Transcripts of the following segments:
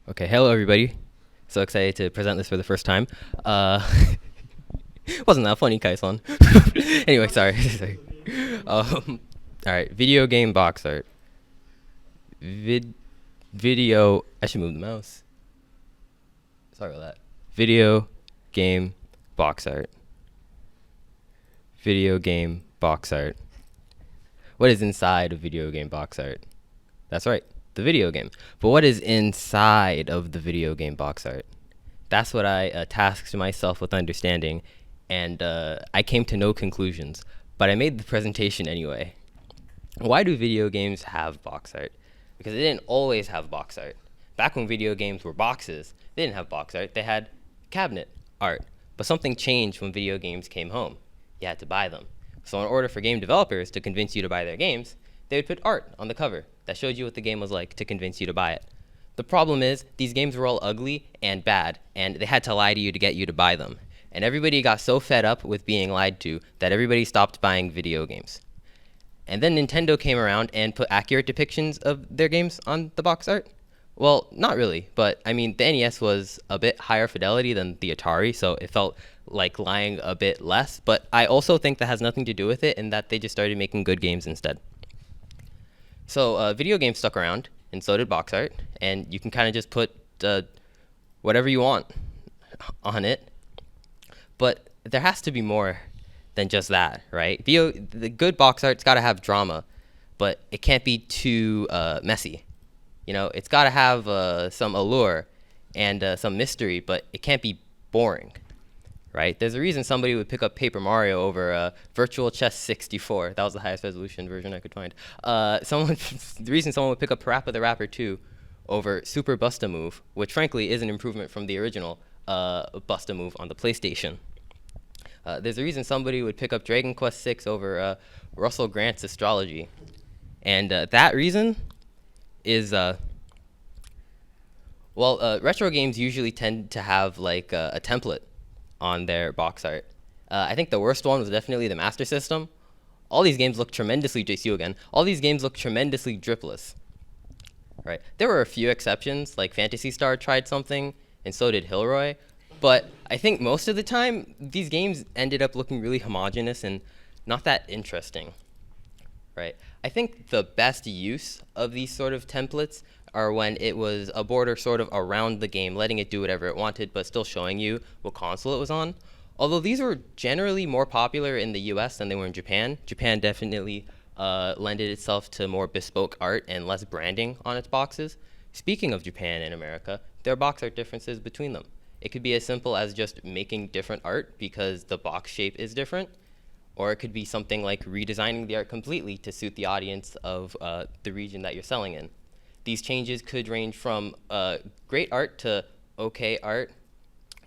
Okay, hello everybody. So excited to present this for the first time. Wasn't that funny, Kaisaan? Anyway, sorry. sorry. All right, video game box art. Video. I should move the mouse. Sorry about that. Video game box art. Video game box art. What is inside of video game box art? That's right, the video game. But what is inside of the video game box art? That's what I tasked myself with understanding, and I came to no conclusions. But I made the presentation anyway. Why do video games have box art? Because they didn't always have box art. Back when video games were boxes, they didn't have box art. They had cabinet art. But something changed when video games came home. You had to buy them. So in order for game developers to convince you to buy their games, they would put art on the cover that showed you what the game was like to convince you to buy it. The problem is these games were all ugly and bad, and they had to lie to you to get you to buy them. And everybody got so fed up with being lied to that everybody stopped buying video games. And then Nintendo came around and put accurate depictions of their games on the box art. Well, not really, but I mean, the NES was a bit higher fidelity than the Atari, so it felt like lying a bit less. But I also think that has nothing to do with it, in that they just started making good games instead. So video games stuck around, and so did box art, and you can kind of just put whatever you want on it. But there has to be more than just that, right? The good box art's got to have drama, but it can't be too messy. You know, it's got to have some allure and some mystery, but it can't be boring, right? There's a reason somebody would pick up Paper Mario over Virtual Chess 64. That was the highest resolution version I could find. The reason someone would pick up Parappa the Rapper 2 over Super Bust-A-Move, which frankly is an improvement from the original Bust-A-Move on the PlayStation. There's a reason somebody would pick up Dragon Quest VI over Russell Grant's Astrology. And that reason is, retro games usually tend to have like a template on their box art. I think the worst one was definitely the Master System. All these games look tremendously, JCU again, all these games look tremendously dripless. Right? There were a few exceptions, like Phantasy Star tried something, and so did Hilroy. But I think most of the time, these games ended up looking really homogeneous and not that interesting. Right? I think the best use of these sort of templates are when it was a border sort of around the game, letting it do whatever it wanted, but still showing you what console it was on. Although these were generally more popular in the US than they were in Japan. Japan definitely lended itself to more bespoke art and less branding on its boxes. Speaking of Japan and America, there are box art differences between them. It could be as simple as just making different art because the box shape is different. Or it could be something like redesigning the art completely to suit the audience of the region that you're selling in. These changes could range from great art to okay art,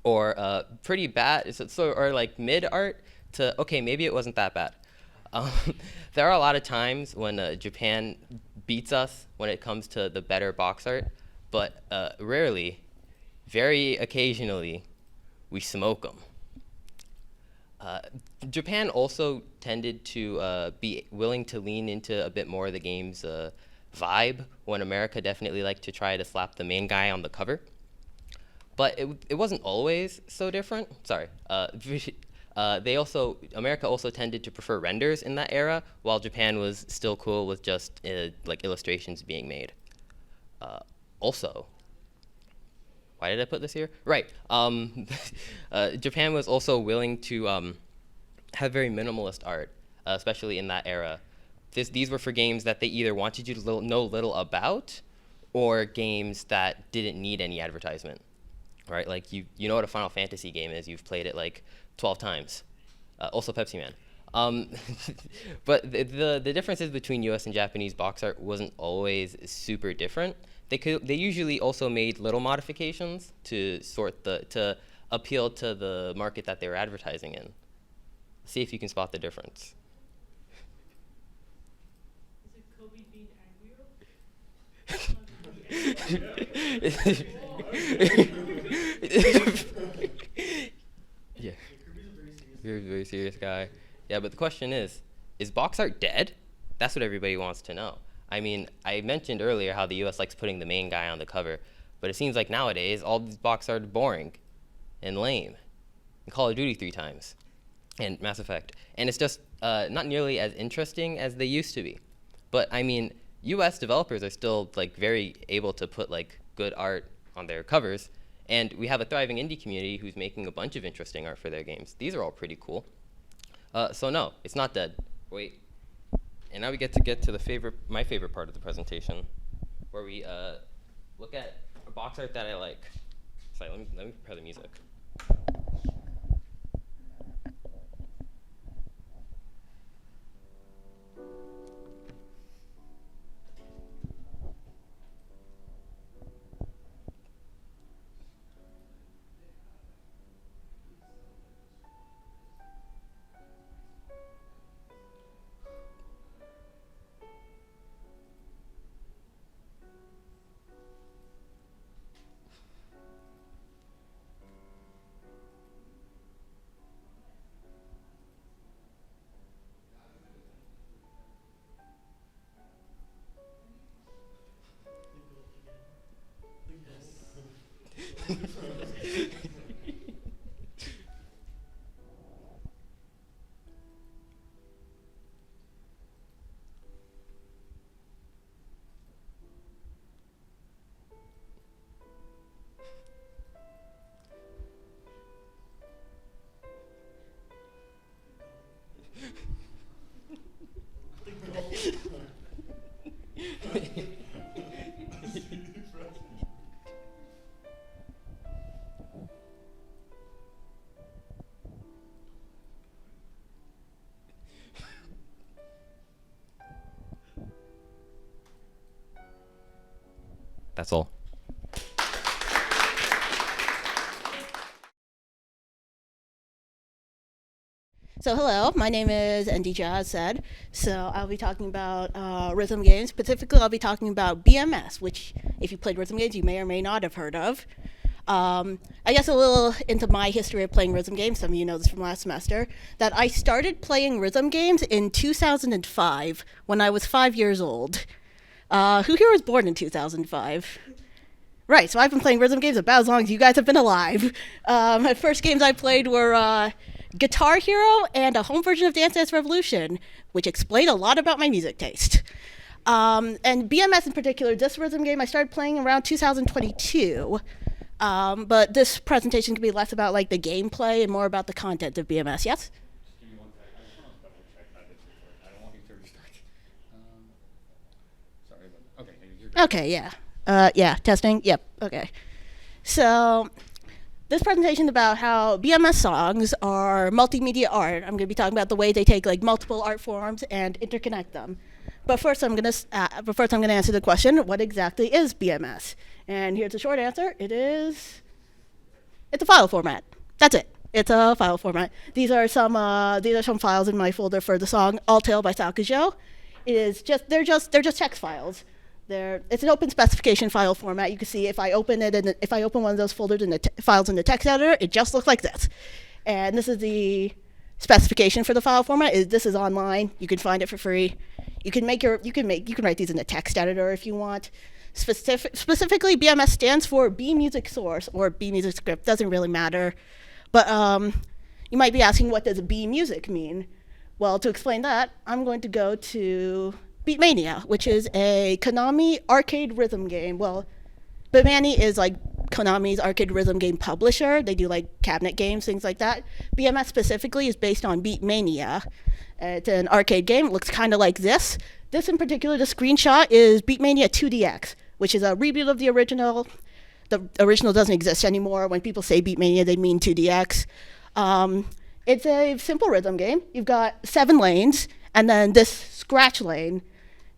or pretty bad, or like mid art to okay, maybe it wasn't that bad. There are a lot of times when Japan beats us when it comes to the better box art, but rarely, very occasionally, we smoke them. Japan also tended to be willing to lean into a bit more of the game's vibe, when America definitely liked to try to slap the main guy on the cover. But it wasn't always so different. Sorry. America also tended to prefer renders in that era, while Japan was still cool with just like illustrations being made. Also, why did I put this here? Right. Japan was also willing to have very minimalist art, especially in that era. These were for games that they either wanted you to know little about, or games that didn't need any advertisement. Right? Like you know what a Final Fantasy game is. You've played it like 12 times. Also Pepsi Man. But the differences between US and Japanese box art wasn't always super different. They usually also made little modifications to appeal to the market that they were advertising in. See if you can spot the difference. Is it Kobe being Yeah. You're a very serious guy. Yeah, but the question is box art dead? That's what everybody wants to know. I mean, I mentioned earlier how the US likes putting the main guy on the cover, But it seems like nowadays all these box art are boring and lame. And Call of Duty 3 times, and Mass Effect, and it's just not nearly as interesting as they used to be. But I mean, U.S. developers are still like very able to put like good art on their covers, and we have a thriving indie community who's making a bunch of interesting art for their games. These are all pretty cool. So no, it's not dead. Wait, and now we get to my favorite part of the presentation, where we look at a box art that I like. Sorry, let me prepare the music. That's all. So hello, my name is ND Jazz said. So I'll be talking about rhythm games. Specifically, I'll be talking about BMS, which if you played rhythm games, you may or may not have heard of. I guess a little into my history of playing rhythm games. Some of you know this from last semester. That I started playing rhythm games in 2005 when I was 5 years old. Who here was born in 2005? Right, so I've been playing rhythm games about as long as you guys have been alive. My first games I played were Guitar Hero and a home version of Dance Dance Revolution, which explained a lot about my music taste. And BMS in particular, this rhythm game I started playing around 2022. But this presentation can be less about like the gameplay and more about the content of BMS. Yes? Give me one second. I just want to double check that it's recording. I don't want you to restart. Sorry about that. Okay, you're good. Okay, yeah. Yeah, testing. Yep, okay. So this presentation is about how BMS songs are multimedia art. I'm going to be talking about the way they take like multiple art forms and interconnect them. But first, I'm going to answer the question: what exactly is BMS? And here's a short answer: it's a file format. That's it. It's a file format. These are some files in my folder for the song "All Tale" by Sakajo. They're just text files. It's an open specification file format. You can see if I open one of those folders in files in the text editor, it just looks like this. And this is the specification for the file format. This is online. You can find it for free. You can write these in the text editor if you want. Specifically, BMS stands for B Music Source or B Music Script. Doesn't really matter. But you might be asking, what does B Music mean? Well, to explain that, I'm going to go to Beatmania, which is a Konami arcade rhythm game. Well, Beatmania is like Konami's arcade rhythm game publisher. They do like cabinet games, things like that. BMS specifically is based on Beatmania. It's an arcade game. It looks kind of like this. This in particular, the screenshot is Beatmania 2DX, which is a reboot of the original. The original doesn't exist anymore. When people say Beatmania, they mean 2DX. It's a simple rhythm game. You've got 7 lanes, and then this scratch lane.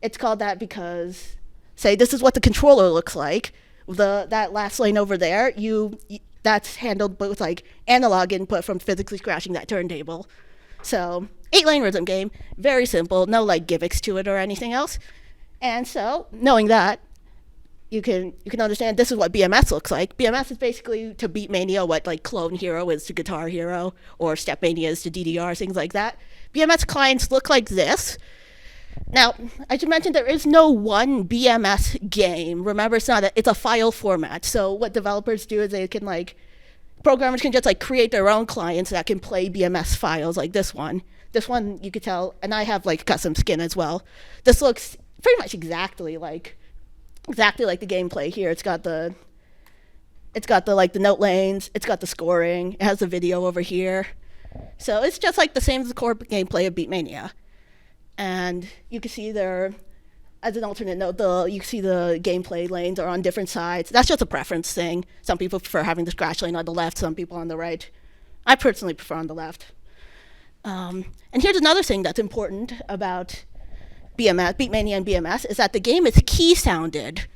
It's called that because, say, this is what the controller looks like. That last lane over there, that's handled with like analog input from physically scratching that turntable. So 8-lane rhythm game, very simple, no like gimmicks to it or anything else. And so, knowing that, you can understand this is what BMS looks like. BMS is basically to Beatmania what like Clone Hero is to Guitar Hero or Step Mania is to DDR, things like that. BMS clients look like this. Now, as you mentioned, there is no one BMS game. Remember, it's a file format. So what developers do is they can programmers can just create their own clients that can play BMS files like this one. This one you could tell, and I have custom skin as well. This looks pretty much exactly like the gameplay here. It's got the the note lanes, it's got the scoring, it has the video over here. So it's just the same as the core gameplay of Beatmania. And you can see there, as an alternate note, you can see the gameplay lanes are on different sides. That's just a preference thing. Some people prefer having the scratch lane on the left, some people on the right. I personally prefer on the left. And here's another thing that's important about Beatmania and BMS is that the game is key sounded.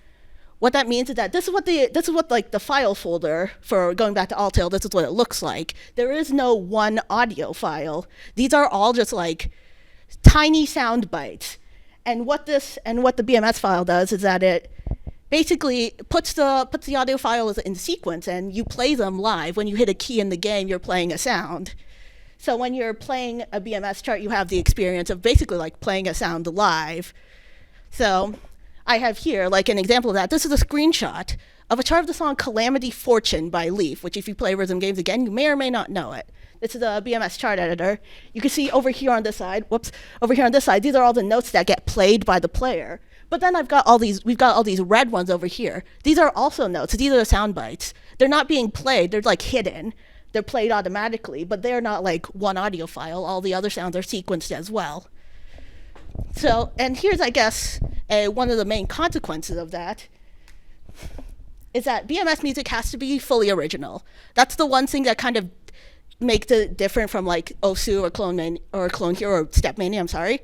What that means is that this is what the file folder for going back to Alltale, this is what it looks like. There is no one audio file. These are all just tiny sound bites. And what the BMS file does is that it basically puts the audio files in sequence and you play them live. When you hit a key in the game, you're playing a sound. So when you're playing a BMS chart, you have the experience of basically playing a sound live. So I have here an example of that. This is a screenshot of a chart of the song Calamity Fortune by Leaf, which if you play rhythm games again, you may or may not know it. This is a BMS chart editor. You can see over here on this side, these are all the notes that get played by the player. But then we've got all these red ones over here. These are also notes. These are the sound bites. They're not being played, they're hidden. They're played automatically, but they're not one audio file. All the other sounds are sequenced as well. So, and here's, I guess, one of the main consequences of that is that BMS music has to be fully original. That's the one thing that kind of makes it different from Osu or Clone Hero or Stepmania, I'm sorry,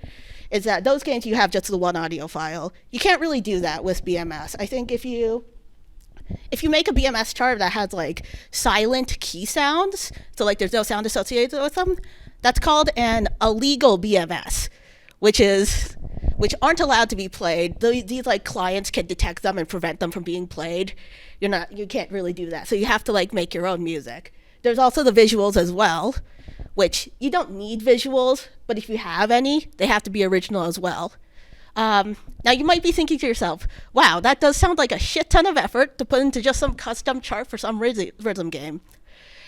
is that those games you have just the one audio file. You can't really do that with BMS. I think if you make a BMS chart that has silent key sounds, so there's no sound associated with them, that's called an illegal BMS, which aren't allowed to be played. These clients can detect them and prevent them from being played. You can't really do that. So you have to make your own music. There's also the visuals as well, which you don't need visuals, but if you have any, they have to be original as well. Now you might be thinking to yourself, wow, that does sound like a shit ton of effort to put into just some custom chart for some rhythm game.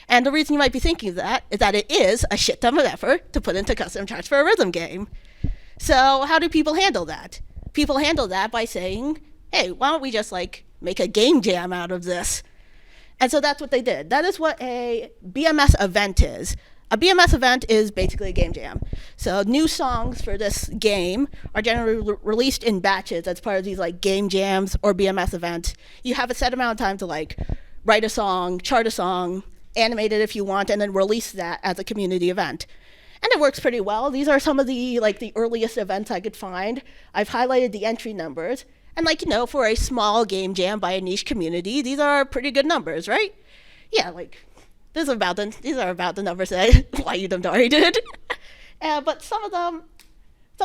And the reason you might be thinking that is that it is a shit ton of effort to put into custom charts for a rhythm game. So how do people handle that? People handle that by saying, hey, why don't we just make a game jam out of this? And so that's what they did. That is what a BMS event is. A BMS event is basically a game jam. So new songs for this game are generally released in batches as part of these game jams or BMS events. You have a set amount of time to write a song, chart a song, animate it if you want, and then release that as a community event. And it works pretty well. These are some of the the earliest events I could find. I've highlighted the entry numbers. And for a small game jam by a niche community, these are pretty good numbers, right? Yeah, these are about the numbers that YU Dumdari did. But some of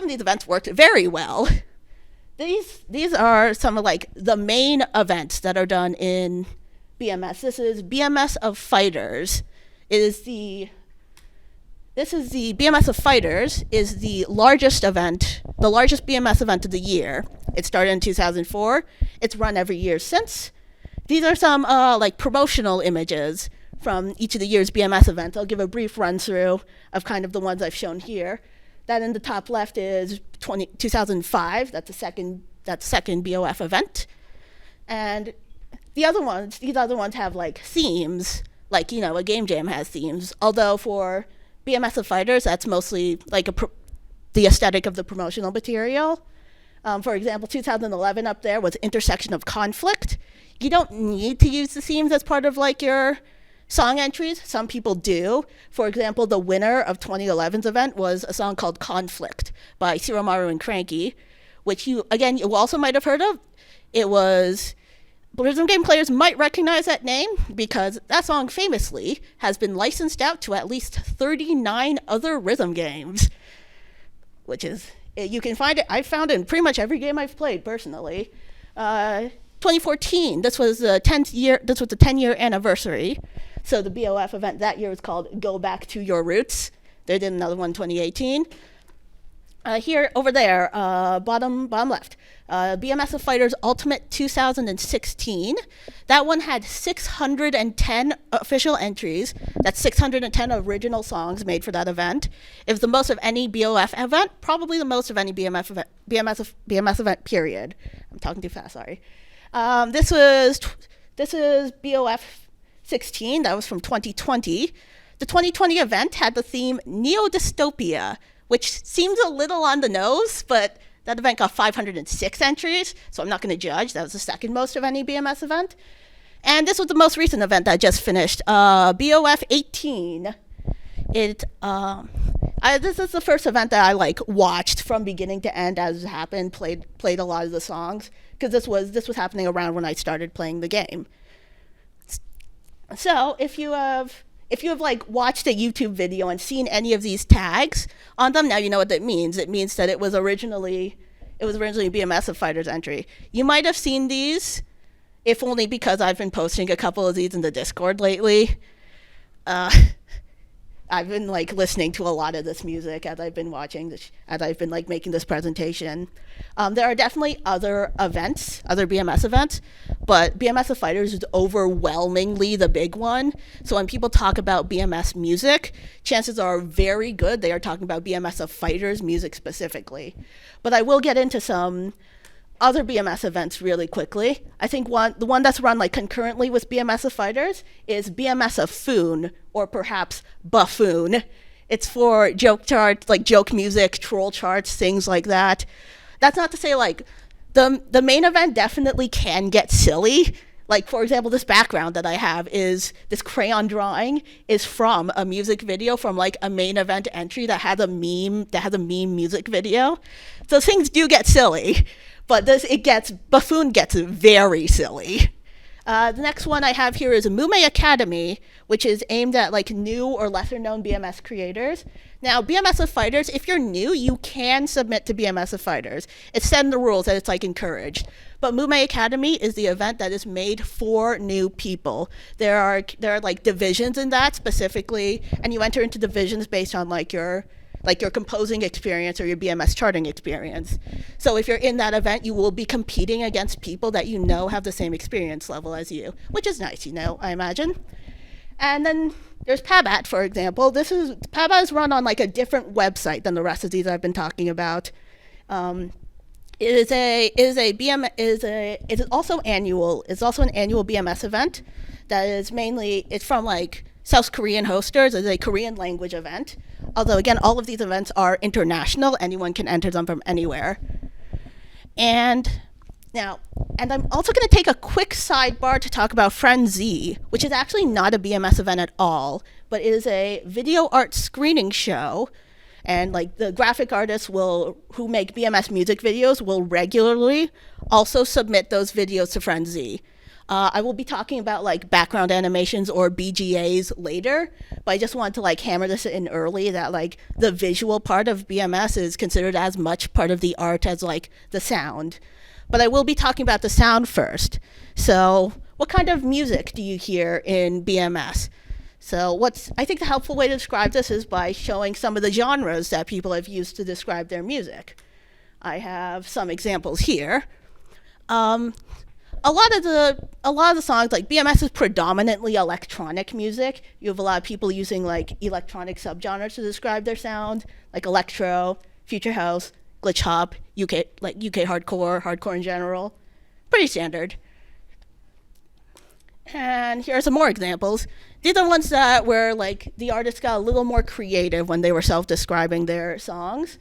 these events worked very well. These are some of the main events that are done in BMS. This is BMS of Fighters. This is the BMS of Fighters is the largest BMS event of the year. It started in 2004. It's run every year since. These are some promotional images from each of the year's BMS events. I'll give a brief run through of kind of the ones I've shown here. That in the top left is 2005. That's the second BOF event. And these other ones have themes, a game jam has themes. Although for BMS of Fighters, that's mostly the aesthetic of the promotional material. For example, 2011 up there was Intersection of Conflict. You don't need to use the themes as part of your song entries. Some people do. For example, the winner of 2011's event was a song called Conflict by Siromaru and Cranky, which you also might have heard of. Rhythm game players might recognize that name because that song famously has been licensed out to at least 39 other rhythm games, which is, you can find it, I've found it in pretty much every game I've played personally. 2014, this was the 10-year anniversary. So the BOF event that year was called Go Back to Your Roots. They did another one in 2018. Here, over there, bottom left, BMS of Fighters Ultimate 2016. That one had 610 official entries. That's 610 original songs made for that event. It was the most of any BOF event, probably the most of any BMS event, period. I'm talking too fast, sorry. This is BOF 16, that was from 2020. The 2020 event had the theme Neo-Dystopia, which seems a little on the nose, but that event got 506 entries, so I'm not going to judge. That was the second most of any BMS event. And this was the most recent event that just finished, BOF 18. This is the first event that I like watched from beginning to end as it happened, played a lot of the songs, because this was happening around when I started playing the game. So if you have like watched a YouTube video and seen any of these tags on them, now you know what that means. It means that it was originally a BMS of Fighters entry. You might have seen these, if only because I've been posting a couple of these in the Discord lately. I've been like listening to a lot of this music as I've been like making this presentation. There are definitely other BMS events, but BMS of Fighters is overwhelmingly the big one. So when people talk about BMS music, chances are very good they are talking about BMS of Fighters music specifically. But I will get into some other BMS events really quickly. I think the one that's run like concurrently with BMS of Fighters is BMS of Foon, or perhaps Buffoon. It's for joke charts, like joke music, troll charts, things like that. That's not to say like the main event definitely can get silly. Like, for example, this background that I have is this crayon drawing is from a music video from like a main event entry that has a meme music video. So things do get silly. But Buffoon gets very silly. The next one I have here is Mume Academy, which is aimed at like new or lesser known BMS creators. Now, BMS of Fighters, if you're new, you can submit to BMS of Fighters. It's set in the rules that it's like encouraged. But Mume Academy is the event that is made for new people. There are like divisions in that specifically, and you enter into divisions based on like your composing experience or your BMS charting experience. So if you're in that event, you will be competing against people that you know have the same experience level as you, which is nice, I imagine. And then there's PABAT, for example. PABAT is run on like a different website than the rest of these I've been talking about. It is also annual. It's also an annual BMS event that is it's from like South Korean hosters. It's a Korean language event. Although, again, all of these events are international. Anyone can enter them from anywhere. And I'm also going to take a quick sidebar to talk about Frenzy, which is actually not a BMS event at all, but it is a video art screening show. And like the graphic artists who make BMS music videos will regularly also submit those videos to Frenzy. I will be talking about like background animations or BGAs later, but I just wanted to like hammer this in early that like the visual part of BMS is considered as much part of the art as like the sound. But I will be talking about the sound first. So what kind of music do you hear in BMS? So I think the helpful way to describe this is by showing some of the genres that people have used to describe their music. I have some examples here. A lot of the songs, like BMS is predominantly electronic music. You have a lot of people using like electronic subgenres to describe their sound, like electro, future house, glitch hop, UK hardcore in general. Pretty standard. And here are some more examples. These are ones that where like the artists got a little more creative when they were self-describing their songs.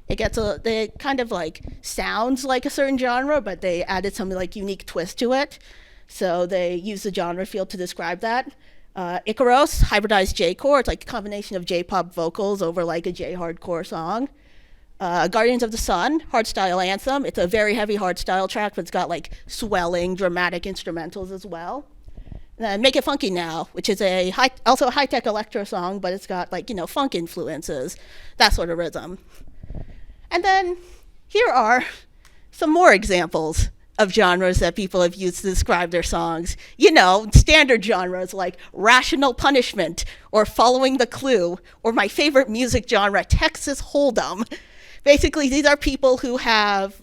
They kind of like sounds like a certain genre, but they added some like unique twist to it. So they used the genre field to describe that. Icaros, hybridized J-core. It's like a combination of J-pop vocals over like a J-hardcore song. Guardians of the Sun, hardstyle anthem. It's a very heavy hardstyle track, but it's got like swelling, dramatic instrumentals as well. And then Make It Funky Now, which is also a high-tech electro song, but it's got like, funk influences, that sort of rhythm. And then here are some more examples of genres that people have used to describe their songs. Standard genres like Rational Punishment or Following the Clue, or my favorite music genre, Texas Hold'em. Basically, these are people who have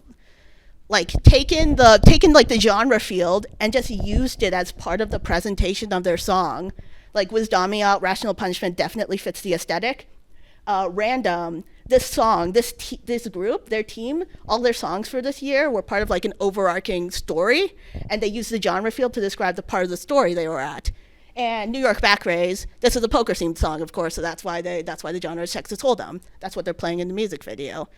like taken the genre field and just used it as part of the presentation of their song. Like Wisdomia, Rational Punishment definitely fits the aesthetic. Random, this song, this group, their team, all their songs for this year were part of like an overarching story, and they used the genre field to describe the part of the story they were at. And New York Back Rays, this is a poker themed song, of course, so that's why the genre is Texas Hold'em. That's what they're playing in the music video.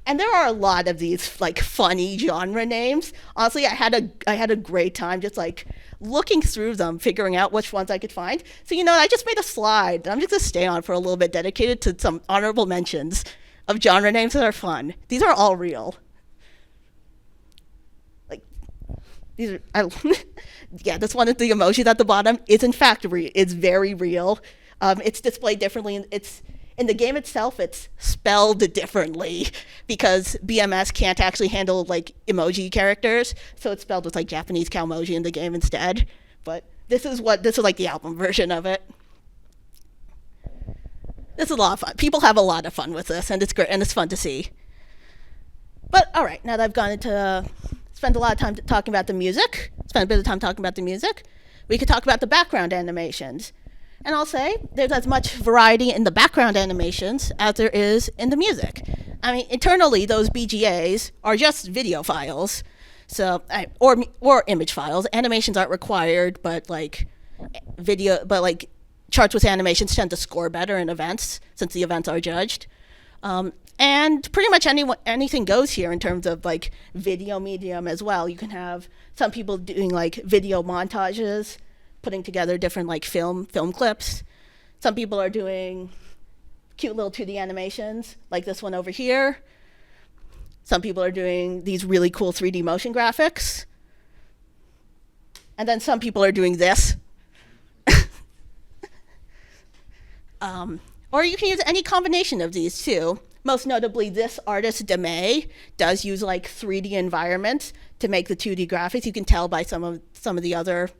And there are a lot of these like funny genre names. Honestly, I had a great time just like looking through them, figuring out which ones I could find. So I just made a slide that I'm just gonna stay on for a little bit, dedicated to some honorable mentions of genre names that are fun. These are all real. Like these are, yeah, this one is the emojis at the bottom is in fact it's very real. It's displayed differently. In the game itself, it's spelled differently because BMS can't actually handle like emoji characters, so it's spelled with like Japanese Kalmoji in the game instead. But this is like the album version of it. This is a lot of fun. People have a lot of fun with this, and it's great, and it's fun to see. But all right, now that I've gone into spent a lot of time talking about the music, spent a bit of time talking about the music, we could talk about the background animations. And I'll say there's as much variety in the background animations as there is in the music. I mean, internally, those BGAs are just video files, so or image files. Animations aren't required, but like charts with animations tend to score better in events since the events are judged. And pretty much anything goes here in terms of like video medium as well. You can have some people doing like video montages, putting together different like film clips. Some people are doing cute little 2D animations like this one over here. Some people are doing these really cool 3D motion graphics. And then some people are doing this. Or you can use any combination of these too. Most notably, this artist, Demay, does use like 3D environments to make the 2D graphics. You can tell by some of the other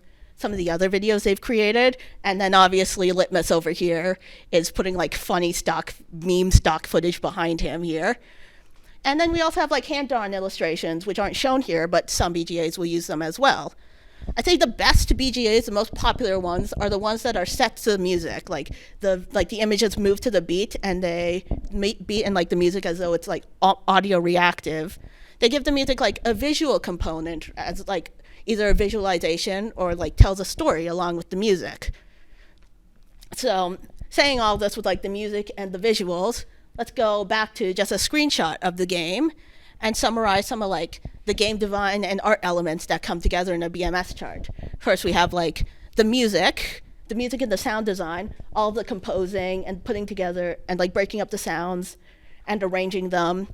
videos they've created. And then obviously Litmus over here is putting like funny meme stock footage behind him here. And then we also have like hand-drawn illustrations, which aren't shown here, but some BGAs will use them as well. I'd say the best BGAs, the most popular ones, are the ones that are set to the music. Like the images move to the beat, and they beat and like the music as though it's like audio reactive. They give the music like a visual component as like either a visualization or like tells a story along with the music. So saying all this with like the music and the visuals, let's go back to just a screenshot of the game and summarize some of like the game design and art elements that come together in a BMS chart. First, we have like the music and the sound design, all of the composing and putting together and like breaking up the sounds and arranging them.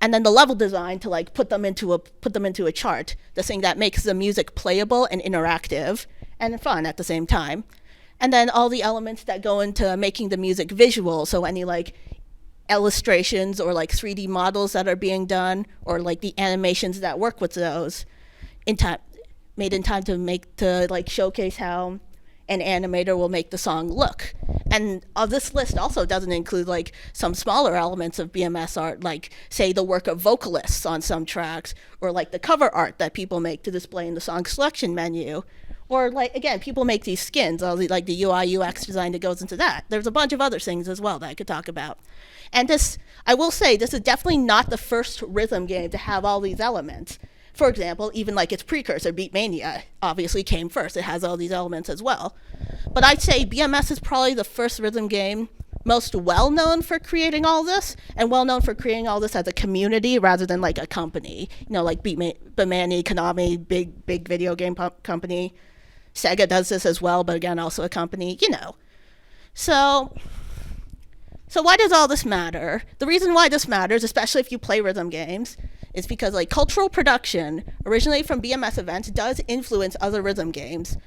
And then the level design to like put them into a chart, the thing that makes the music playable and interactive and fun at the same time. And then all the elements that go into making the music visual, so any like illustrations or like 3D models that are being done, or like the animations that work with those made in time to like showcase how an animator will make the song look. And this list also doesn't include like some smaller elements of BMS art, like say the work of vocalists on some tracks, or like the cover art that people make to display in the song selection menu. Or like, again, people make these skins, all the, like the UI UX design that goes into that. There's a bunch of other things as well that I could talk about. And this, I will say, this is definitely not the first rhythm game to have all these elements. For example, even like its precursor, Beatmania, obviously came first. It has all these elements as well. But I'd say BMS is probably the first rhythm game most well-known for creating all this, and well-known for creating all this as a community rather than like a company. You know, like Beatmania, Konami, big video game company. Sega does this as well, but again, also a company, you know. So why does all this matter? The reason why this matters, especially if you play rhythm games, is because like cultural production, originally from BMS events, does influence other rhythm games.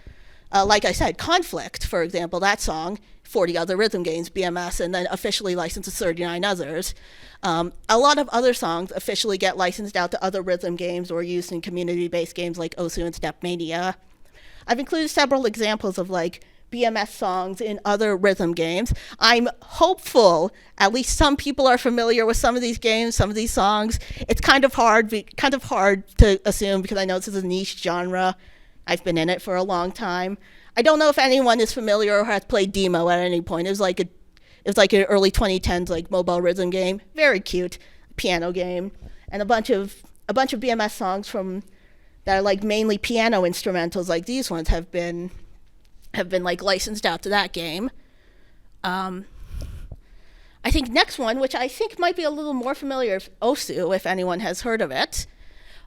Like I said, Conflict, for example, that song, 40 other rhythm games, BMS, and then officially licensed to 39 others. A lot of other songs officially get licensed out to other rhythm games or used in community-based games like Osu and Stepmania. I've included several examples of like BMS songs in other rhythm games. I'm hopeful at least some people are familiar with some of these games, some of these songs. It's kind of hard to assume because I know this is a niche genre. I've been in it for a long time. I don't know if anyone is familiar or has played Demo at any point. It was like an early 2010s like mobile rhythm game, very cute piano game, and a bunch of BMS songs from that are like mainly piano instrumentals like these ones have been like licensed out to that game. I think next one, which I think might be a little more familiar, is Osu, if anyone has heard of it.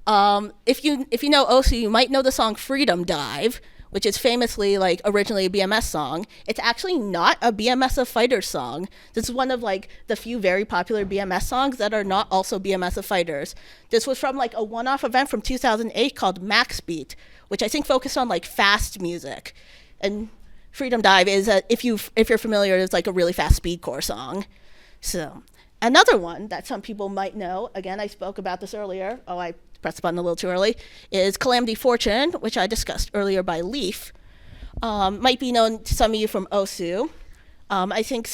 If you know Osu, you might know the song Freedom Dive, which is famously like originally a BMS song. It's actually not a BMS of Fighters song. This is one of like the few very popular BMS songs that are not also BMS of Fighters. This was from like a one-off event from 2008 called Max Beat, which I think focused on like fast music. And Freedom Dive is if you're familiar, it's like a really fast speedcore song. So another one that some people might know, again, I spoke about this earlier. Oh, I pressed the button a little too early, is Calamity Fortune, which I discussed earlier by Leaf. Might be known to some of you from Osu. I think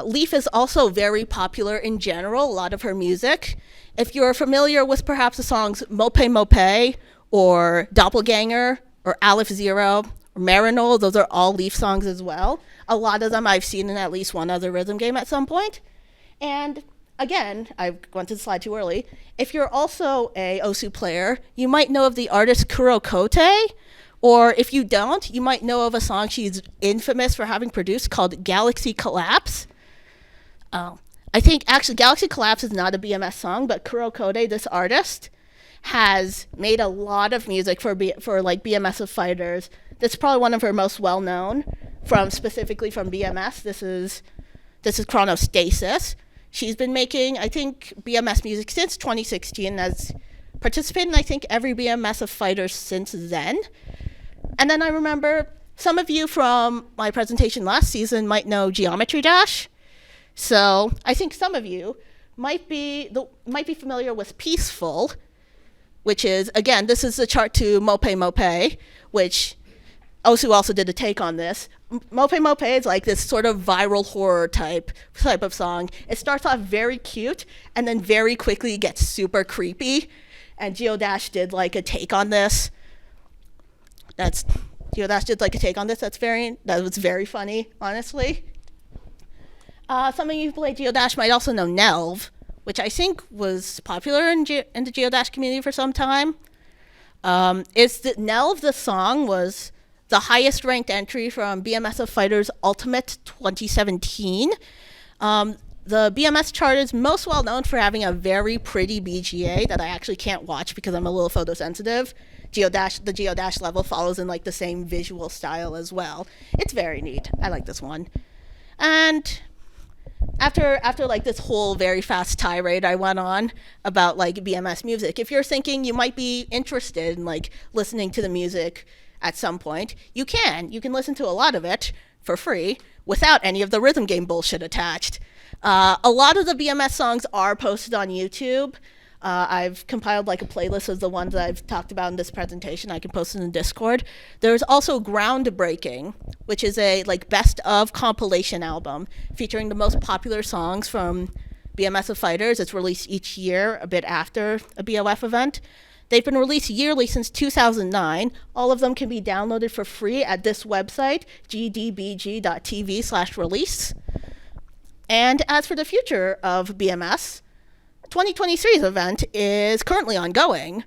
Leaf is also very popular in general, a lot of her music. If you're familiar with perhaps the songs Mope Mope or Doppelganger or Aleph Zero or Marinol, those are all Leaf songs as well. A lot of them I've seen in at least one other rhythm game at some point. And again, I went to the slide too early. If you're also a Osu player, you might know of the artist Kuro Kote, or if you don't, you might know of a song she's infamous for having produced called Galaxy Collapse. I think actually Galaxy Collapse is not a BMS song, but Kuro Kote, this artist, has made a lot of music for like BMS of Fighters. That's probably one of her most well-known, specifically from BMS. This is Chronostasis. She's been making, I think, BMS music since 2016, and has participated in, I think, every BMS of Fighters since then. And then I remember some of you from my presentation last season might know Geometry Dash. So I think some of you might be familiar with Peaceful, which is, again, this is the chart to Mope Mope, which Osu also did a take on this. Mope Mope is like this sort of viral horror type of song. It starts off very cute and then very quickly gets super creepy. And Geodash did like a take on this. That was very funny, honestly. Some of you who play Geodash might also know Nelv, which I think was popular in the Geodash community for some time. Nelv, the song, was the highest ranked entry from BMS of Fighters Ultimate 2017. The BMS chart is most well known for having a very pretty BGA that I actually can't watch because I'm a little photosensitive. The Geodash level follows in like the same visual style as well. It's very neat. I like this one. And after like this whole very fast tirade I went on about like BMS music, if you're thinking you might be interested in like listening to the music at some point, you can listen to a lot of it for free without any of the rhythm game bullshit attached. A lot of the BMS songs are posted on YouTube. I've compiled like a playlist of the ones that I've talked about in this presentation. I can post it in Discord. There's also Groundbreaking, which is a like best of compilation album featuring the most popular songs from BMS of Fighters. It's released each year, a bit after a BOF event. They've been released yearly since 2009. All of them can be downloaded for free at this website, gdbg.tv/release. And as for the future of BMS, 2023's event is currently ongoing.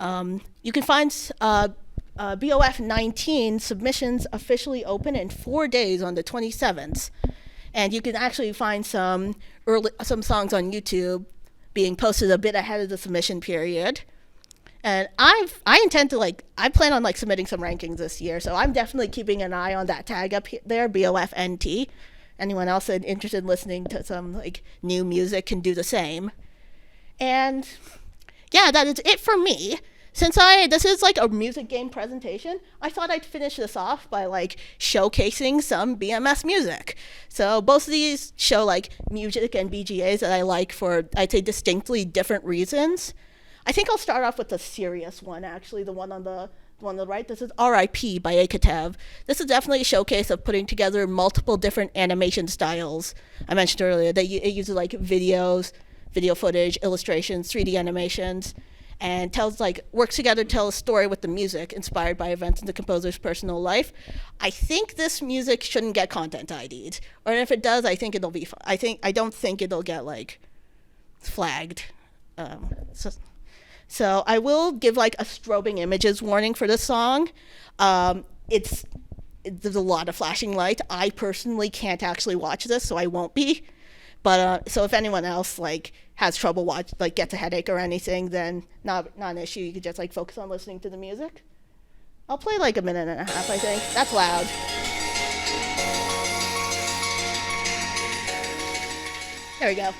You can find BOF 19 submissions officially open in 4 days on the 27th. And you can actually find some songs on YouTube being posted a bit ahead of the submission period. And I plan on like submitting some rankings this year, so I'm definitely keeping an eye on that tag up there, BOFNT. Anyone else interested in listening to some like new music can do the same. And yeah, that is it for me. Since this is like a music game presentation, I thought I'd finish this off by like showcasing some BMS music. So both of these show like music and BGAs that I like for, I'd say, distinctly different reasons. I think I'll start off with the serious one, actually, the one on the right. This is R.I.P. by Akatev. This is definitely a showcase of putting together multiple different animation styles. I mentioned earlier that it uses like videos, video footage, illustrations, 3D animations, and works together to tell a story with the music inspired by events in the composer's personal life. I think this music shouldn't get content ID'd, or if it does, I think it'll be fine. I don't think it'll get like flagged. So I will give like a strobing images warning for this song. There's a lot of flashing light. I personally can't actually watch this, so I won't be. But so if anyone else like has trouble gets a headache or anything, then not an issue. You could just like focus on listening to the music. I'll play like a minute and a half, I think. That's loud. There we go.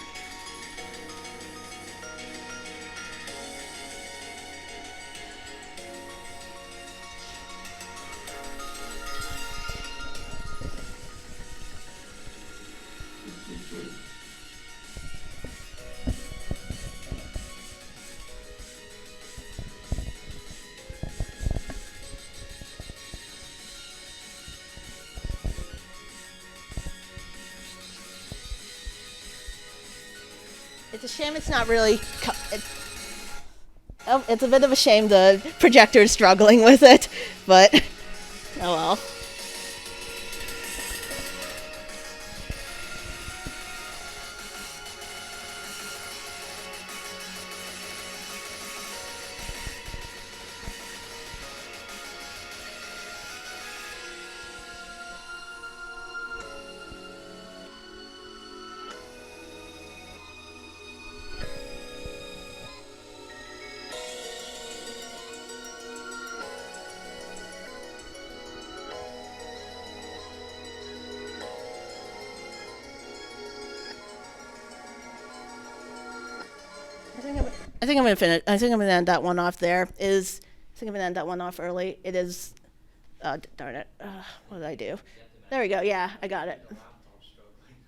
It's a shame it's not really. It's a bit of a shame the projector is struggling with it, but oh well. I think I'm gonna finish. I think I'm gonna end that one off there. I think I'm gonna end that one off early. It is. Darn it. What did I do? There we go. Yeah, I got it.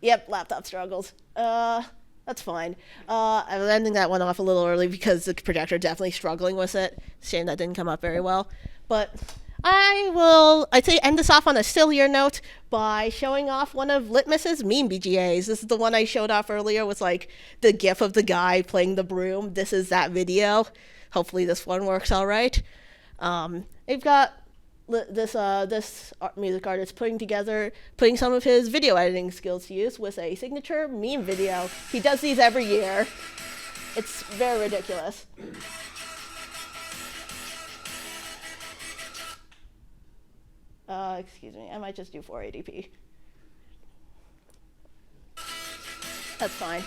Yep, laptop struggles. That's fine. I was ending that one off a little early because the projector definitely struggling with it. Shame that didn't come up very well. But I'd say end this off on a sillier note by showing off one of Litmus's meme BGAs. This is the one I showed off earlier with like the gif of the guy playing the broom. This is that video. Hopefully this one works all right. They've got this music artist putting some of his video editing skills to use with a signature meme video. He does these every year. It's very ridiculous. Excuse me, I might just do 480p. That's fine.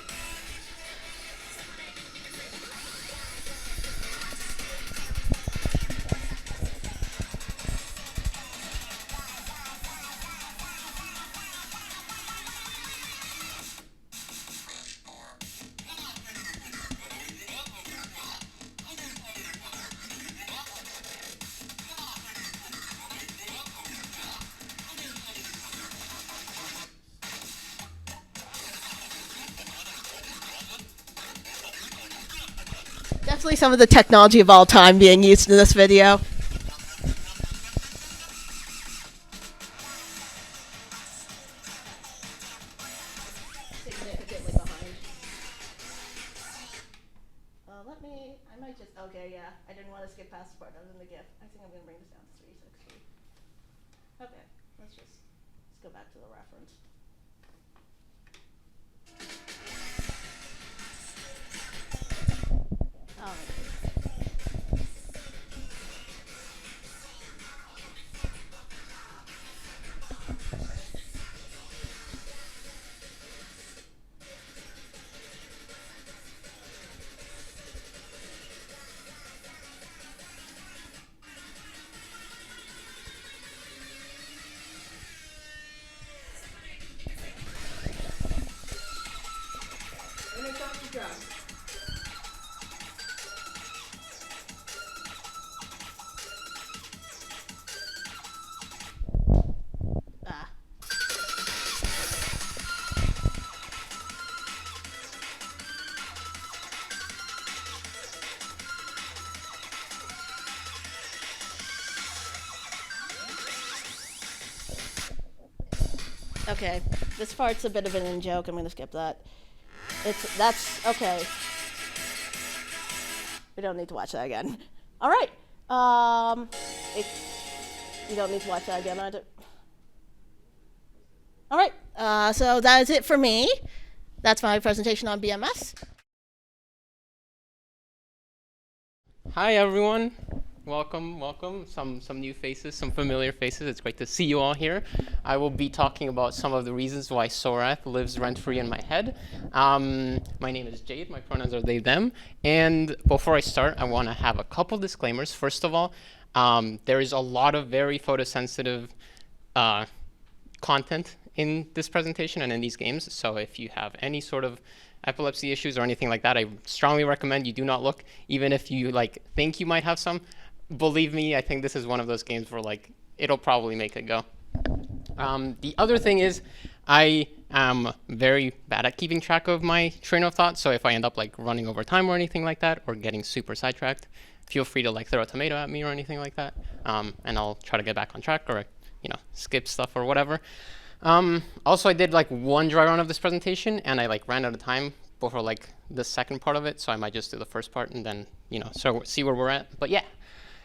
Definitely some of the technology of all time being used in this video. Significantly behind. I might just, okay, yeah. I didn't want to skip past the part other than the GIF. I think I'm going to bring this down to 360. Okay, let's go back to the reference. Okay, this part's a bit of an in-joke. I'm gonna skip that. That's okay. We don't need to watch that again. All right. You don't need to watch that again either. All right. So that is it for me. That's my presentation on BMS. Hi everyone, welcome. Some new faces, some familiar faces. It's great to see you all here. I will be talking about some of the reasons why Sorath lives rent-free in my head. My name is Jayde, my pronouns are they, them. And before I start, I want to have a couple disclaimers. First of all, there is a lot of very photosensitive content in this presentation and in these games. So if you have any sort of epilepsy issues or anything like that, I strongly recommend you do not look. Even if you think you might have some, believe me, I think this is one of those games where it'll probably make it go. The other thing is I am very bad at keeping track of my train of thought. So if I end up running over time or anything like that, or getting super sidetracked, feel free to throw a tomato at me or anything like that, and I'll try to get back on track, or skip stuff or whatever. Also, I did one dry run of this presentation, and I ran out of time before the second part of it, so I might just do the first part and then so see where we're at. But yeah,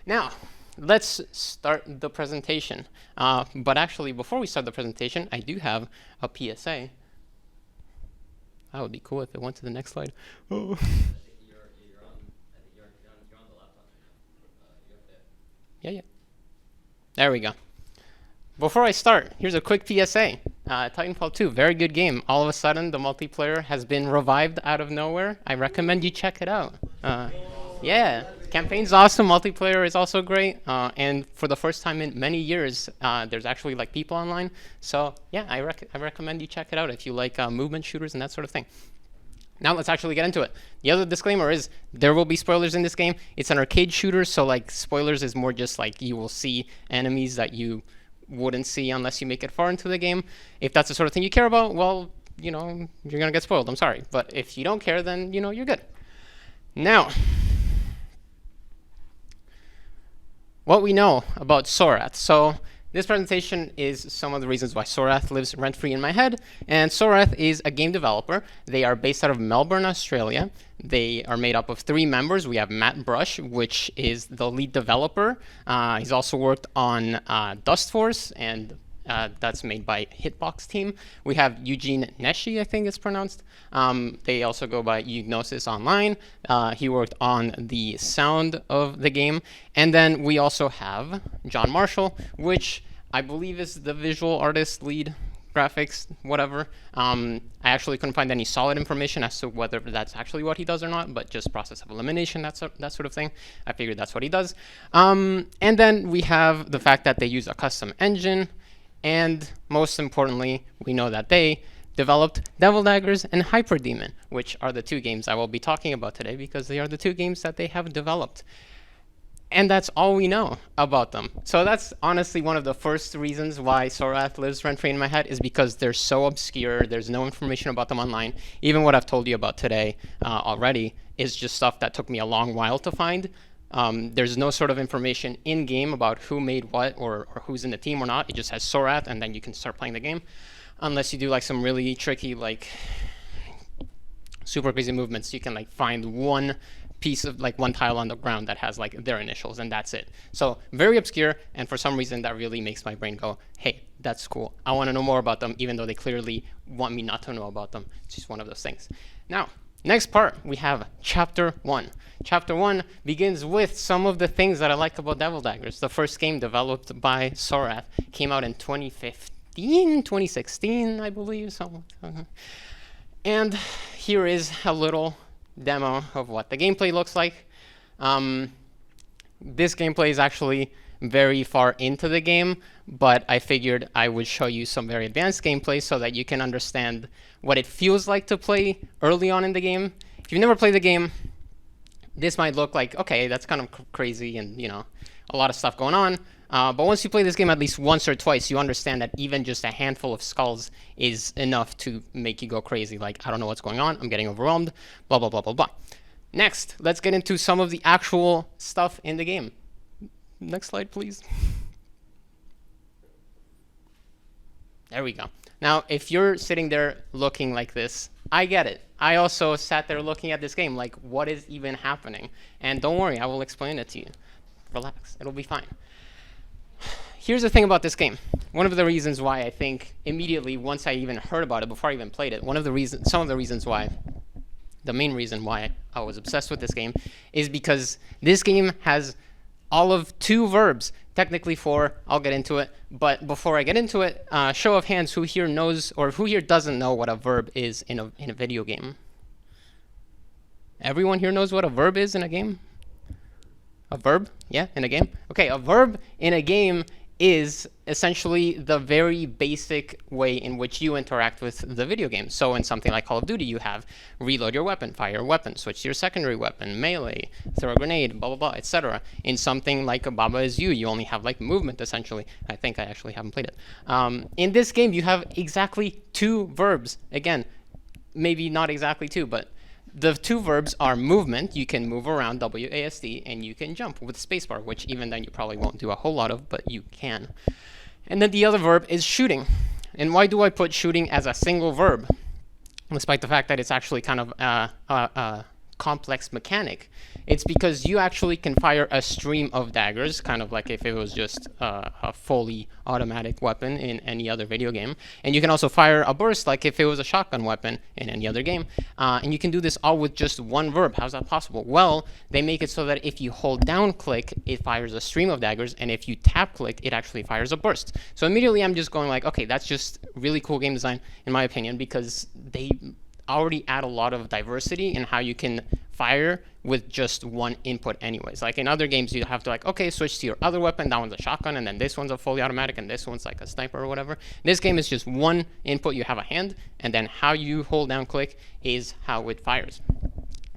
now let's start the presentation. But actually, before we start the presentation, I do have a PSA. That would be cool if it went to the next slide. Oh. Yeah. There we go. Before I start, here's a quick PSA. Titanfall 2, very good game. All of a sudden, the multiplayer has been revived out of nowhere. I recommend you check it out. Yeah, campaign's awesome. Multiplayer is also great. And for the first time in many years, there's actually people online. So yeah, I recommend you check it out if you like movement shooters and that sort of thing. Now let's actually get into it. The other disclaimer is there will be spoilers in this game. It's an arcade shooter, so spoilers is more just you will see enemies that you wouldn't see unless you make it far into the game. If that's the sort of thing you care about, well, you're gonna get spoiled. I'm sorry. But if you don't care, then you're good. Now, what we know about Sorath. So this presentation is some of the reasons why Sorath lives rent-free in my head. And Sorath is a game developer. They are based out of Melbourne, Australia. They are made up of 3 members. We have Matt Brush, which is the lead developer. He's also worked on Dust Force, and that's made by Hitbox Team. We have Eugene Neshi, I think it's pronounced. They also go by Eugnosis Online. He worked on the sound of the game. And then we also have John Marshall, which I believe is the visual artist, lead, graphics, whatever. I actually couldn't find any solid information as to whether that's actually what he does or not, but just process of elimination, that sort of thing. I figured that's what he does. And then we have the fact that they use a custom engine. And most importantly, we know that they developed Devil Daggers and Hyper Demon, which are the 2 games I will be talking about today because they are the 2 games that they have developed. And that's all we know about them. So that's honestly one of the first reasons why Sorath lives rent-free in my head, is because they're so obscure. There's no information about them online. Even what I've told you about today already is just stuff that took me a long while to find. There's no sort of information in-game about who made what or who's in the team or not. It just has Sorath, and then you can start playing the game. Unless you do some really tricky, super crazy movements, you can find one piece of one tile on the ground that has their initials, and that's it. So very obscure, and for some reason that really makes my brain go, hey, that's cool. I want to know more about them, even though they clearly want me not to know about them. It's just one of those things. Now, next part, we have Chapter 1. Chapter 1 begins with some of the things that I like about Devil Daggers. The first game developed by Sorath came out in 2016, I believe. And here is a little demo of what the gameplay looks like. This gameplay is actually very far into the game, but I figured I would show you some very advanced gameplay so that you can understand what it feels like to play early on in the game. If you've never played the game, this might look like, okay, that's kind of crazy and, a lot of stuff going on. But once you play this game at least once or twice, you understand that even just a handful of skulls is enough to make you go crazy. I don't know what's going on. I'm getting overwhelmed, blah, blah, blah, blah, blah. Next, let's get into some of the actual stuff in the game. Next slide, please. There we go. Now, if you're sitting there looking like this, I get it. I also sat there looking at this game like, what is even happening? And don't worry, I will explain it to you. Relax, it'll be fine. Here's the thing about this game. One of the reasons why I think immediately once I even heard about it, before I even played it, some of the reasons why, the main reason why I was obsessed with this game is because this game has all of 2 verbs, technically 4, I'll get into it. But before I get into it, show of hands, who here knows or who here doesn't know what a verb is in a video game? Everyone here knows what a verb is in a game? A verb? Yeah, in a game? Okay, a verb in a game is essentially the very basic way in which you interact with the video game. So in something like Call of Duty, you have reload your weapon, fire your weapon, switch to your secondary weapon, melee, throw a grenade, blah, blah, blah, etc. In something like Baba Is You only have like movement, essentially. I think I actually haven't played it. In this game, you have exactly 2 verbs. Again, maybe not exactly 2, but the 2 verbs are movement. You can move around, WASD, and you can jump with spacebar, which even then you probably won't do a whole lot of, but you can. And then the other verb is shooting. And why do I put shooting as a single verb, despite the fact that it's actually kind of a complex mechanic? It's because you actually can fire a stream of daggers, kind of like if it was just a fully automatic weapon in any other video game. And you can also fire a burst like if it was a shotgun weapon in any other game. And you can do this all with just 1 verb. How's that possible? Well, they make it so that if you hold down click, it fires a stream of daggers. And if you tap click, it actually fires a burst. So immediately I'm just going like, okay, that's just really cool game design, in my opinion, because they already add a lot of diversity in how you can fire with just 1 input anyways. Like in other games, you have to like, okay, switch to your other weapon. That one's a shotgun, and then this one's a fully automatic, and this one's like a sniper or whatever. This game is just 1 input. You have a hand, and then how you hold down click is how it fires.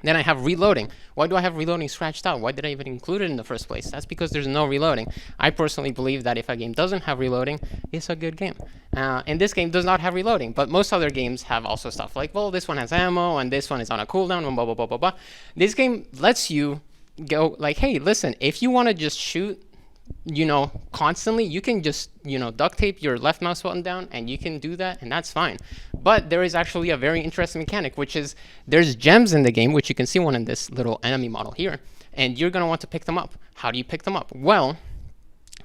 Then I have reloading. Why do I have reloading scratched out? Why did I even include it in the first place? That's because there's no reloading. I personally believe that if a game doesn't have reloading, it's a good game. And this game does not have reloading, but most other games have also stuff like, well, this one has ammo, and this one is on a cooldown, and blah, blah, blah, blah, blah. This game lets you go like, hey, listen, if you want to just shoot, constantly, you can just, duct tape your left mouse button down, and you can do that, and that's fine. But there is actually a very interesting mechanic, which is there's gems in the game, which you can see one in this little enemy model here, and you're going to want to pick them up. How do you pick them up? Well,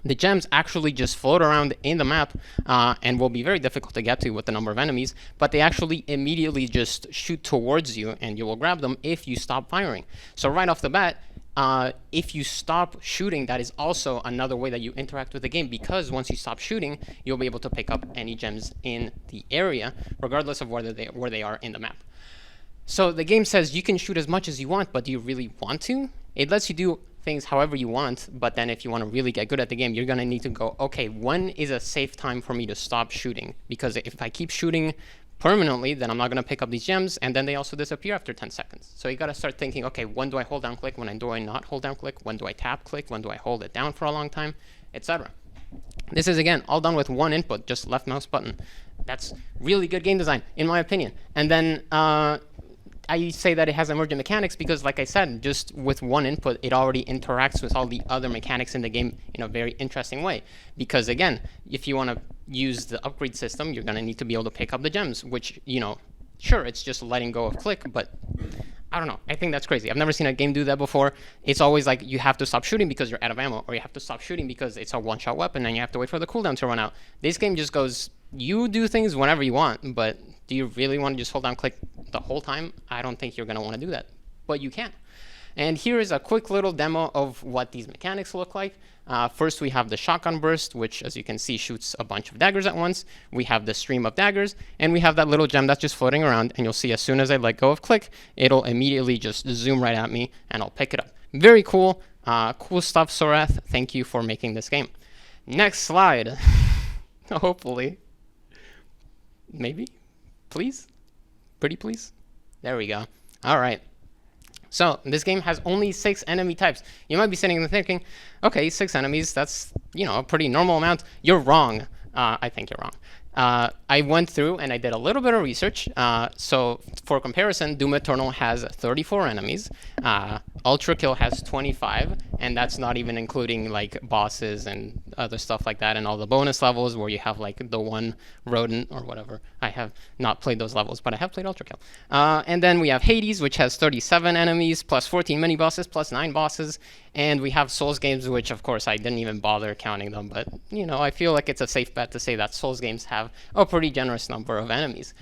the gems actually just float around in the map and will be very difficult to get to with the number of enemies, but they actually immediately just shoot towards you, and you will grab them if you stop firing. So right off the bat, if you stop shooting, that is also another way that you interact with the game, because once you stop shooting, you'll be able to pick up any gems in the area, regardless of where they are in the map. So the game says you can shoot as much as you want, but do you really want to? It lets you do things however you want, but then if you want to really get good at the game, you're going to need to go, okay, when is a safe time for me to stop shooting? Because if I keep shooting permanently, then I'm not going to pick up these gems, and then they also disappear after 10 seconds. So you got to start thinking, okay, when do I hold down click? When do I not hold down click? When do I tap click? When do I hold it down for a long time? Etc. This is, again, all done with 1 input, just left mouse button. That's really good game design, in my opinion. And then I say that it has emergent mechanics because, like I said, just with 1 input, it already interacts with all the other mechanics in the game in a very interesting way. Because, again, if you want to use the upgrade system, you're going to need to be able to pick up the gems, which, sure, it's just letting go of click, but I don't know. I think that's crazy. I've never seen a game do that before. It's always like you have to stop shooting because you're out of ammo, or you have to stop shooting because it's a one-shot weapon and you have to wait for the cooldown to run out. This game just goes, you do things whenever you want, but do you really want to just hold down click the whole time? I don't think you're going to want to do that, but you can. And here is a quick little demo of what these mechanics look like. First, we have the shotgun burst, which, as you can see, shoots a bunch of daggers at once. We have the stream of daggers, and we have that little gem that's just floating around. And you'll see as soon as I let go of click, it'll immediately just zoom right at me, and I'll pick it up. Very cool. Cool stuff, Sorath. Thank you for making this game. Next slide. Hopefully. Maybe? Please? Pretty please? There we go. All right. So this game has only 6 enemy types. You might be sitting there thinking, okay, 6 enemies, that's, a pretty normal amount. You're wrong. I think you're wrong. I went through and I did a little bit of research. So for comparison, Doom Eternal has 34 enemies. Ultra Kill has 25, and that's not even including like bosses and other stuff like that, and all the bonus levels where you have like the one rodent or whatever. I have not played those levels, but I have played Ultra Kill. And then we have Hades, which has 37 enemies, plus 14 mini bosses, plus 9 bosses. And we have Souls games, which of course I didn't even bother counting them, but you know, I feel like it's a safe bet to say that Souls games have a pretty generous number of enemies.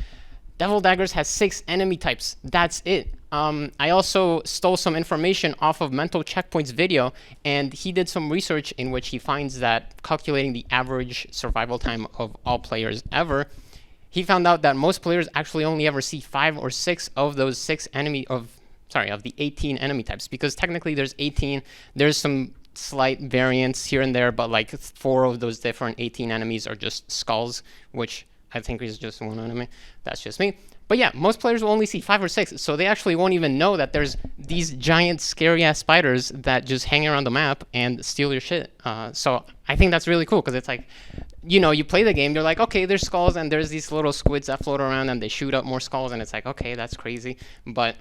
Devil Daggers has 6 enemy types. That's it. I also stole some information off of Mental Checkpoint's video, and he did some research in which he finds that calculating the average survival time of all players ever, he found out that most players actually only ever see 5 or 6 of those 6 of the 18 enemy types, because technically there's 18. There's some slight variance here and there, but like 4 of those different 18 enemies are just skulls, which I think is just one enemy. That's just me. But yeah, most players will only see 5 or 6, so they actually won't even know that there's these giant scary ass spiders that just hang around the map and steal your shit. So I think that's really cool, because it's like, you know, you play the game, you're like, okay, there's skulls and there's these little squids that float around and they shoot up more skulls, and it's like, okay, that's crazy. But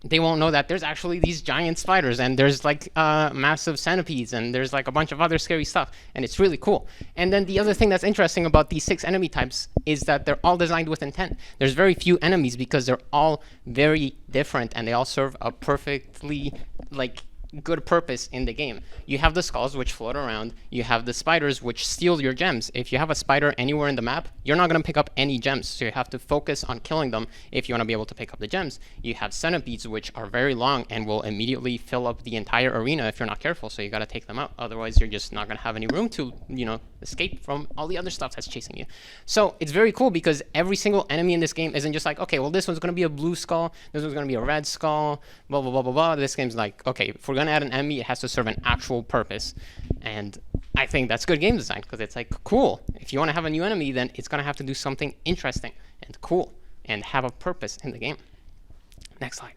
they won't know that there's actually these giant spiders, and there's like massive centipedes, and there's like a bunch of other scary stuff, and it's really cool. And then the other thing that's interesting about these 6 enemy types is that they're all designed with intent. There's very few enemies because they're all very different, and they all serve a perfectly like good purpose in the game. You have the skulls, which float around. You have the spiders, which steal your gems. If you have a spider anywhere in the map, you're not going to pick up any gems, so you have to focus on killing them if you want to be able to pick up the gems. You have centipedes, which are very long and will immediately fill up the entire arena if you're not careful, so you got to take them out. Otherwise, you're just not going to have any room to, you know, escape from all the other stuff that's chasing you. So it's very cool, because every single enemy in this game isn't just like, okay, well, this one's going to be a blue skull, this one's going to be a red skull, blah, blah, blah, blah, blah. This game's like, okay, if we're going to add an enemy, it has to serve an actual purpose. And I think that's good game design, because it's like, cool, if you want to have a new enemy, then it's going to have to do something interesting and cool and have a purpose in the game. Next slide.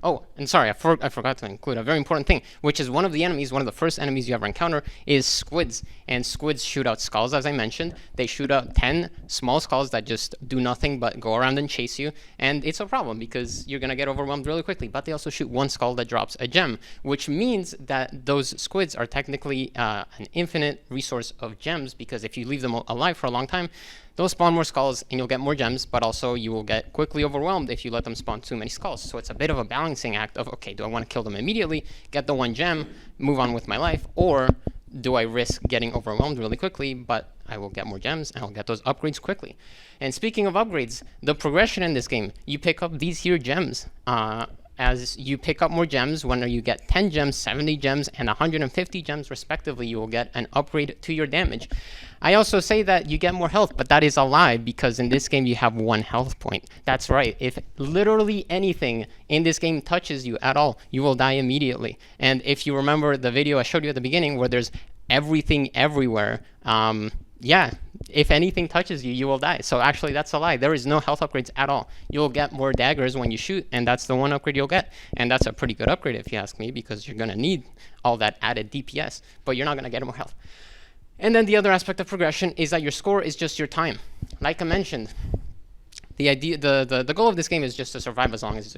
Oh, and sorry, I forgot to include a very important thing, which is one of the first enemies you ever encounter is squids. And squids shoot out skulls, as I mentioned. They shoot out 10 small skulls that just do nothing but go around and chase you. And it's a problem, because you're going to get overwhelmed really quickly. But they also shoot 1 skull that drops a gem, which means that those squids are technically an infinite resource of gems, because if you leave them alive for a long time, they'll spawn more skulls and you'll get more gems, but also you will get quickly overwhelmed if you let them spawn too many skulls. So it's a bit of a balancing act of, okay, do I want to kill them immediately, get the 1 gem, move on with my life, or do I risk getting overwhelmed really quickly, but I will get more gems and I'll get those upgrades quickly. And speaking of upgrades, the progression in this game, you pick up these here gems. As you pick up more gems, when you get 10 gems, 70 gems, and 150 gems respectively, you will get an upgrade to your damage. I also say that you get more health, but that is a lie, because in this game you have 1 health point. That's right. If literally anything in this game touches you at all, you will die immediately. And if you remember the video I showed you at the beginning where there's everything everywhere, yeah, if anything touches you, you will die. So actually, that's a lie. There is no health upgrades at all. You'll get more daggers when you shoot, and that's the one upgrade you'll get. And that's a pretty good upgrade, if you ask me, because you're going to need all that added DPS, but you're not going to get more health. And then the other aspect of progression is that your score is just your time. Like I mentioned, the goal of this game is just to survive as long as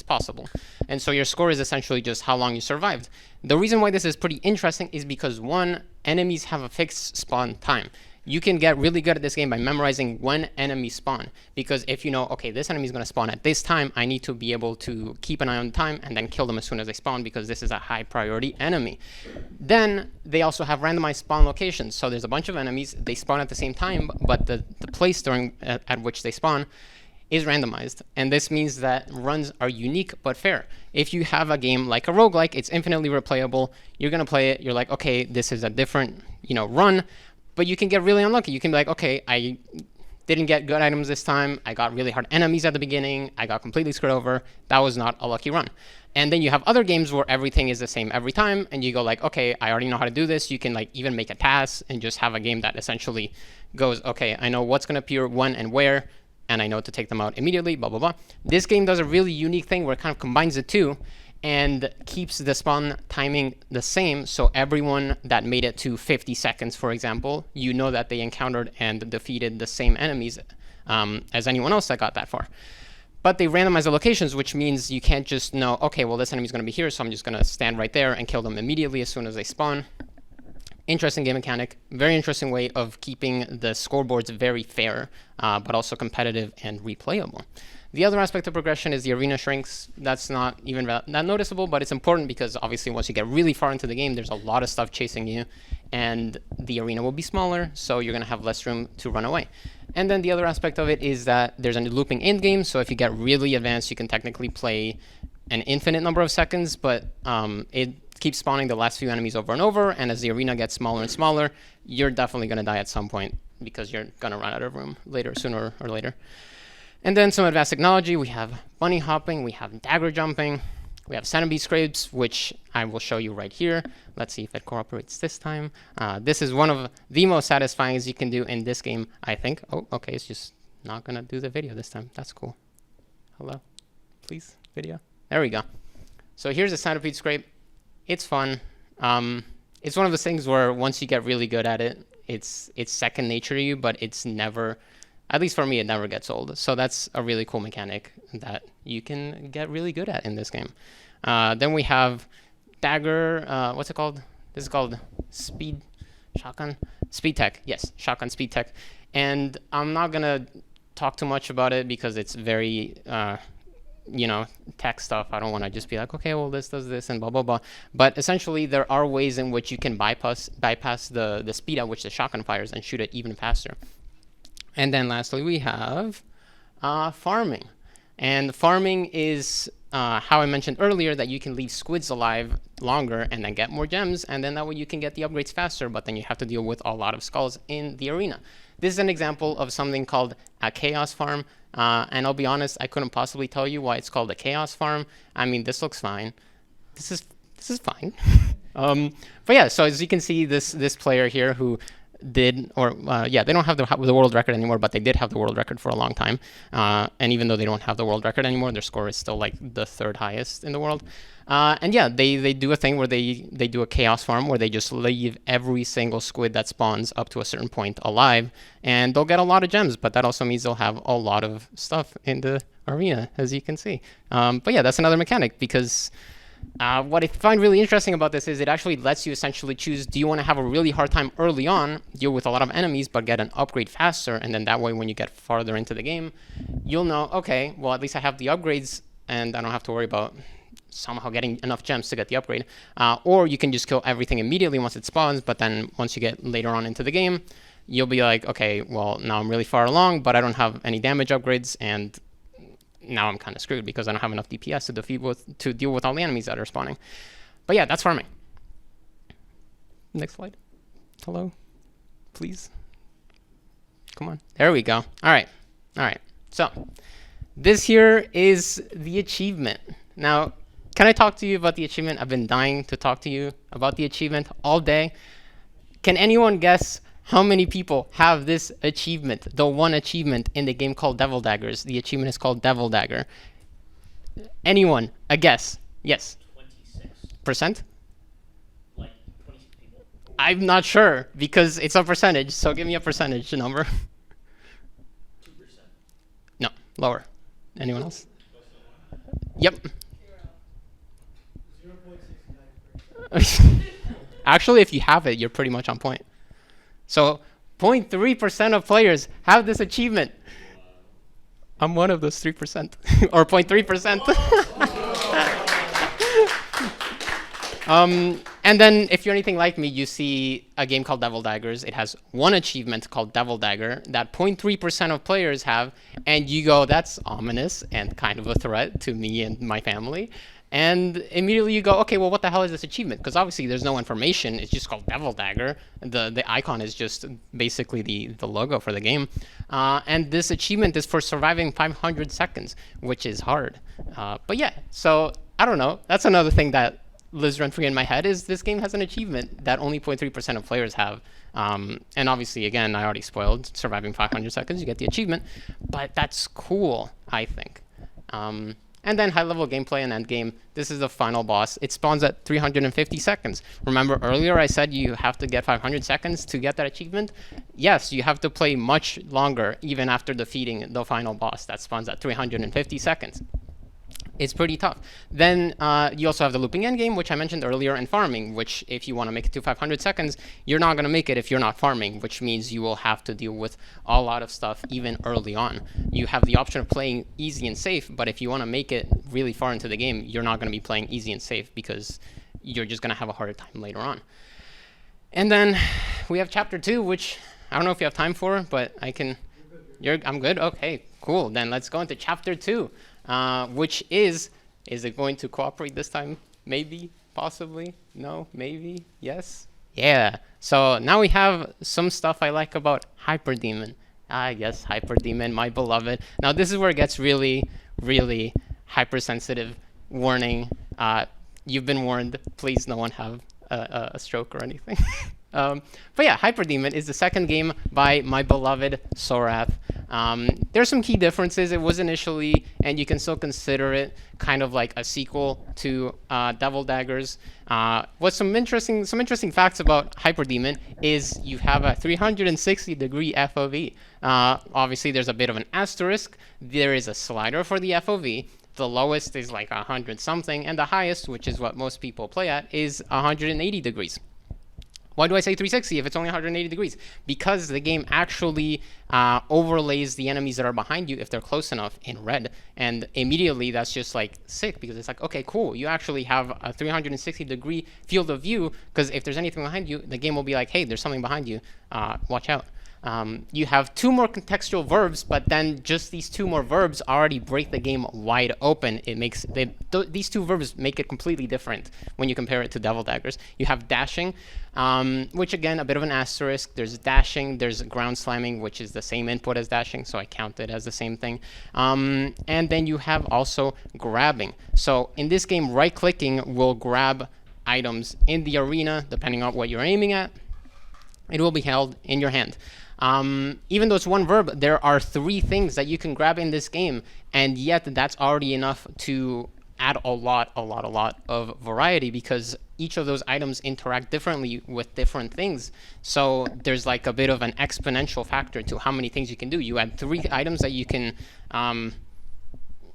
possible. And so your score is essentially just how long you survived. The reason why this is pretty interesting is because, 1, enemies have a fixed spawn time. You can get really good at this game by memorizing when enemies spawn, because if you know, okay, this enemy is going to spawn at this time, I need to be able to keep an eye on the time and then kill them as soon as they spawn, because this is a high priority enemy. Then they also have randomized spawn locations. So there's a bunch of enemies, they spawn at the same time, but the place at which they spawn is randomized. And this means that runs are unique but fair. If you have a game like a roguelike, it's infinitely replayable. You're going to play it, you're like, okay, this is a different, run. But you can get really unlucky. You can be like, okay, I didn't get good items this time. I got really hard enemies at the beginning. I got completely screwed over. That was not a lucky run. And then you have other games where everything is the same every time, and you go like, okay, I already know how to do this. You can like even make a task and just have a game that essentially goes, okay, I know what's going to appear when and where, and I know to take them out immediately, blah, blah, blah. This game does a really unique thing where it kind of combines the two. and keeps the spawn timing the same. So everyone that made it to 50 seconds, for example, you know that they encountered and defeated the same enemies as anyone else that got that far. But they randomize the locations, which means you can't just know, okay, well, this enemy's going to be here, so I'm just going to stand right there and kill them immediately as soon as they spawn. Interesting game mechanic, very interesting way of keeping the scoreboards very fair, but also competitive and replayable. The other aspect of progression is the arena shrinks. That's not even that noticeable, but it's important because obviously once you get really far into the game, there's a lot of stuff chasing you, and the arena will be smaller, so you're going to have less room to run away. And then the other aspect of it is that there's a looping end game, so if you get really advanced, you can technically play an infinite number of seconds, but it keeps spawning the last few enemies over and over, and as the arena gets smaller and smaller, you're definitely going to die at some point because you're going to run out of room later, sooner or later. And then some advanced technology. We have bunny hopping, we have dagger jumping, we have centipede scrapes, which I will show you right here. Let's see if it cooperates this time. This is one of the most satisfying you can do in this game, I think. Oh, okay, it's just not gonna do the video this time. That's cool. Hello, please, video. There we go. So here's a centipede scrape. It's fun. It's one of those things where once you get really good at it, it's second nature to you, but it's never, at least for me, it never gets old. So that's a really cool mechanic that you can get really good at in this game. Then we have dagger, what's it called? This is called speed tech. Yes, shotgun speed tech. And I'm not gonna talk too much about it because it's very, tech stuff. I don't want to just be like, okay, well, this does this and blah, blah, blah. But essentially, there are ways in which you can bypass the speed at which the shotgun fires and shoot it even faster. And then lastly, we have farming. And farming is how I mentioned earlier that you can leave squids alive longer and then get more gems, and then that way you can get the upgrades faster, but then you have to deal with a lot of skulls in the arena. This is an example of something called a chaos farm, and I'll be honest, I couldn't possibly tell you why it's called a chaos farm. I mean, this looks fine. This is fine. But yeah, so as you can see, this player here who did, or they don't have the world record anymore, but they did have the world record for a long time. And even though they don't have the world record anymore, their score is still like the third highest in the world. And yeah, they do a thing where they do a chaos farm where they just leave every single squid that spawns up to a certain point alive, and they'll get a lot of gems, but that also means they'll have a lot of stuff in the arena, as you can see. But yeah, that's another mechanic because what I find really interesting about this is it actually lets you essentially choose, do you want to have a really hard time early on, deal with a lot of enemies, but get an upgrade faster, and then that way when you get farther into the game, you'll know, okay, well, at least I have the upgrades, and I don't have to worry about somehow getting enough gems to get the upgrade. Or you can just kill everything immediately once it spawns, but then once you get later on into the game, you'll be like, okay, well, now I'm really far along, but I don't have any damage upgrades, and now I'm kind of screwed because I don't have enough DPS to deal with all the enemies that are spawning. But yeah, that's farming. Next slide. Hello, please. Come on. There we go. All right. So this here is the achievement. Now, can I talk to you about the achievement? I've been dying to talk to you about the achievement all day. Can anyone guess how many people have this achievement, the one achievement in the game called Devil Daggers? The achievement is called Devil Dagger. Anyone? A guess? Yes. 26%? Like 26 people. I'm not sure because it's a percentage. So give me a percentage number. 2%. No, lower. Anyone else? Yep. 0.69%. Actually, if you have it, you're pretty much on point. So 0.3% of players have this achievement. I'm one of those 3%, or 0.3%. And then if you're anything like me, you see a game called Devil Daggers. It has one achievement called Devil Dagger that 0.3% of players have. And you go, that's ominous and kind of a threat to me and my family. And immediately you go, okay, well, what the hell is this achievement? Because obviously there's no information. It's just called Devil Dagger. The icon is just basically the logo for the game. And this achievement is for surviving 500 seconds, which is hard. But yeah, so I don't know. That's another thing that lives rent free in my head is this game has an achievement that only 0.3% of players have. And obviously, again, I already spoiled surviving 500 seconds. You get the achievement. But that's cool, I think. And then high-level gameplay and endgame. This is the final boss. It spawns at 350 seconds. Remember earlier I said you have to get 500 seconds to get that achievement? Yes, you have to play much longer even after defeating the final boss. That spawns at 350 seconds. It's pretty tough. Then you also have the looping endgame, which I mentioned earlier, and farming, which if you want to make it to 500 seconds, you're not going to make it if you're not farming, which means you will have to deal with a lot of stuff even early on. You have the option of playing easy and safe, but if you want to make it really far into the game, you're not going to be playing easy and safe because you're just going to have a harder time later on. And then we have Chapter 2, which I don't know if you have time for, but I can... I'm good? Okay, cool. Then let's go into Chapter 2. Which is it going to cooperate this time? Maybe, possibly, no, maybe, yes? Yeah, so now we have some stuff I like about Hyperdemon. Yes, Hyperdemon, my beloved. Now this is where it gets really, really hypersensitive. Warning, you've been warned, please no one have a stroke or anything. But yeah, Hyperdemon is the second game by my beloved Sorath. There's some key differences. It was initially, and you can still consider it kind of like a sequel to Devil Daggers. What's some interesting facts about Hyperdemon is you have a 360-degree FOV. Obviously, there's a bit of an asterisk. There is a slider for the FOV. The lowest is like 100 something, and the highest, which is what most people play at, is 180 degrees. Why do I say 360 if it's only 180 degrees? Because the game actually overlays the enemies that are behind you if they're close enough in red. And immediately that's just like sick because it's like, okay, cool. You actually have a 360-degree field of view because if there's anything behind you, the game will be like, hey, there's something behind you. Watch out. You have 2 more contextual verbs, but then just these 2 more verbs already break the game wide open. It makes these 2 verbs make it completely different when you compare it to Devil Daggers. You have dashing, which again, a bit of an asterisk. There's dashing, there's ground slamming, which is the same input as dashing, so I count it as the same thing. And then you have also grabbing. So in this game, right-clicking will grab items in the arena, depending on what you're aiming at. It will be held in your hand. Even though it's 1 verb, there are 3 things that you can grab in this game, and yet that's already enough to add a lot of variety because each of those items interact differently with different things. So there's like a bit of an exponential factor to how many things you can do. You add 3 items that you can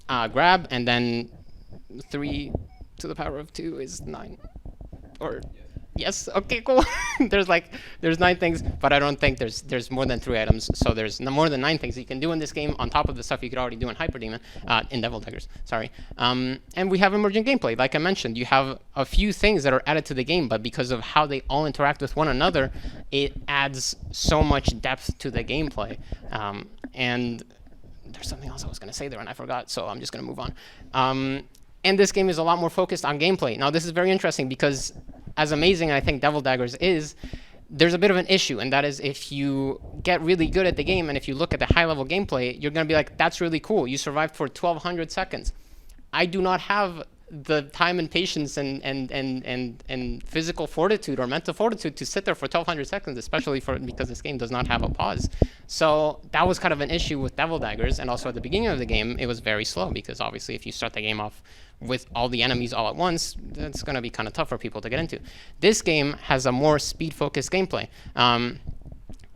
grab, and then 3 to the power of 2 is 9. Or... Yes. Okay. Cool. there's 9 things, but I don't think there's more than 3 items. So there's more than 9 things that you can do in this game on top of the stuff you could already do in Hyperdemon, in Devil Daggers. Sorry. And we have emergent gameplay. Like I mentioned, you have a few things that are added to the game, but because of how they all interact with one another, it adds so much depth to the gameplay. And there's something else I was gonna say there and I forgot, so I'm just gonna move on. And this game is a lot more focused on gameplay. Now this is very interesting because as amazing I think Devil Daggers is, there's a bit of an issue, and that is if you get really good at the game and if you look at the high-level gameplay, you're going to be like, that's really cool. You survived for 1,200 seconds. I do not have the time and patience and physical fortitude or mental fortitude to sit there for 1,200 seconds, especially because this game does not have a pause. So that was kind of an issue with Devil Daggers, and also at the beginning of the game, it was very slow because obviously if you start the game off with all the enemies all at once, that's going to be kind of tough for people to get into. This game has a more speed-focused gameplay.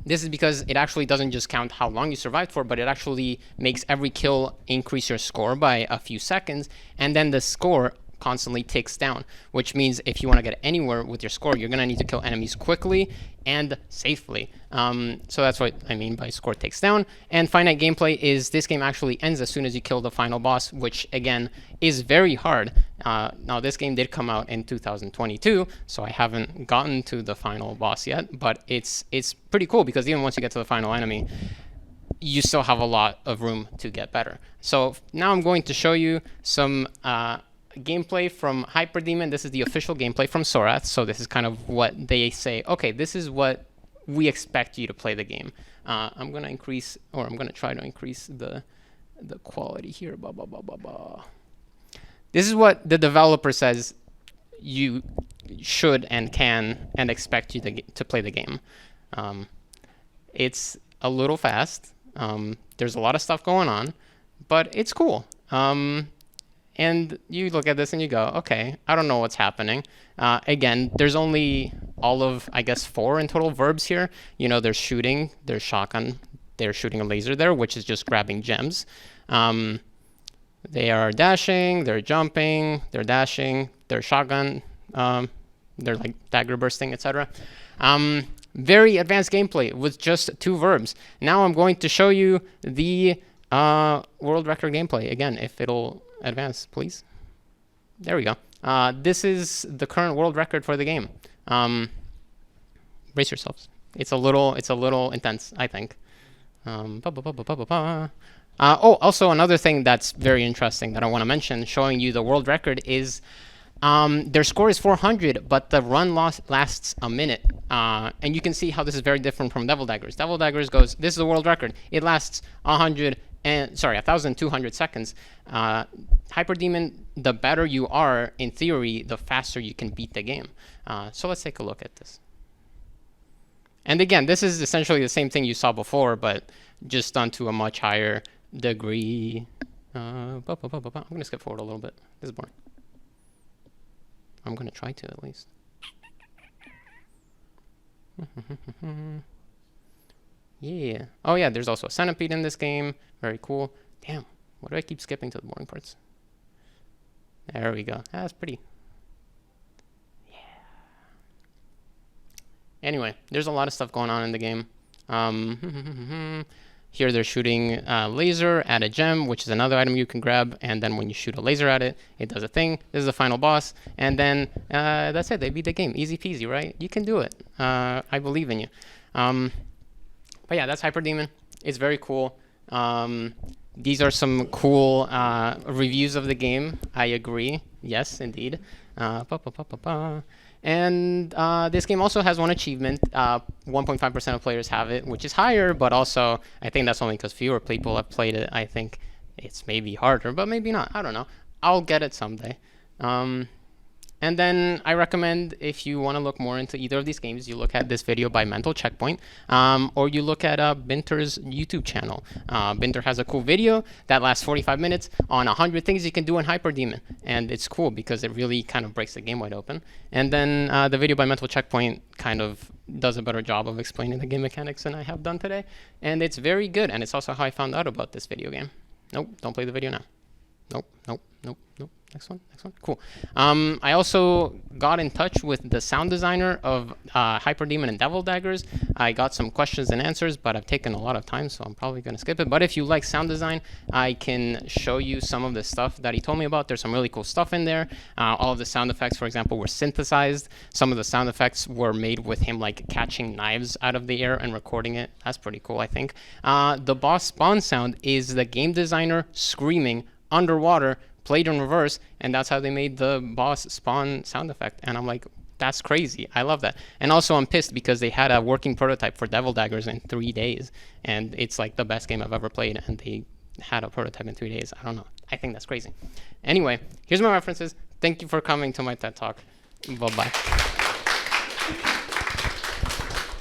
This is because it actually doesn't just count how long you survived for, but it actually makes every kill increase your score by a few seconds, and then the score constantly ticks down, which means if you want to get anywhere with your score, you're going to need to kill enemies quickly and safely. So that's what I mean by score ticks down. And finite gameplay is this game actually ends as soon as you kill the final boss, which again is very hard. Now this game did come out in 2022, so I haven't gotten to the final boss yet, but it's pretty cool because even once you get to the final enemy, you still have a lot of room to get better. So now I'm going to show you some gameplay from Hyperdemon. This is the official gameplay from Sorath, so this is kind of what they say, okay, this is what we expect you to play the game. I'm going to try to increase the quality here. This is what the developer says you should and can and expect you to play the game. It's a little fast. There's a lot of stuff going on, but it's cool. And you look at this and you go, okay, I don't know what's happening. Again, there's only all of, I guess, 4 in total verbs here. You know, there's shooting, there's shotgun, they're shooting a laser there, which is just grabbing gems. They are dashing, they're jumping, they're dashing, they're shotgun, they're like dagger bursting, etc. Very advanced gameplay with just 2 verbs. Now I'm going to show you the world record gameplay again, if it'll advance, please. There we go. This is the current world record for the game. Brace yourselves. It's a little intense, I think. Also another thing that's very interesting that I want to mention, showing you the world record, is their score is 400, but the run lasts a minute. And you can see how this is very different from Devil Daggers. Devil Daggers goes, this is the world record. It lasts 1,200 seconds. Hyperdemon, the better you are, in theory, the faster you can beat the game. So let's take a look at this. And again, this is essentially the same thing you saw before, but just done to a much higher degree. I'm going to skip forward a little bit. This is boring. I'm going to try to, at least. Yeah. Oh, yeah, there's also a centipede in this game. Very cool. Damn, why do I keep skipping to the boring parts? There we go. That's pretty. Yeah. Anyway, there's a lot of stuff going on in the game. Here they're shooting a laser at a gem, which is another item you can grab. And then when you shoot a laser at it, it does a thing. This is the final boss. And then that's it. They beat the game. Easy peasy, right? You can do it. I believe in you. But yeah, that's Hyperdemon. It's very cool. These are some cool reviews of the game. I agree. Yes, indeed. And this game also has one achievement. 1.5% of players have it, which is higher, but also I think that's only because fewer people have played it. I think it's maybe harder, but maybe not. I don't know. I'll get it someday. And then I recommend, if you want to look more into either of these games, you look at this video by Mental Checkpoint, or you look at Binter's YouTube channel. Binter has a cool video that lasts 45 minutes on 100 things you can do in Hyperdemon. And it's cool because it really kind of breaks the game wide open. And then the video by Mental Checkpoint kind of does a better job of explaining the game mechanics than I have done today. And it's very good. And it's also how I found out about this video game. Nope, don't play the video now. Nope. Next one. Cool. I also got in touch with the sound designer of Hyperdemon and Devil Daggers. I got some questions and answers, but I've taken a lot of time, so I'm probably going to skip it. But if you like sound design, I can show you some of the stuff that he told me about. There's some really cool stuff in there. All of the sound effects, for example, were synthesized. Some of the sound effects were made with him like catching knives out of the air and recording it. That's pretty cool, I think. The boss spawn sound is the game designer screaming underwater, played in reverse, and that's how they made the boss spawn sound effect. And I'm like, that's crazy. I love that. And also I'm pissed because they had a working prototype for Devil Daggers in 3 days, and it's like the best game I've ever played, and they had a prototype in 3 days. I don't know. I think that's crazy. Anyway, here's my references. Thank you for coming to my TED Talk. Bye-bye.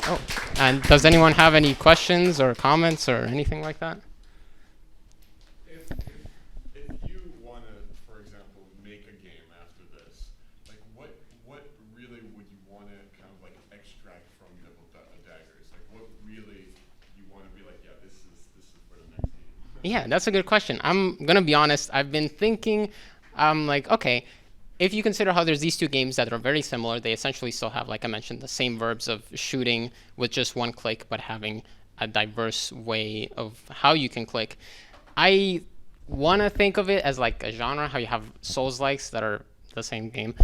Oh, and does anyone have any questions or comments or anything like that? Yeah, that's a good question. I'm going to be honest. I've been thinking, like, okay, if you consider how there's these 2 games that are very similar, they essentially still have, like I mentioned, the same verbs of shooting with just 1 click, but having a diverse way of how you can click. I want to think of it as like a genre, how you have Souls-likes that are the same game.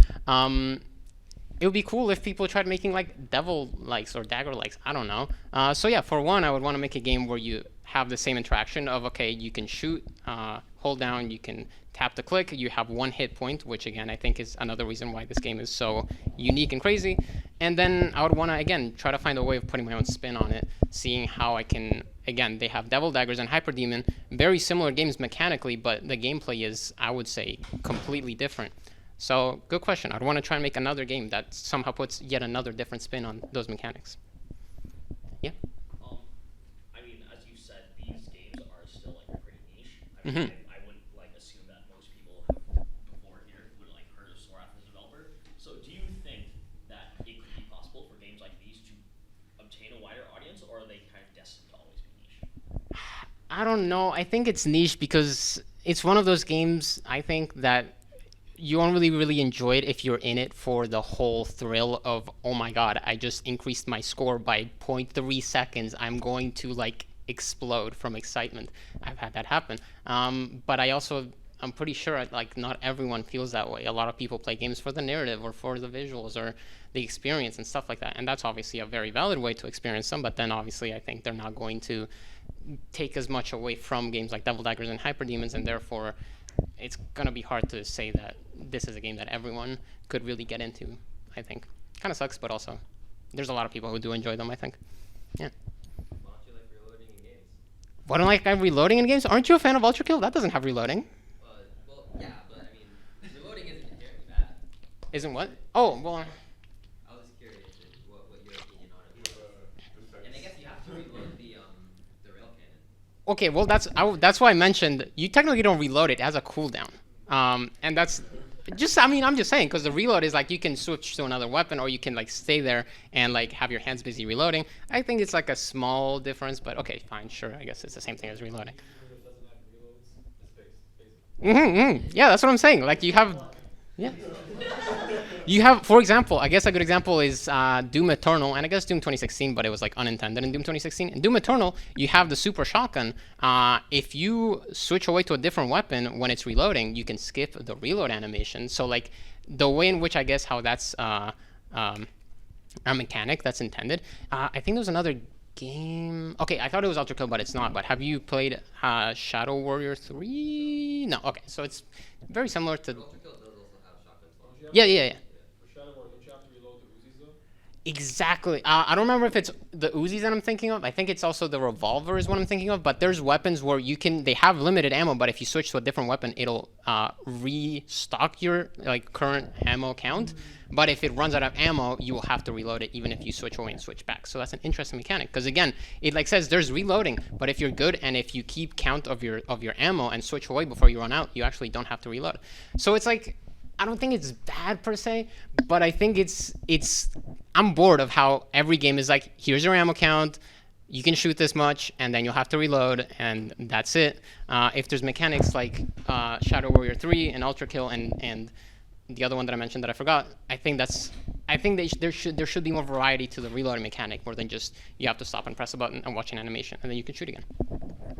It would be cool if people tried making like Devil-likes or Dagger-likes. I don't know. So yeah, for one, I would want to make a game where you have the same interaction of, okay, you can shoot, hold down, you can tap the click, you have 1 hit point, which again, I think is another reason why this game is so unique and crazy. And then I would want to, again, try to find a way of putting my own spin on it, seeing how I can, again, they have Devil Daggers and Hyperdemon, very similar games mechanically, but the gameplay is, I would say, completely different. So, good question. I'd want to try and make another game that somehow puts yet another different spin on those mechanics. Yeah? I mean, as you said, these games are still like pretty niche. I Mm-hmm. I wouldn't like assume that most people have entertain a wider audience, or are they kind of destined to always be niche? I don't know. I think it's niche because it's one of those games, I think, that you won't really enjoy it if you're in it for the whole thrill of, oh my god, I just increased my score by 0.3 seconds. I'm going to like explode from excitement. I've had that happen. But I'm pretty sure like not everyone feels that way. A lot of people play games for the narrative or for the visuals or the experience and stuff like that. And that's obviously a very valid way to experience them. But then obviously I think they're not going to take as much away from games like Devil Daggers and Hyper Demons, and therefore it's going to be hard to say that this is a game that everyone could really get into, I think. Kind of sucks, but also there's a lot of people who do enjoy them, I think. Yeah. Why don't you like reloading in games? Why don't I like reloading in games? Aren't you a fan of Ultra Kill? That doesn't have reloading. Well, yeah, but I mean, reloading isn't inherently bad. Isn't what? Oh, well, I was curious what your opinion on it was. And I guess you have to reload the rail cannon. okay, well, that's why I mentioned you technically don't reload it. It has a cooldown. And that's just, I mean, I'm just saying, because the reload is like you can switch to another weapon, or you can like stay there and like have your hands busy reloading. I think it's like a small difference, but okay, fine, sure. I guess it's the same thing as reloading. Yeah, that's what I'm saying. Like you have, yeah. You have, for example, I guess a good example is Doom Eternal, and I guess Doom 2016, but it was like unintended in Doom 2016. In Doom Eternal, you have the super shotgun. If you switch away to a different weapon when it's reloading, you can skip the reload animation. So like the way in which I guess how that's a mechanic that's intended. I think there's another game. Okay, I thought it was Ultra Kill, but it's not. But have you played Shadow Warrior 3? No. Okay, so it's very similar to. Ultra Kill does also have shotgun slots. Yeah. For Shadow War, don't you have to reload the Uzis though? Exactly. I don't remember if it's the Uzis that I'm thinking of. I think it's also the revolver is what I'm thinking of. But there's weapons where they have limited ammo, but if you switch to a different weapon, it'll restock your like current ammo count. But if it runs out of ammo, you will have to reload it even if you switch away and switch back. So that's an interesting mechanic because again, it like says there's reloading, but if you're good and if you keep count of your ammo and switch away before you run out, you actually don't have to reload. So it's like I don't think it's bad per se, but I think it's I'm bored of how every game is like, here's your ammo count, you can shoot this much, and then you'll have to reload, and that's it. If there's mechanics like Shadow Warrior 3 and Ultra Kill and the other one that I mentioned that I forgot, I think there should be more variety to the reloading mechanic more than just you have to stop and press a button and watch an animation, and then you can shoot again.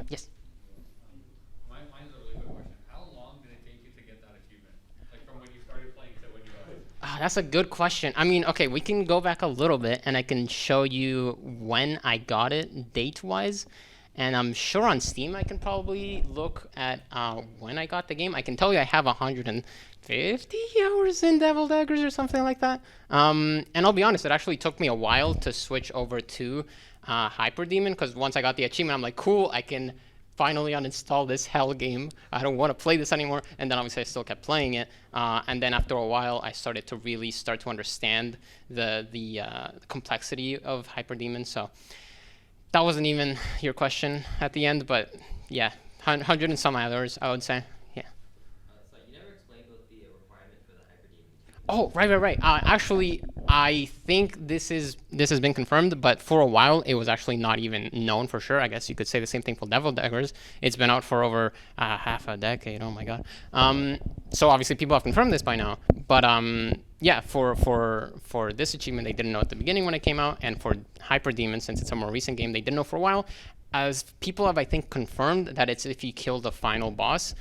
Yes. Mine's a really good question. How long did it take you to get that achievement? Like from when you started playing to when you got it? That's a good question. I mean, okay, we can go back a little bit, and I can show you when I got it date-wise. And I'm sure on Steam I can probably look at when I got the game. I can tell you I have 150 hours in Devil Daggers or something like that. And I'll be honest, it actually took me a while to switch over to Hyper Demon, because once I got the achievement, I'm like, cool, I can finally uninstall this hell game. I don't want to play this anymore. And then obviously I still kept playing it. And then after a while, I started to really start to understand the complexity of Hyper Demon. So that wasn't even your question at the end, but yeah, 100 and some hours, I would say. Yeah. So you never explained what the requirement for the Hyper Demon. Oh, right. Actually, I think this has been confirmed, but for a while it was actually not even known for sure. I guess you could say the same thing for Devil Daggers. It's been out for over half a decade. Oh my god. So obviously people have confirmed this by now, but yeah, for this achievement, they didn't know at the beginning when it came out, and for Hyper Demon, since it's a more recent game, they didn't know for a while. As people have, I think, confirmed that it's if you kill the final boss,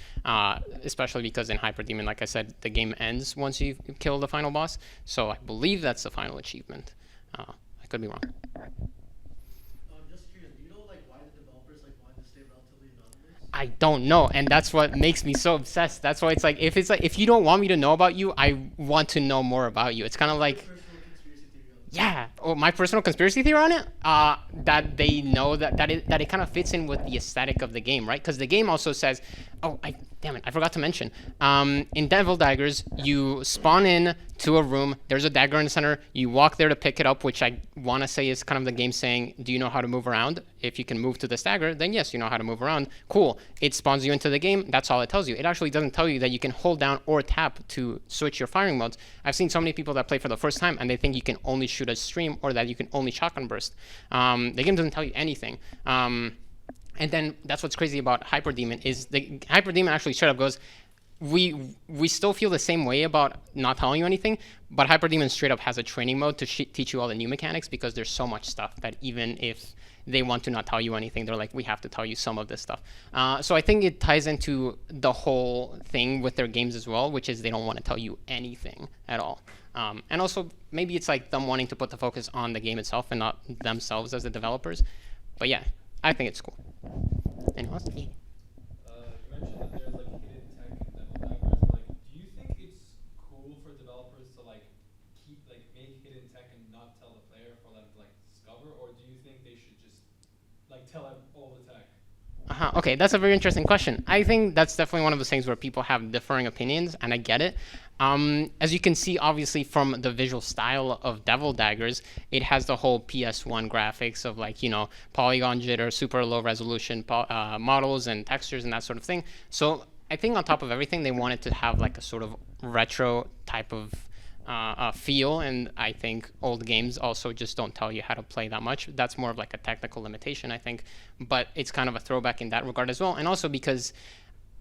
especially because in Hyper Demon, like I said, the game ends once you kill the final boss. So I believe that's the final achievement. I could be wrong. I'm just curious, do you know like why the developers like wanted to stay relatively anonymous? I don't know, and that's what makes me so obsessed. That's why it's like if you don't want me to know about you, I want to know more about you. It's kind of like, yeah. Oh, my personal conspiracy theory on it, that they know that it kind of fits in with the aesthetic of the game, right? Because the game also says, damn it, I forgot to mention. In Devil Daggers, you spawn in to a room. There's a dagger in the center. You walk there to pick it up, which I want to say is kind of the game saying, do you know how to move around? If you can move to this dagger, then yes, you know how to move around. Cool. It spawns you into the game. That's all it tells you. It actually doesn't tell you that you can hold down or tap to switch your firing modes. I've seen so many people that play for the first time, and they think you can only shoot shoot a stream or that you can only shotgun burst. The game doesn't tell you anything. And then that's what's crazy about Hyperdemon is the Hyperdemon actually straight up goes, we still feel the same way about not telling you anything, but Hyperdemon straight up has a training mode to teach you all the new mechanics, because there's so much stuff that even if they want to not tell you anything, they're like, we have to tell you some of this stuff. So I think it ties into the whole thing with their games as well, which is they don't want to tell you anything at all. And also maybe it's like them wanting to put the focus on the game itself and not themselves as the developers. But yeah, I think it's cool. Anyone else? Yeah. You mentioned that there's like hidden tech and devil daggers. Like, do you think it's cool for developers to like make hidden tech and not tell the player for them to like discover, or do you think they should just like tell them all the tech? Okay, that's a very interesting question. I think that's definitely one of those things where people have differing opinions, and I get it. As you can see, obviously, from the visual style of Devil Daggers, it has the whole PS1 graphics of like, you know, polygon jitter, super low resolution models and textures and that sort of thing. So I think on top of everything, they wanted to have like a sort of retro type of feel, and I think old games also just don't tell you how to play that much. That's more of like a technical limitation, I think, but it's kind of a throwback in that regard as well. And also because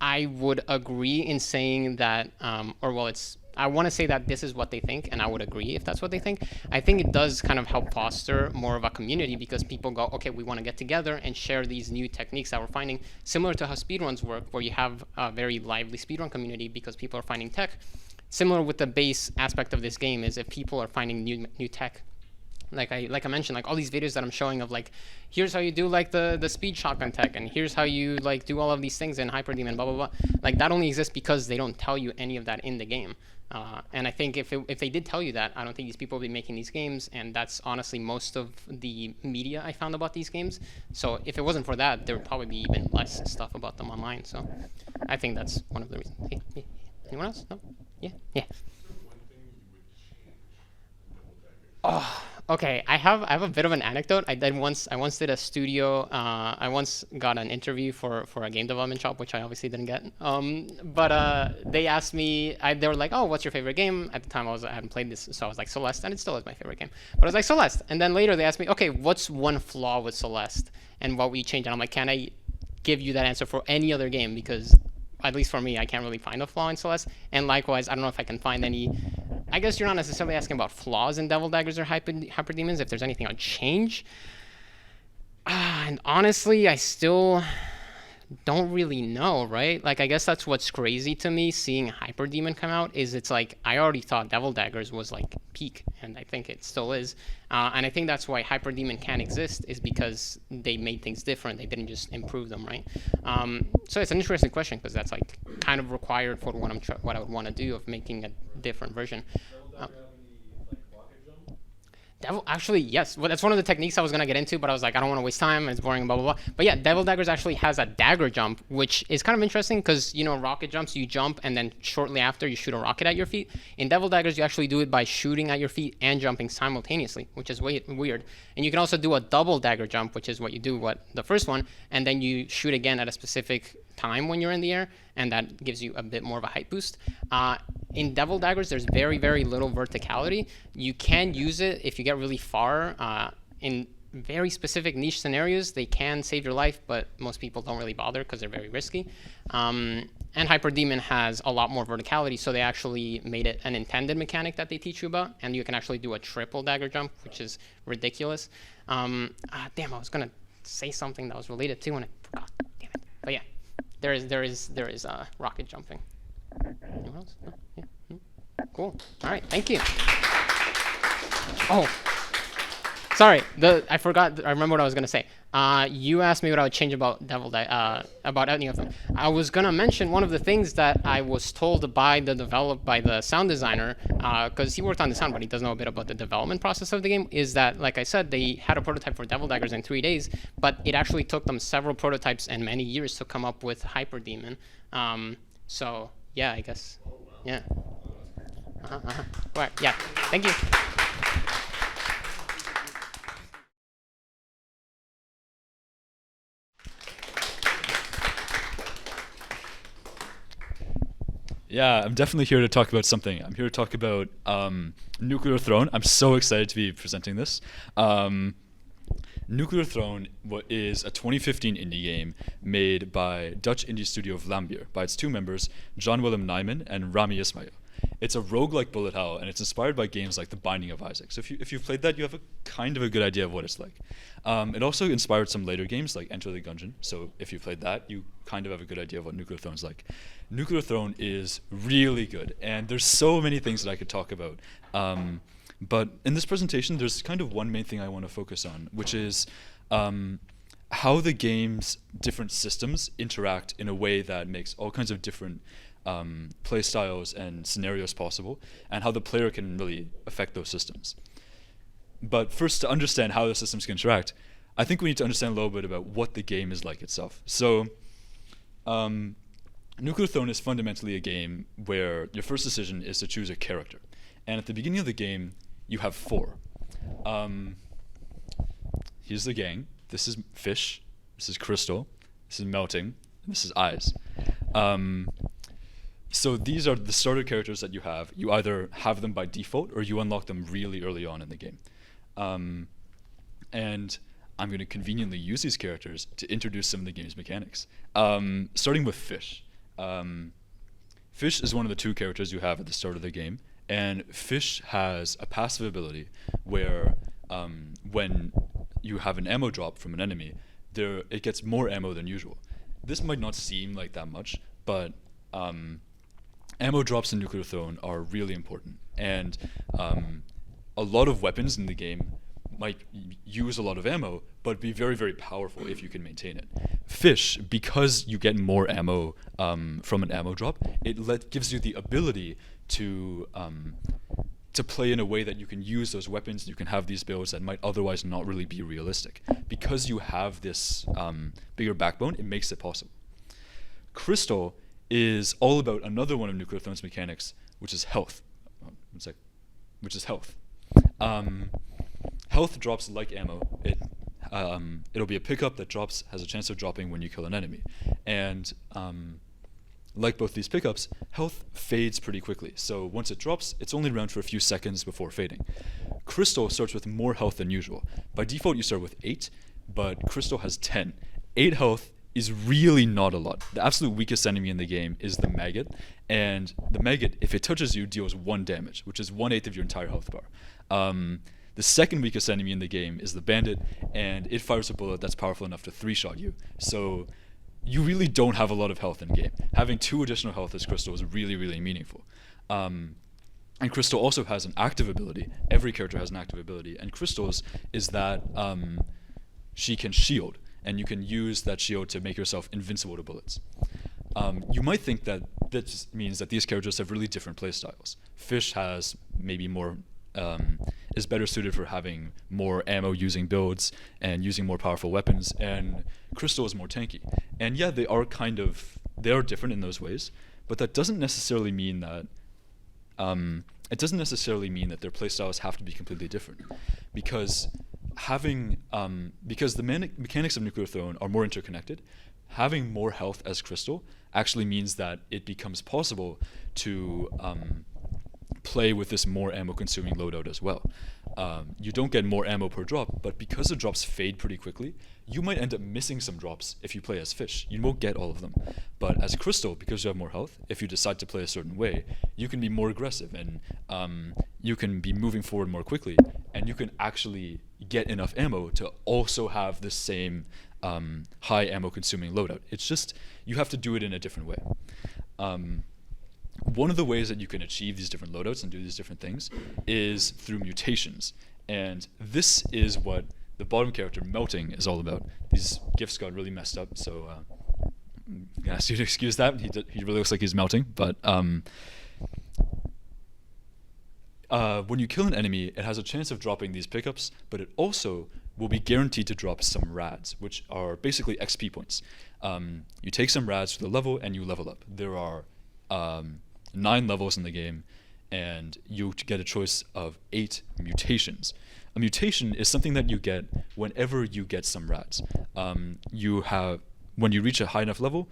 I would agree in saying that, I want to say that this is what they think, and I would agree if that's what they think. I think it does kind of help foster more of a community, because people go, okay, we want to get together and share these new techniques that we're finding, similar to how speedruns work, where you have a very lively speedrun community because people are finding tech. Similar with the base aspect of this game is if people are finding new tech, like I mentioned, like all these videos that I'm showing of like, here's how you do like the speed shotgun tech, and here's how you like do all of these things in Hyperdemon, blah blah blah. Like that only exists because they don't tell you any of that in the game. And I think if they did tell you that, I don't think these people would be making these games, and that's honestly most of the media I found about these games. So if it wasn't for that, there would probably be even less stuff about them online. So I think that's one of the reasons. Yeah. Anyone else? No? Yeah. Oh, okay. I have a bit of an anecdote. I once did a studio. I once got an interview for a game development shop, which I obviously didn't get. But they asked me. They were like, "Oh, what's your favorite game?" At the time, I hadn't played this, so I was like Celeste, and it still is my favorite game. But I was like Celeste, and then later they asked me, "Okay, what's one flaw with Celeste, and what would you change?" And I'm like, "Can I give you that answer for any other game? Because at least for me, I can't really find a flaw in Celeste. And likewise, I don't know if I can find any. I guess you're not necessarily asking about flaws in Devil Daggers or Hyperdemons, if there's anything I'd change. And honestly, I still don't really know, right? Like, I guess that's what's crazy to me seeing Hyperdemon come out, is it's like, I already thought Devil Daggers was like peak, and I think it still is. And I think that's why Hyperdemon can exist, is because they made things different. They didn't just improve them, right? So it's an interesting question, because that's like kind of required for what I would want to do of making a different version. Actually, yes. Well, that's one of the techniques I was going to get into, but I was like, I don't want to waste time. It's boring, blah, blah, blah. But yeah, Devil Daggers actually has a dagger jump, which is kind of interesting because, you know, rocket jumps, you jump, and then shortly after, you shoot a rocket at your feet. In Devil Daggers, you actually do it by shooting at your feet and jumping simultaneously, which is weird. And you can also do a double dagger jump, which is what you do, the first one, and then you shoot again at a specific time when you're in the air, and that gives you a bit more of a height boost. In Devil Daggers, there's very, very little verticality. You can use it if you get really far. In very specific niche scenarios, they can save your life, but most people don't really bother because they're very risky. And Hyperdemon has a lot more verticality, so they actually made it an intended mechanic that they teach you about, and you can actually do a triple dagger jump, which is ridiculous. Damn, I was gonna say something that was related to, and I forgot. Damn it. But yeah, there is rocket jumping. Anyone else? No? Yeah. Cool. All right. Thank you. Oh, sorry. I forgot. I remember what I was gonna say. You asked me what I would change about about any of them. I was gonna mention one of the things that I was told by the sound designer, because he worked on the sound, but he does know a bit about the development process of the game. Is that, like I said, they had a prototype for Devil Daggers in 3 days, but it actually took them several prototypes and many years to come up with Hyperdemon. So yeah, I guess. Yeah. Right. Yeah. Thank you. Yeah, I'm definitely here to talk about something. I'm here to talk about Nuclear Throne. I'm so excited to be presenting this. Nuclear Throne is a 2015 indie game made by Dutch indie studio Vlambeer by its two members, John Willem Nijman and Rami Ismail. It's a roguelike bullet hell, and it's inspired by games like The Binding of Isaac. So if you've played that, you have a kind of a good idea of what it's like. It also inspired some later games like Enter the Gungeon. So if you played that, you kind of have a good idea of what Nuclear Throne's like. Nuclear Throne is really good, and there's so many things that I could talk about. But in this presentation, there's kind of one main thing I want to focus on, which is how the game's different systems interact in a way that makes all kinds of different play styles and scenarios possible, and how the player can really affect those systems. But first, to understand how the systems can interact, I think we need to understand a little bit about what the game is like itself. So, Nuclear Throne is fundamentally a game where your first decision is to choose a character. And at the beginning of the game, you have 4. Here's the gang. This is Fish, this is Crystal, this is Melting, and this is Eyes. So these are the starter characters that you have. You either have them by default or you unlock them really early on in the game. And I'm going to conveniently use these characters to introduce some of the game's mechanics. Starting with Fish. Fish is one of the 2 characters you have at the start of the game, and Fish has a passive ability where when you have an ammo drop from an enemy, it gets more ammo than usual. This might not seem like that much, but ammo drops in Nuclear Throne are really important, and a lot of weapons in the game might use a lot of ammo, but be very, very powerful if you can maintain it. Fish, because you get more ammo from an ammo drop, it gives you the ability to play in a way that you can use those weapons, you can have these builds that might otherwise not really be realistic. Because you have this bigger backbone, it makes it possible. Crystal is all about another one of Nuclear Throne's mechanics, which is health. Health drops like ammo. It'll be a pickup that has a chance of dropping when you kill an enemy. And like both these pickups, health fades pretty quickly. So once it drops, it's only around for a few seconds before fading. Crystal starts with more health than usual. By default, you start with 8, but Crystal has 10. 8 health is really not a lot. The absolute weakest enemy in the game is the maggot, and the maggot, if it touches you, deals 1 damage, which is 1/8 of your entire health bar. The second weakest enemy in the game is the bandit, and it fires a bullet that's powerful enough to 3-shot you. So you really don't have a lot of health in game. Having 2 additional health as Crystal is really, really meaningful. And Crystal also has an active ability. Every character has an active ability, and Crystal's is that she can shield, and you can use that shield to make yourself invincible to bullets. You might think that this means that these characters have really different playstyles. Fish has maybe more, is better suited for having more ammo using builds and using more powerful weapons, and Crystal is more tanky. And yeah, they are different in those ways, but that doesn't necessarily mean that their playstyles have to be completely different, because because the mechanics of Nuclear Throne are more interconnected. Having more health as Crystal actually means that it becomes possible to play with this more ammo consuming loadout as well. You don't get more ammo per drop, but because the drops fade pretty quickly, you might end up missing some drops if you play as Fish. You won't get all of them. But as Crystal, because you have more health, if you decide to play a certain way, you can be more aggressive, and you can be moving forward more quickly, and you can actually get enough ammo to also have the same high ammo consuming loadout. It's just, you have to do it in a different way. One of the ways that you can achieve these different loadouts and do these different things is through mutations. And this is what the bottom character, Melting, is all about. These GIFs got really messed up, so I'm going to ask you to excuse that. He really looks like he's melting. But when you kill an enemy, it has a chance of dropping these pickups, but it also will be guaranteed to drop some rads, which are basically XP points. You take some rads for the level, and you level up. There are 9 levels in the game, and you get a choice of 8 mutations. A mutation is something that you get whenever you get some rads. When you reach a high enough level,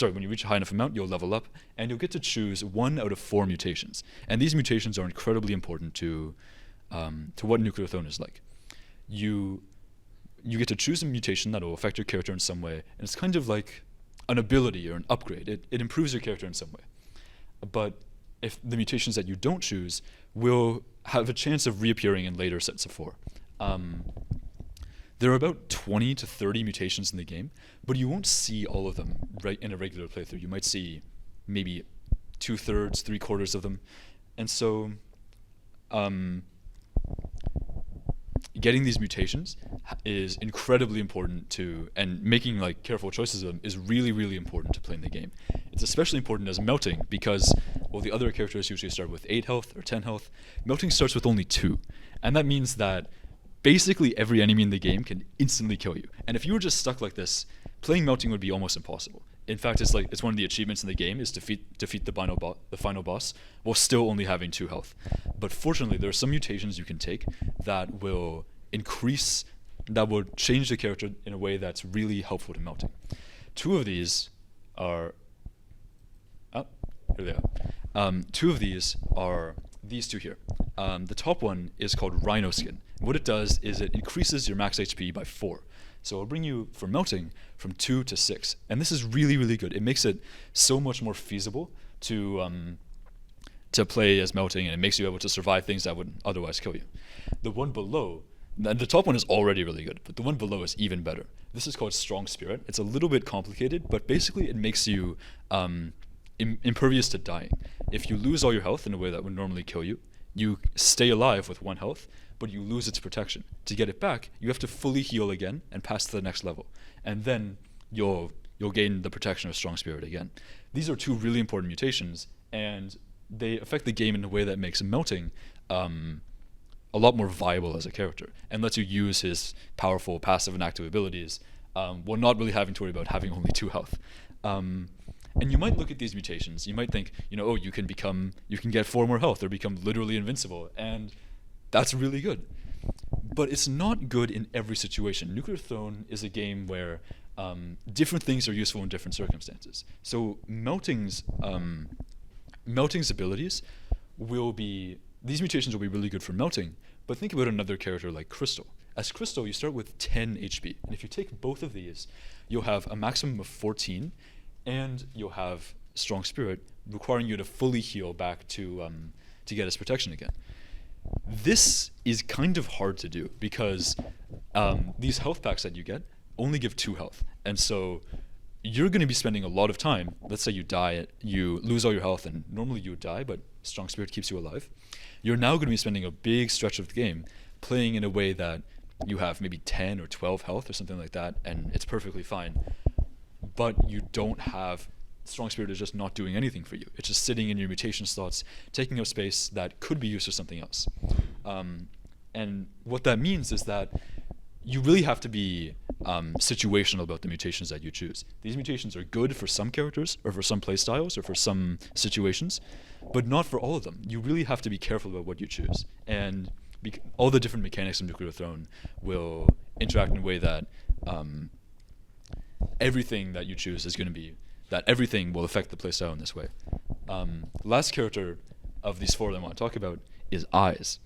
when you reach a high enough amount, you'll level up, and you'll get to choose 1 out of 4 mutations. And these mutations are incredibly important to what Nuclear Throne is like. You get to choose a mutation that will affect your character in some way, and it's kind of like an ability or an upgrade. It improves your character in some way. But if the mutations that you don't choose will have a chance of reappearing in later sets of 4. There are about 20 to 30 mutations in the game, but you won't see all of them right in a regular playthrough. You might see maybe 2/3, 3/4 of them. And so getting these mutations is incredibly important to, and making like careful choices of them is really, really important to playing the game. It's especially important as melting because, well, the other characters usually start with 8 health or 10 health. Melting starts with only 2. And that means that basically every enemy in the game can instantly kill you. And if you were just stuck like this, playing melting would be almost impossible. In fact, it's one of the achievements in the game is defeat the final boss while still only having 2 health. But fortunately, there are some mutations you can take that will change the character in a way that's really helpful to melting. 2 of these are here they are. 2 of these are these 2 here. The top one is called Rhino Skin. What it does is it increases your max HP by 4. So it'll bring you, for melting, from 2 to 6. And this is really, really good. It makes it so much more feasible to play as melting, and it makes you able to survive things that would otherwise kill you. The one below, the top one is already really good, but the one below is even better. This is called Strong Spirit. It's a little bit complicated, but basically it makes you impervious to dying. If you lose all your health in a way that would normally kill you, you stay alive with 1 health, but you lose its protection. To get it back, you have to fully heal again and pass to the next level. And then you'll gain the protection of Strong Spirit again. These are 2 really important mutations, and they affect the game in a way that makes melting a lot more viable as a character and lets you use his powerful passive and active abilities while not really having to worry about having only 2 health. And you might look at these mutations, you might think, oh, you can get 4 more health or become literally invincible, and that's really good. But it's not good in every situation. Nuclear Throne is a game where different things are useful in different circumstances. So melting's abilities these mutations will be really good for melting, but think about another character like Crystal. As Crystal, you start with 10 HP, and if you take both of these, you'll have a maximum of 14, and you'll have Strong Spirit, requiring you to fully heal back to get its protection again. This is kind of hard to do because these health packs that you get only give 2 health, and so you're going to be spending a lot of time. Let's say you die, you lose all your health, and normally you would die, but Strong Spirit keeps you alive. You're now going to be spending a big stretch of the game playing in a way that you have maybe 10 or 12 health or something like that, and it's perfectly fine. But you don't have Strong Spirit is just not doing anything for you. It's just sitting in your mutation slots, taking up space that could be used for something else. And what that means is that you really have to be situational about the mutations that you choose. These mutations are good for some characters or for some playstyles or for some situations, but not for all of them. You really have to be careful about what you choose. And all the different mechanics of Nuclear Throne will interact in a way that everything that you choose is going to be, that everything will affect the playstyle in this way. Last character of these 4 that I want to talk about is Eyes.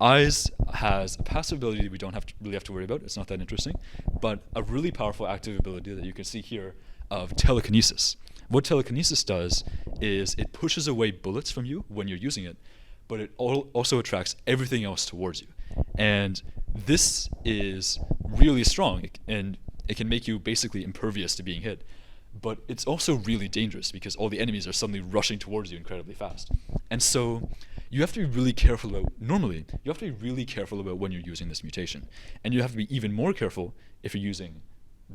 Eyes has a passive ability we don't really have to worry about. It's not that interesting, but a really powerful active ability that you can see here of telekinesis. What telekinesis does is it pushes away bullets from you when you're using it, but it also attracts everything else towards you. And this is really strong, and it can make you basically impervious to being hit. But it's also really dangerous because all the enemies are suddenly rushing towards you incredibly fast. And so you have to be really careful about, normally, you have to be really careful about when you're using this mutation. And you have to be even more careful if you're using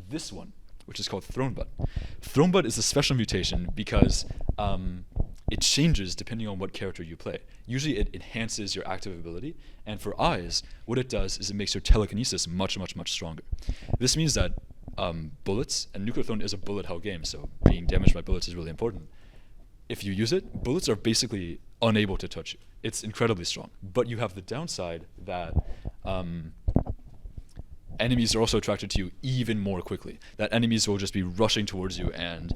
this one, which is called Throne Butt. Throne Butt is a special mutation because it changes depending on what character you play. Usually it enhances your active ability, and for Eyes, what it does is it makes your telekinesis much, much, much stronger. This means that bullets, and Nuclear Throne is a bullet hell game, so being damaged by bullets is really important. If you use it, bullets are basically unable to touch you. It's incredibly strong, but you have the downside that enemies are also attracted to you even more quickly. That enemies will just be rushing towards you, and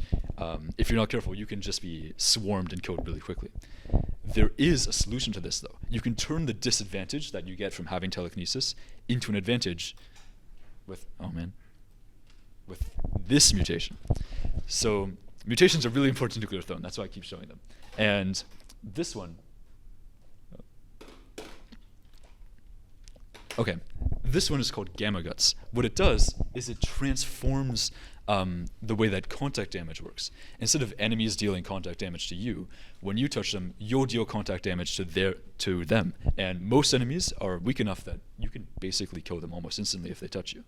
if you're not careful, you can just be swarmed and killed really quickly. There is a solution to this, though. You can turn the disadvantage that you get from having telekinesis into an advantage with, with this mutation. So mutations are really important to Nuclear Throne. That's why I keep showing them. And this one, okay, this one is called Gamma Guts. What it does is it transforms the way that contact damage works. Instead of enemies dealing contact damage to you, when you touch them, you'll deal contact damage to them. And most enemies are weak enough that you can basically kill them almost instantly if they touch you.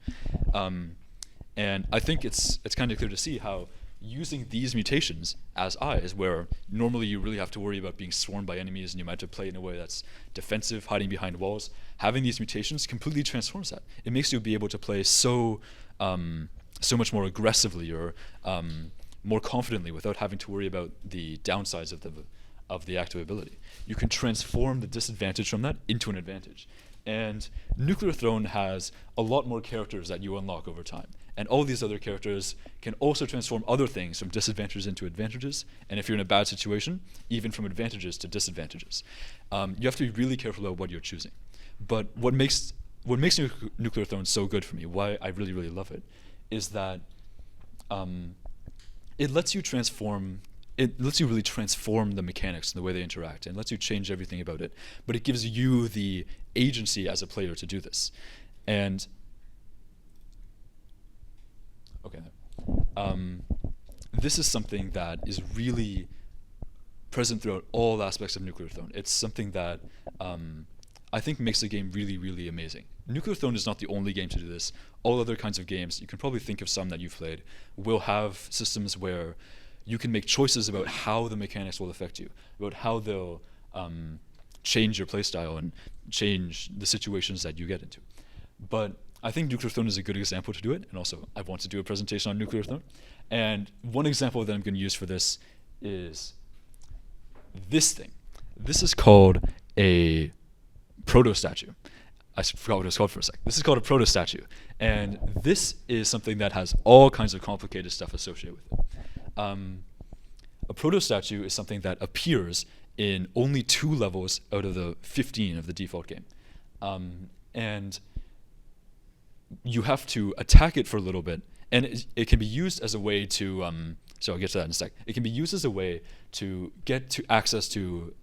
And I think it's kind of clear to see how using these mutations as eyes, where normally you really have to worry about being swarmed by enemies and you might have to play in a way that's defensive, hiding behind walls, having these mutations completely transforms that. It makes you be able to play so much more aggressively or more confidently without having to worry about the downsides of the active ability. You can transform the disadvantage from that into an advantage. And Nuclear Throne has a lot more characters that you unlock over time. And all these other characters can also transform other things from disadvantages into advantages. And if you're in a bad situation, even from advantages to disadvantages. You have to be really careful about what you're choosing. But what makes Nuclear Throne so good for me, why I really, really love it, is that it lets you really transform the mechanics and the way they interact, and lets you change everything about it. But it gives you the agency as a player to do this. And this is something that is really present throughout all aspects of Nuclear Throne. It's something that I think makes the game really, really amazing. Nuclear Throne is not the only game to do this. All other kinds of games, you can probably think of some that you've played, will have systems where you can make choices about how the mechanics will affect you, about how they'll change your playstyle and change the situations that you get into. But I think Nuclear Throne is a good example to do it, and also I want to do a presentation on Nuclear Throne. And one example that I'm going to use for this is this thing. This is called a proto-statue. I forgot what it was called for a sec. This is called a proto-statue. And this is something that has all kinds of complicated stuff associated with it. A proto-statue is something that appears in only 2 levels out of the 15 of the default game. And you have to attack it for a little bit, and it can be used as a way to, so I'll get to that in a sec. It can be used as a way to get to access to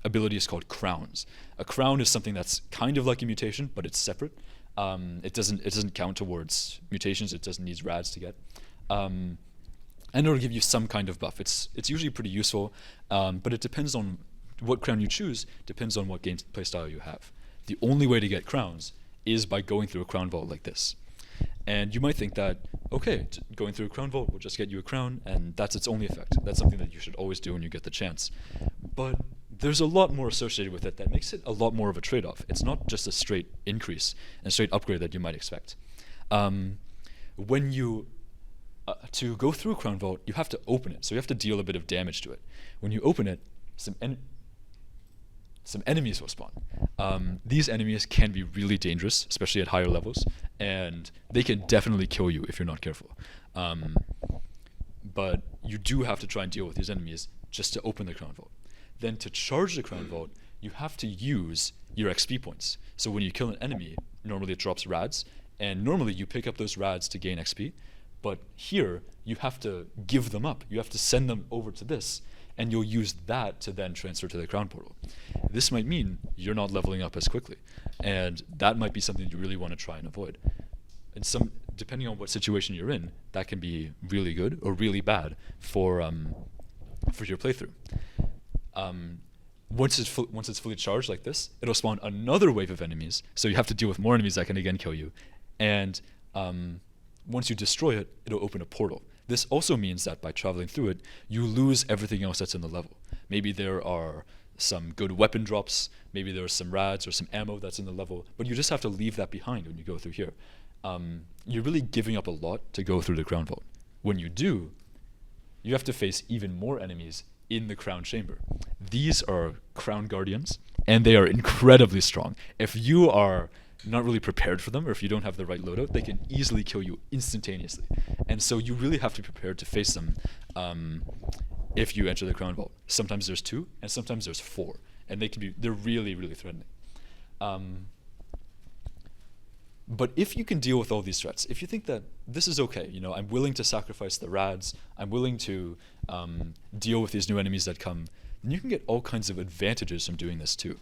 abilities called crowns. A crown is something that's kind of like a mutation, but it's separate. It doesn't count towards mutations. It doesn't need rads to get. And it'll give you some kind of buff. It's usually pretty useful, but it depends on what crown you choose, depends on what gameplay style you have. The only way to get crowns is by going through a crown vault like this. And you might think that, okay, going through a crown vault will just get you a crown, and that's its only effect. That's something that you should always do when you get the chance. But there's a lot more associated with it that makes it a lot more of a trade-off. It's not just a straight increase and straight upgrade that you might expect. When you to go through a crown vault, you have to open it, so you have to deal a bit of damage to it. When you open it, some enemies will spawn. These enemies can be really dangerous, especially at higher levels, and they can definitely kill you if you're not careful. But you do have to try and deal with these enemies just to open the crown vault. Then to charge the crown vault, you have to use your XP points. So when you kill an enemy, normally it drops rads, and normally you pick up those rads to gain XP, but here you have to give them up. You have to send them over to this, and you'll use that to then transfer to the crown portal. This might mean you're not leveling up as quickly, and that might be something you really want to try and avoid. And depending on what situation you're in, that can be really good or really bad for your playthrough. Once it's fully charged like this, it'll spawn another wave of enemies, so you have to deal with more enemies that can again kill you. And once you destroy it, it'll open a portal. This also means that by traveling through it, you lose everything else that's in the level. Maybe there are some good weapon drops, maybe there are some rads or some ammo that's in the level, but you just have to leave that behind when you go through here. You're really giving up a lot to go through the crown vault. When you do, you have to face even more enemies in the crown chamber. These are crown guardians, and they are incredibly strong. If you are not really prepared for them, or if you don't have the right loadout, they can easily kill you instantaneously. And so you really have to be prepared to face them if you enter the Crown Vault. Sometimes there's 2, and sometimes there's 4, and they're really, really threatening. But if you can deal with all these threats, if you think that this is okay, I'm willing to sacrifice the rads, I'm willing to deal with these new enemies that come, then you can get all kinds of advantages from doing this too.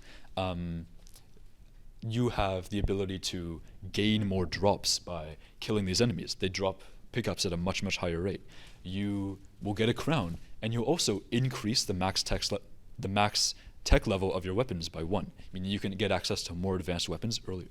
You have the ability to gain more drops by killing these enemies. They drop pickups at a much, much higher rate. You will get a crown, and you'll also increase the max tech level of your weapons by 1. Meaning you can get access to more advanced weapons earlier.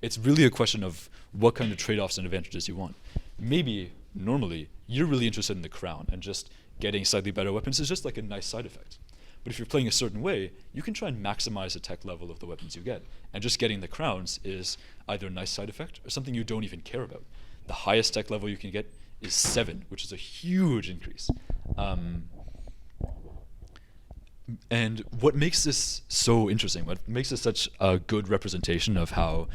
It's really a question of what kind of trade-offs and advantages you want. Maybe, normally, you're really interested in the crown, and just getting slightly better weapons is just like a nice side effect. But if you're playing a certain way, you can try and maximize the tech level of the weapons you get. And just getting the crowns is either a nice side effect or something you don't even care about. The highest tech level you can get is 7, which is a huge increase. And what makes this so interesting, what makes this such a good representation of how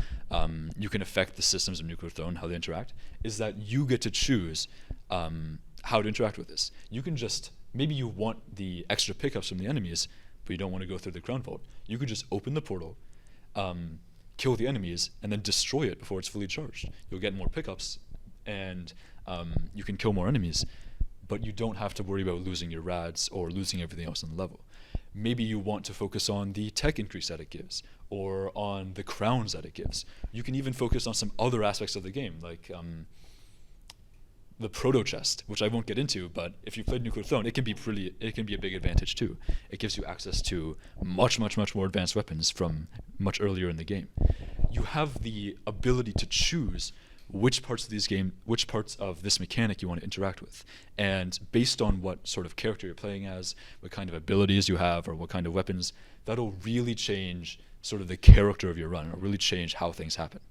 you can affect the systems of Nuclear Throne, how they interact, is that you get to choose how to interact with this. You can just, maybe you want the extra pickups from the enemies, but you don't want to go through the Crown Vault. You could just open the portal, kill the enemies, and then destroy it before it's fully charged. You'll get more pickups, and you can kill more enemies, but you don't have to worry about losing your rads or losing everything else on the level. Maybe you want to focus on the tech increase that it gives, or on the crowns that it gives. You can even focus on some other aspects of the game, like the proto chest, which I won't get into, but if you played Nuclear Throne, it can be a big advantage too. It gives you access to much, much, much more advanced weapons from much earlier in the game. You have the ability to choose which parts of this mechanic you want to interact with. And based on what sort of character you're playing as, what kind of abilities you have, or what kind of weapons, that'll really change sort of the character of your run. It'll really change how things happen.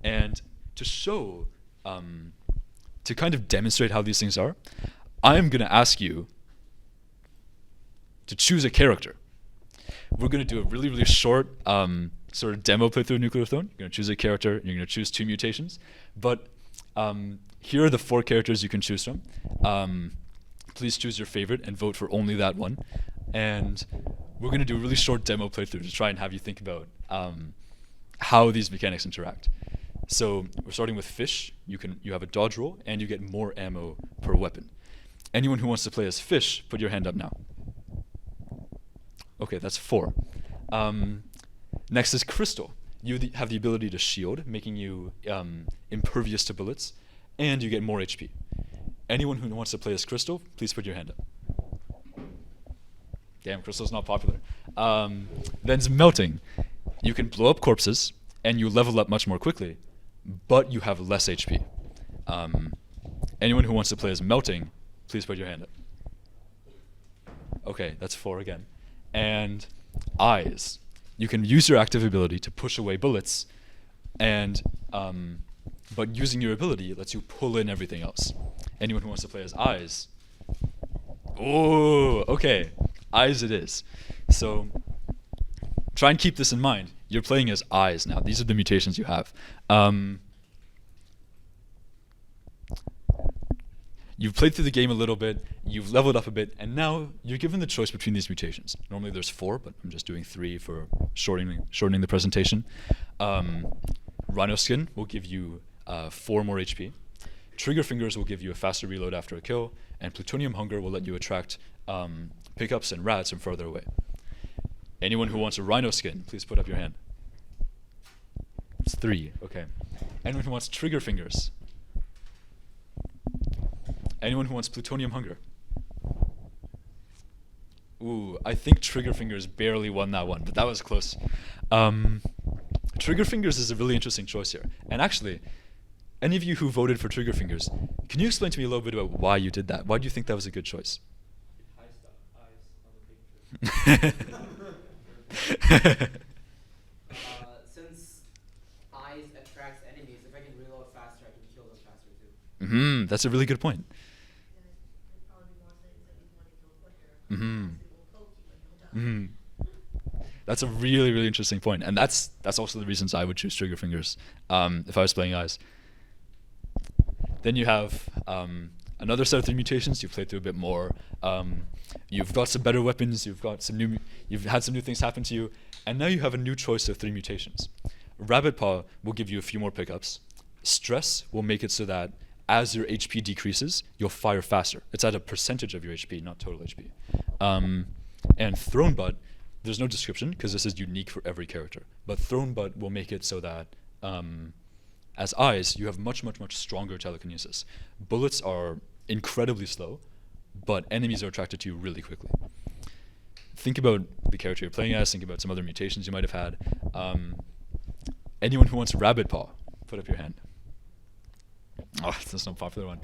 And to show, to kind of demonstrate how these things are, I'm going to ask you to choose a character. We're going to do a really, really short sort of demo playthrough of Nuclear Throne. You're going to choose a character, and you're going to choose 2 mutations. But here are the 4 characters you can choose from. Please choose your favorite and vote for only that one. And we're going to do a really short demo playthrough to try and have you think about how these mechanics interact. So we're starting with Fish. You have a dodge roll, and you get more ammo per weapon. Anyone who wants to play as Fish, put your hand up now. Okay, that's 4. Next is Crystal. You have the ability to shield, making you impervious to bullets, and you get more HP. Anyone who wants to play as Crystal, please put your hand up. Damn, Crystal's not popular. Then's Melting. You can blow up corpses, and you level up much more quickly, but you have less HP. Anyone who wants to play as Melting, please put your hand up. Okay, that's 4 again. And Eyes. You can use your active ability to push away bullets, and but using your ability lets you pull in everything else. Anyone who wants to play as Eyes? Oh, okay. Eyes it is. So try and keep this in mind. You're playing as Eyes now. These are the mutations you have. You've played through the game a little bit, you've leveled up a bit, and now you're given the choice between these mutations. Normally there's 4, but I'm just doing 3 for shortening the presentation. Rhino Skin will give you 4 more HP. Trigger Fingers will give you a faster reload after a kill, and Plutonium Hunger will let you attract pickups and rads from further away. Anyone who wants a Rhino Skin, please put up your hand. It's 3, okay. Anyone who wants Trigger Fingers? Anyone who wants Plutonium Hunger? Ooh, I think Trigger Fingers barely won that one, but that was close. Trigger Fingers is a really interesting choice here. And actually, any of you who voted for Trigger Fingers, can you explain to me a little bit about why you did that? Why do you think that was a good choice? Since Eyes attracts enemies, if I can reload faster, I can kill them faster too. Mm-hmm, that's a really good point. Mm-hmm. Mm-hmm. That's a really, really interesting point, and that's also the reasons I would choose trigger fingers if I was playing eyes. Then you have another set of 3 mutations. You've played through a bit more. You've got some better weapons. You've had some new things happen to you, and now you have a new choice of 3 mutations. Rabbit Paw will give you a few more pickups. Stress will make it so that as your HP decreases, you'll fire faster. It's at a percentage of your HP, not total HP. And Thrown Butt, there's no description because this is unique for every character. But Thrown Butt will make it so that as eyes, you have much, much, much stronger telekinesis. Bullets are incredibly slow, but enemies are attracted to you really quickly. Think about the character you're playing as. Think about some other mutations you might have had. Anyone who wants Rabbit Paw, put up your hand. Oh, that's no popular one.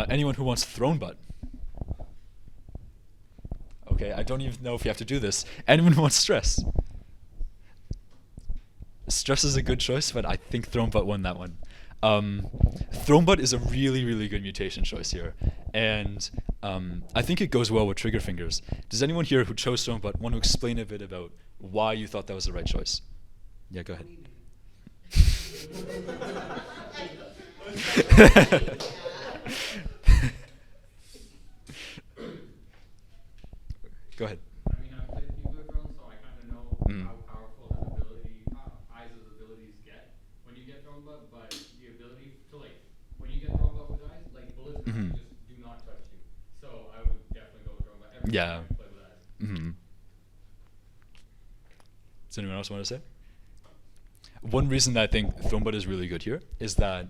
Anyone who wants Thrown Butt. Okay, I don't even know if you have to do this. Anyone who wants Stress. Stress is a good choice, but I think Thrown Butt won that one. Thrown Butt is a really, really good mutation choice here. And I think it goes well with Trigger Fingers. Does anyone here who chose Thrown Butt want to explain a bit about why you thought that was the right choice? Yeah, go ahead. Go ahead. I mean, I've played Nuclear Throne, so I kind of know how powerful his ability, Eyes' abilities get when you get Thrown Butt, but the ability to, like, when you get Thrown Butt with Eyes, like, bullets just do not touch you. So I would definitely go with Thrown Butt every time I play with Eyes. Does anyone else want to say? One reason that I think Thrown Butt is really good here is that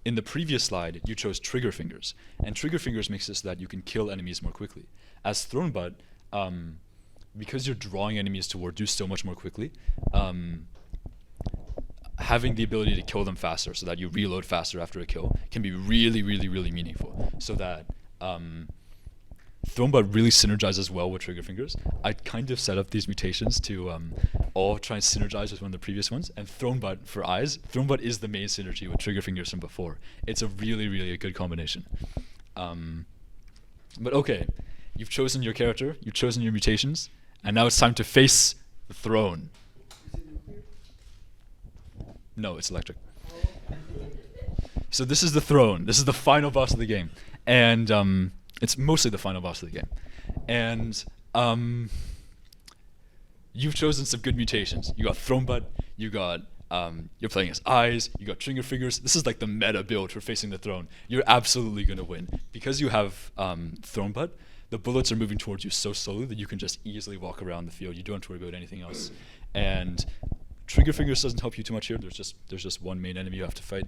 in the previous slide, you chose Trigger Fingers. And Trigger Fingers makes it so that you can kill enemies more quickly. As Thrown Butt, because you're drawing enemies toward you so much more quickly, having the ability to kill them faster so that you reload faster after a kill can be really, really, really meaningful. So that Thrown Butt really synergizes well with Trigger Fingers. I kind of set up these mutations to all try and synergize with one of the previous ones. And Thrown Butt for Eyes, Thrown Butt is the main synergy with Trigger Fingers from before. It's a really, really good combination. But okay, you've chosen your character, you've chosen your mutations, and now it's time to face the throne. Is it nuclear? No, it's electric. So this is the throne. This is the final boss of the game. And it's mostly the final boss of the game. And you've chosen some good mutations. You got Thrown Butt, you got you're playing as Eyes, you got Trigger Fingers. This is like the meta build for facing the throne. You're absolutely gonna win. Because you have Thrown Butt, the bullets are moving towards you so slowly that you can just easily walk around the field. You don't have to worry about anything else. And Trigger Fingers doesn't help you too much here. There's just one main enemy you have to fight.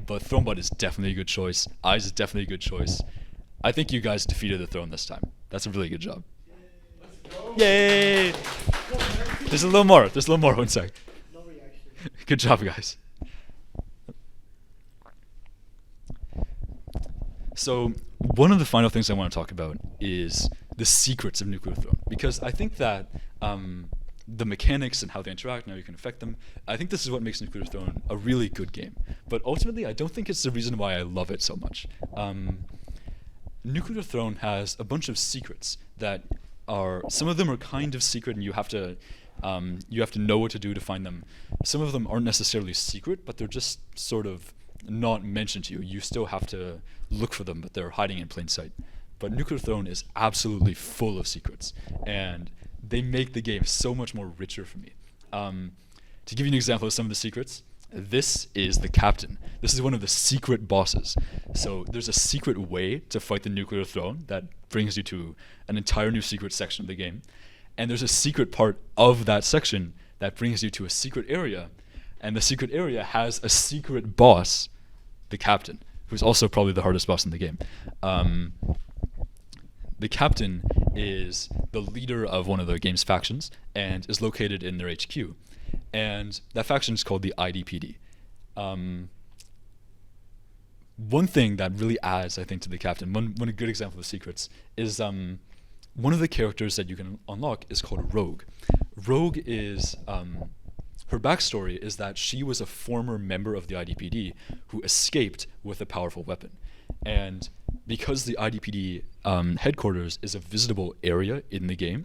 But Thrown Butt is definitely a good choice. Eyes is definitely a good choice. I think you guys defeated the throne this time. That's a really good job. Yay! There's a little more. There's a little more. One sec. No reaction. Good job, guys. So one of the final things I want to talk about is the secrets of Nuclear Throne, because I think that the mechanics and how they interact and how you can affect them, I think this is what makes Nuclear Throne a really good game. But ultimately, I don't think it's the reason why I love it so much. Nuclear Throne has a bunch of secrets that are, some of them are kind of secret and you have to know what to do to find them. Some of them aren't necessarily secret, but they're just sort of not mentioned to you. You still have to look for them, but they're hiding in plain sight. But Nuclear Throne is absolutely full of secrets, and they make the game so much more richer for me. To give you an example of some of the secrets, this is the captain. This is one of the secret bosses. So there's a secret way to fight the Nuclear Throne that brings you to an entire new secret section of the game. And there's a secret part of that section that brings you to a secret area. And the secret area has a secret boss, the captain, who's also probably the hardest boss in the game. The captain is the leader of one of the game's factions and is located in their HQ. And that faction is called the IDPD. One thing that really adds, I think, to the captain, one good example of secrets, is one of the characters that you can unlock is called Rogue. Rogue is, her backstory is that she was a former member of the IDPD who escaped with a powerful weapon. And because the IDPD headquarters is a visitable area in the game,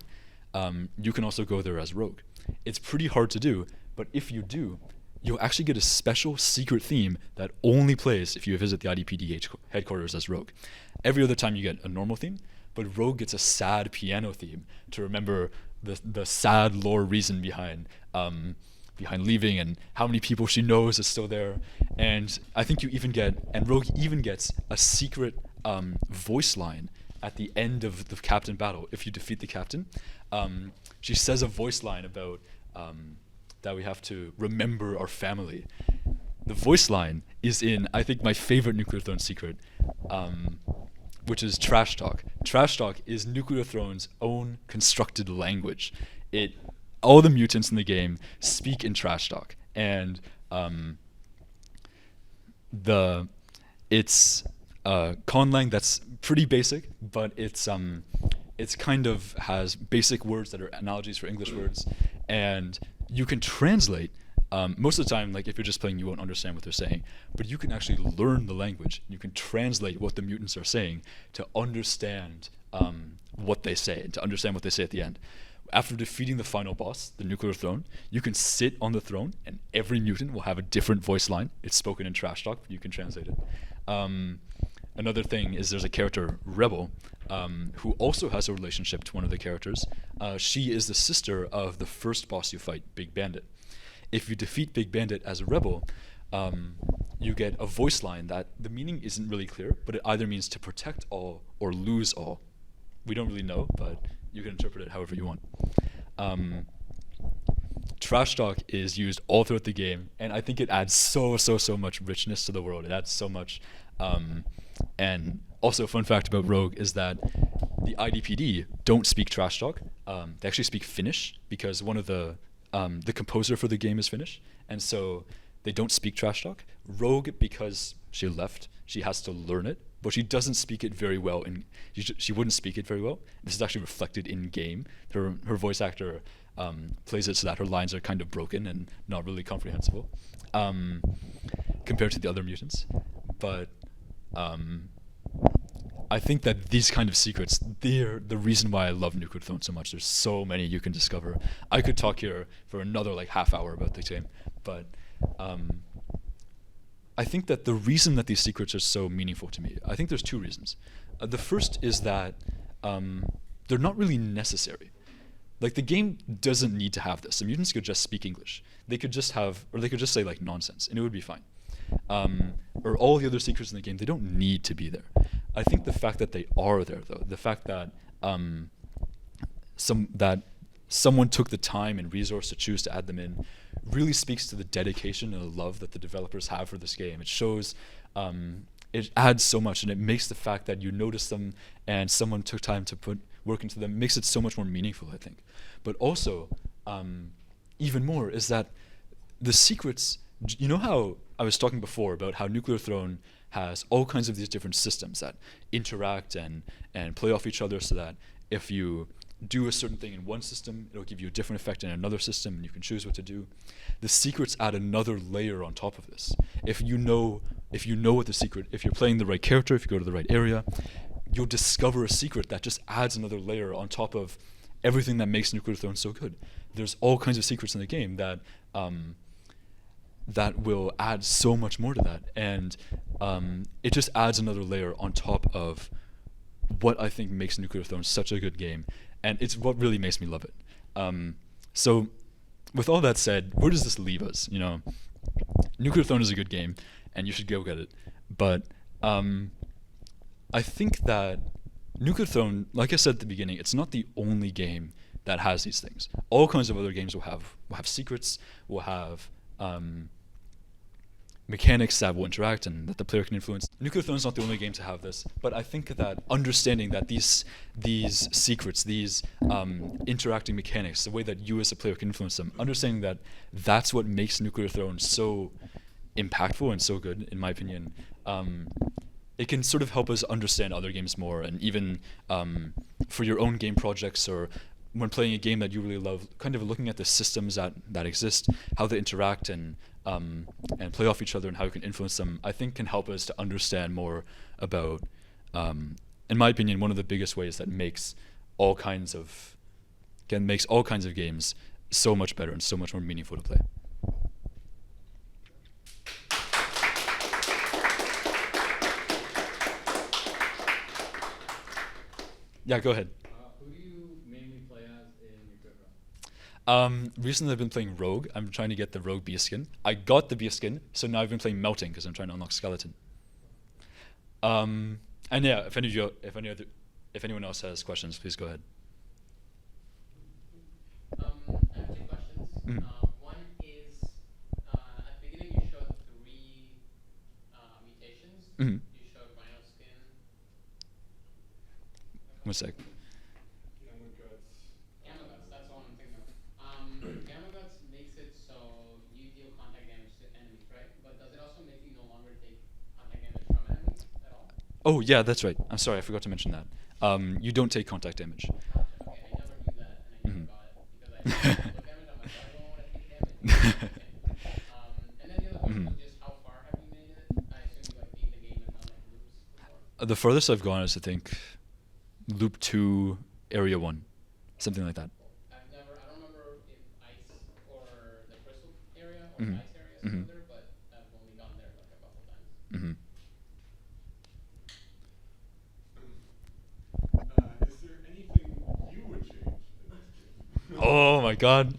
you can also go there as Rogue. It's pretty hard to do, but if you do, you'll actually get a special secret theme that only plays if you visit the IDPD headquarters as Rogue. Every other time you get a normal theme, but Rogue gets a sad piano theme to remember the sad lore reason behind leaving and how many people she knows is still there. And I think Rogue even gets a secret voice line at the end of the captain battle. If you defeat the captain, she says a voice line about that we have to remember our family. The voice line is in, I think, my favorite Nuclear Throne secret, which is Trash Talk. Trash Talk is Nuclear Throne's own constructed language. All the mutants in the game speak in Trash Talk, and it's conlang that's pretty basic, but it's kind of has basic words that are analogies for English words, and you can translate. Most of the time, like if you're just playing, you won't understand what they're saying, but you can actually learn the language. You can translate what the mutants are saying to understand what they say, and to understand what they say at the end. After defeating the final boss, the Nuclear Throne, you can sit on the throne, and every mutant will have a different voice line. It's spoken in Trash Talk, but you can translate it. Another thing is there's a character, Rebel, who also has a relationship to one of the characters. She is the sister of the first boss you fight, Big Bandit. If you defeat Big Bandit as a Rebel, you get a voice line that the meaning isn't really clear, but it either means to protect all or lose all. We don't really know, but you can interpret it however you want. Trash Talk is used all throughout the game, and I think it adds so much richness to the world. It adds so much. And also, a fun fact about Rogue is that the IDPD don't speak Trash Talk. They actually speak Finnish, because one of the composer for the game is Finnish, and so they don't speak Trash Talk. Rogue, because she left, she has to learn it, but she doesn't speak it very well, and she wouldn't speak it very well. This is actually reflected in game. Her voice actor plays it so that her lines are kind of broken and not really comprehensible compared to the other mutants. But I think that these kind of secrets, they're the reason why I love Nuclear Throne so much. There's so many you can discover. I could talk here for another like half hour about the game, but I think that the reason that these secrets are so meaningful to me, I think there's two reasons. The first is that they're not really necessary. Like, the game doesn't need to have this. The mutants could just speak English. They could just say like nonsense, and it would be fine. Or all the other secrets in the game, they don't need to be there. I think the fact that they are there, though, the fact that someone took the time and resource to choose to add them in, really speaks to the dedication and the love that the developers have for this game. It shows, it adds so much, and it makes the fact that you notice them and someone took time to put work into them, makes it so much more meaningful, I think. But also, even more, is that the secrets, you know how I was talking before about how Nuclear Throne has all kinds of these different systems that interact and play off each other, so that if you do a certain thing in one system, it'll give you a different effect in another system, and you can choose what to do. The secrets add another layer on top of this. If you know what the secret, if you're playing the right character, if you go to the right area, you'll discover a secret that just adds another layer on top of everything that makes Nuclear Throne so good. There's all kinds of secrets in the game that that will add so much more to that, and it just adds another layer on top of what I think makes Nuclear Throne such a good game, and it's what really makes me love it. So with all that said, where does this leave us? You know, Nuclear Throne is a good game, and you should go get it, but I think that Nuclear Throne, like I said at the beginning, it's not the only game that has these things. All kinds of other games will have secrets, will have mechanics that will interact and that the player can influence. Nuclear Throne is not the only game to have this, but I think that understanding that these secrets, these interacting mechanics, the way that you as a player can influence them, understanding that that's what makes Nuclear Throne so impactful and so good, in my opinion. It can sort of help us understand other games more, and even for your own game projects, or when playing a game that you really love, kind of looking at the systems that exist, how they interact and play off each other, and how you can influence them, I think can help us to understand more about, in my opinion, one of the biggest ways that makes all kinds of makes all kinds of games so much better and so much more meaningful to play. Yeah, go ahead. Who do you mainly play as in Nuclear Throne? Recently I've been playing Rogue. I'm trying to get the Rogue beast skin. I got the beast skin, so now I've been playing Melting because I'm trying to unlock Skeleton. And yeah, if anyone else has questions, please go ahead. I have two questions. Mhm. One is, at the beginning you showed 3 mutations. Mhm. You showed Rhino Skin. 1 sec. Gamma Guts. Gamma Guts, that's the one I'm thinking of. Gamma Guts makes it so you deal contact damage to enemies, right? But does it also make you no longer take contact damage from enemies at all? Oh yeah, that's right. I'm sorry, I forgot to mention that. You don't take contact damage. Gotcha. Okay, I never knew that, and I never Mhm. got it because I took damage. I'm like, I don't want to take damage. And then the other question was just how far have you made it? I assume you like beat the game and done like loops before. The furthest I've gone is I think loop 2, area 1, something like that. I don't remember if ice or the crystal area or Mhm. the ice area is Mhm. further, but I've only gone there like a couple times. Hmm. Is there anything you would change in this game? Oh my god.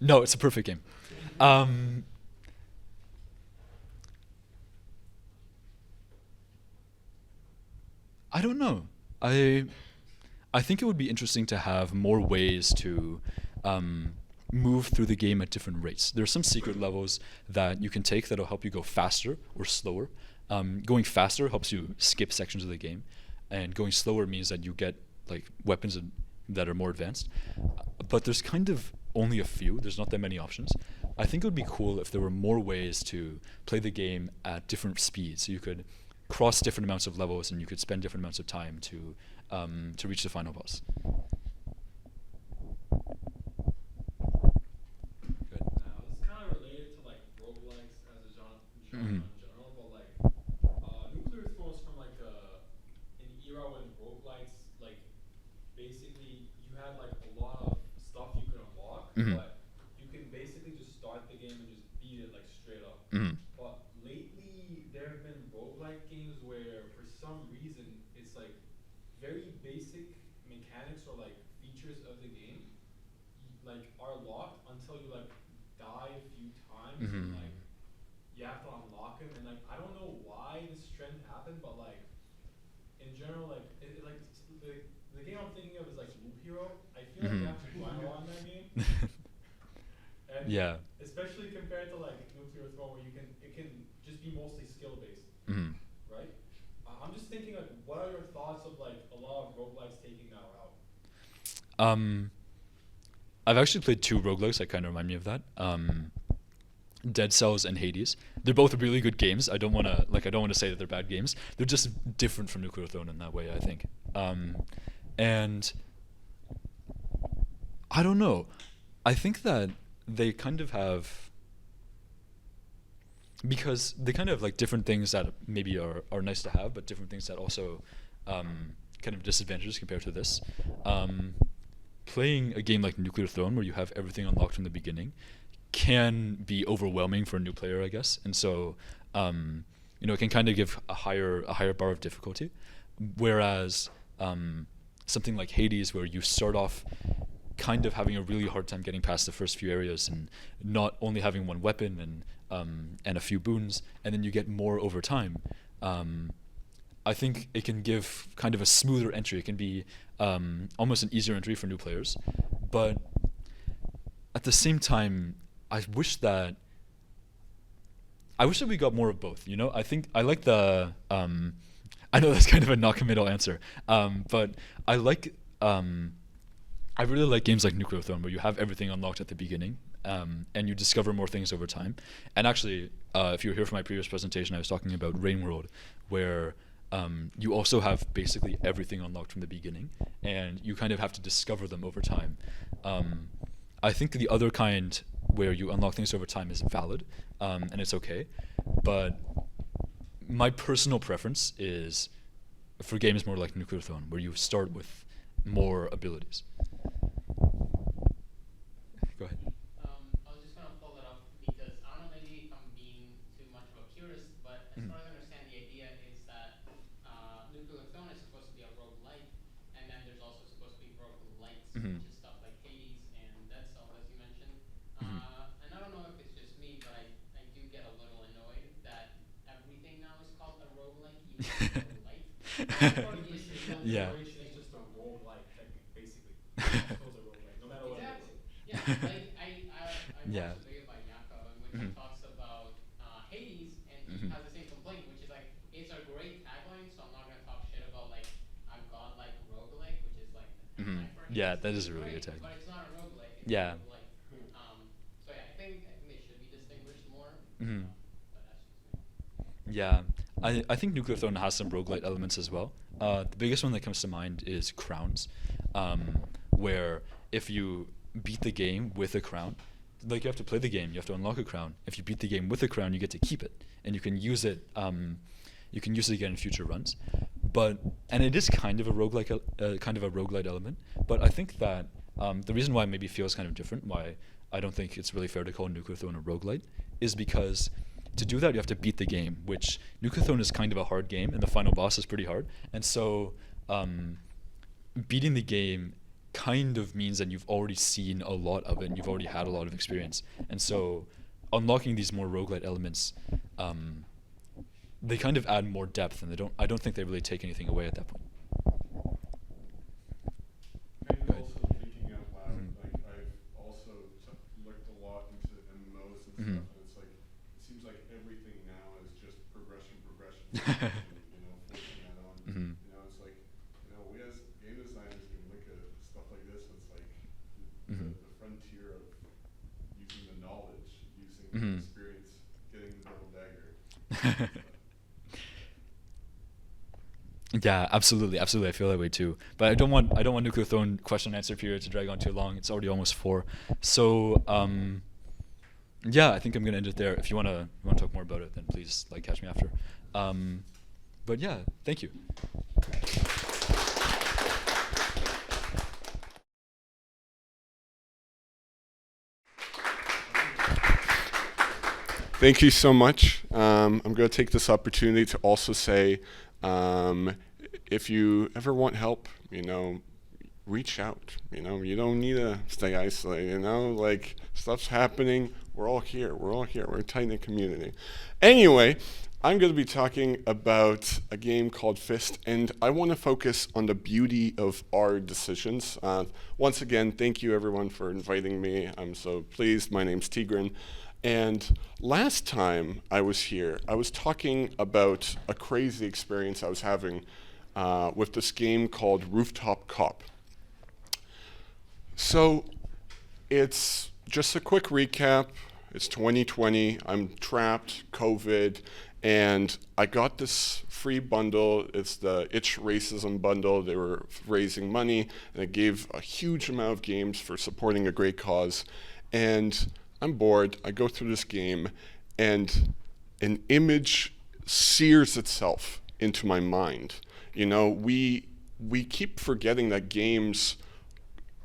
No, it's a perfect game. I don't know. I think it would be interesting to have more ways to move through the game at different rates. There are some secret levels that you can take that'll help you go faster or slower. Going faster helps you skip sections of the game, and going slower means that you get like weapons that are more advanced. But there's kind of only a few. There's not that many options. I think it would be cool if there were more ways to play the game at different speeds. So you could cross different amounts of levels, and you could spend different amounts of time to reach the final boss. Good. Now, this is kind of related to like roguelikes as a genre Mhm. in general, but like Nuclear Throne is from like an era when roguelikes like basically you had like a lot of stuff you could unlock, Mhm. but you can basically just start the game and just beat it like straight up. Mhm. But lately there have been roguelike games where for some reason it's like very basic mechanics or like features of the game like are locked until you like die a few times and Mhm. like you have to unlock them, and like I don't know why this trend happened, but like in general like the game I'm thinking of is like Loop Hero. I feel like you have to grind a lot in that game. And Yeah. especially compared to like Nuclear Throne where it can just be mostly skill based, Mhm. right? I'm just thinking like what are your thoughts of like a lot of roguelikes taking that route? I've actually played 2 roguelikes that kind of remind me of that. Dead Cells and Hades. They're both really good games. I don't want to say that they're bad games. They're just different from Nuclear Throne in that way, I think. And I don't know. I think that they kind of have, because they kind of have like different things that maybe are nice to have, but different things that also kind of disadvantages compared to this. Playing a game like Nuclear Throne, where you have everything unlocked from the beginning, can be overwhelming for a new player, I guess. And so, it can kind of give a higher bar of difficulty. Whereas something like Hades, where you start off kind of having a really hard time getting past the first few areas and not only having one weapon and a few boons, and then you get more over time. I think it can give kind of a smoother entry. It can be almost an easier entry for new players. But at the same time, I wish that we got more of both. I think I like the. I know that's kind of a non-committal answer, but I like. I really like games like Nuclear Throne, where you have everything unlocked at the beginning, and you discover more things over time. And actually, if you were here for my previous presentation, I was talking about Rain World, where you also have basically everything unlocked from the beginning, and you kind of have to discover them over time. I think the other kind, where you unlock things over time, is valid, and it's okay. But my personal preference is for games more like Nuclear Throne, where you start with more abilities. Yeah. Generation is just a roguelike, basically. Those are roguelike, no matter what it is. Yeah, like I Yeah. watched a video by Yaka in which he Mhm. talks about Hades, and he Mhm. has the same complaint, which is like it's a great tagline, so I'm not gonna talk shit about like a godlike roguelike, which is like the Mhm. tagline for Yeah, Hades. that is It's a really good great, tagline. but it's not a roguelike. It's Yeah. a roguelike. So yeah, I think they should be distinguished more. Mhm. But that's just me. Yeah, I think Nuclear Throne has some roguelite elements as well. The biggest one that comes to mind is crowns, where if you beat the game with a crown, like you have to play the game, you have to unlock a crown. If you beat the game with a crown, you get to keep it, and you can use it. You can use it again in future runs. And it is kind of a roguelite element. But I think that the reason why it maybe feels kind of different, why I don't think it's really fair to call Nuclear Throne a roguelite, is because to do that you have to beat the game, which Nuclear Throne is kind of a hard game, and the final boss is pretty hard. And so beating the game kind of means that you've already seen a lot of it and you've already had a lot of experience. And so unlocking these more roguelite elements, they kind of add more depth, and I don't think they really take anything away at that point. And Right. also thinking out loud, Mhm. like I've also looked a lot into MMOs and Mhm. stuff, and it's like it seems like everything now is just progression, and, forcing that on. Mhm. It's like we as game designers can look at stuff like this. It's like Mhm. the frontier of using the knowledge, using Mhm. the experience, getting the double dagger. Yeah, absolutely. I feel that way too. But I don't want Nuclear Throne question and answer period to drag on too long. It's already almost 4. So yeah, I think I'm gonna end it there. If you wanna talk more about it, then please catch me after. But yeah, thank you. Thank you so much. I'm going to take this opportunity to also say, if you ever want help, reach out. You don't need to stay isolated. Stuff's happening. We're all here. We're a tight-knit community. Anyway, I'm going to be talking about a game called Fist, and I want to focus on the beauty of our decisions. Once again, thank you everyone for inviting me. I'm so pleased. My name's Tigran. And last time I was here, I was talking about a crazy experience I was having with this game called Rooftop Cop. So it's just a quick recap. It's 2020. I'm trapped, COVID, and I got this free bundle. It's the Itch Racism bundle. They were raising money, and it gave a huge amount of games for supporting a great cause. And I'm bored. I go through this game, and an image sears itself into my mind. We keep forgetting that games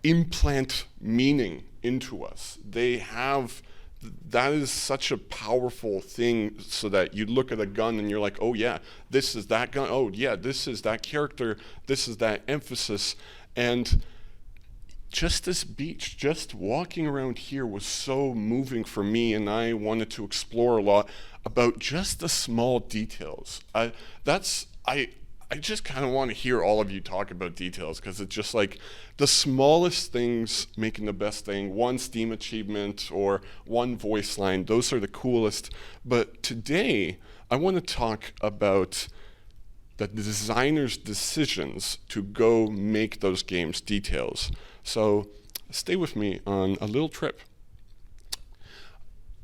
implant meaning into us. That is such a powerful thing, so that you look at a gun and you're like, oh yeah, this is that gun. Oh yeah, this is that character. This is that emphasis. And just this beach, just walking around here was so moving for me, and I wanted to explore a lot about just the small details. I just kind of want to hear all of you talk about details, because it's just like the smallest things making the best thing. One Steam achievement or one voice line, those are the coolest. But today, I want to talk about the designer's decisions to go make those games details. So stay with me on a little trip.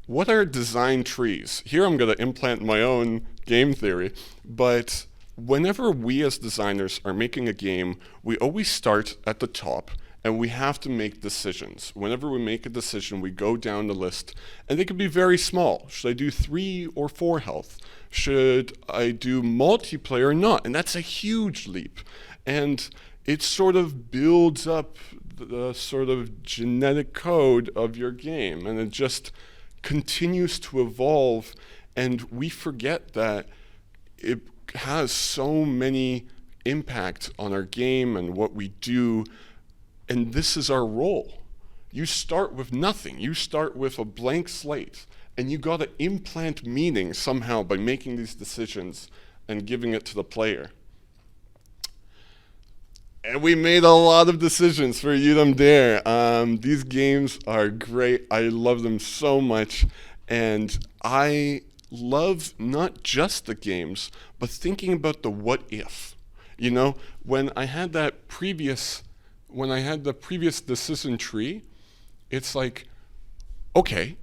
What are design trees? Here I'm going to implant my own game theory, but whenever we as designers are making a game, we always start at the top, and we have to make decisions. Whenever we make a decision, we go down the list, and they can be very small. Should I do 3 or 4 health? Should I do multiplayer or not? And that's a huge leap. And it sort of builds up the sort of genetic code of your game, and it just continues to evolve, and we forget that it has so many impact on our game and what we do, and this is our role. You start with nothing. You start with a blank slate, and you got to implant meaning somehow by making these decisions and giving it to the player. And we made a lot of decisions for You Them Dare. These games are great. I love them so much. And I love not just the games, but thinking about the what if. You know, when I had the previous decision tree, it's like, okay,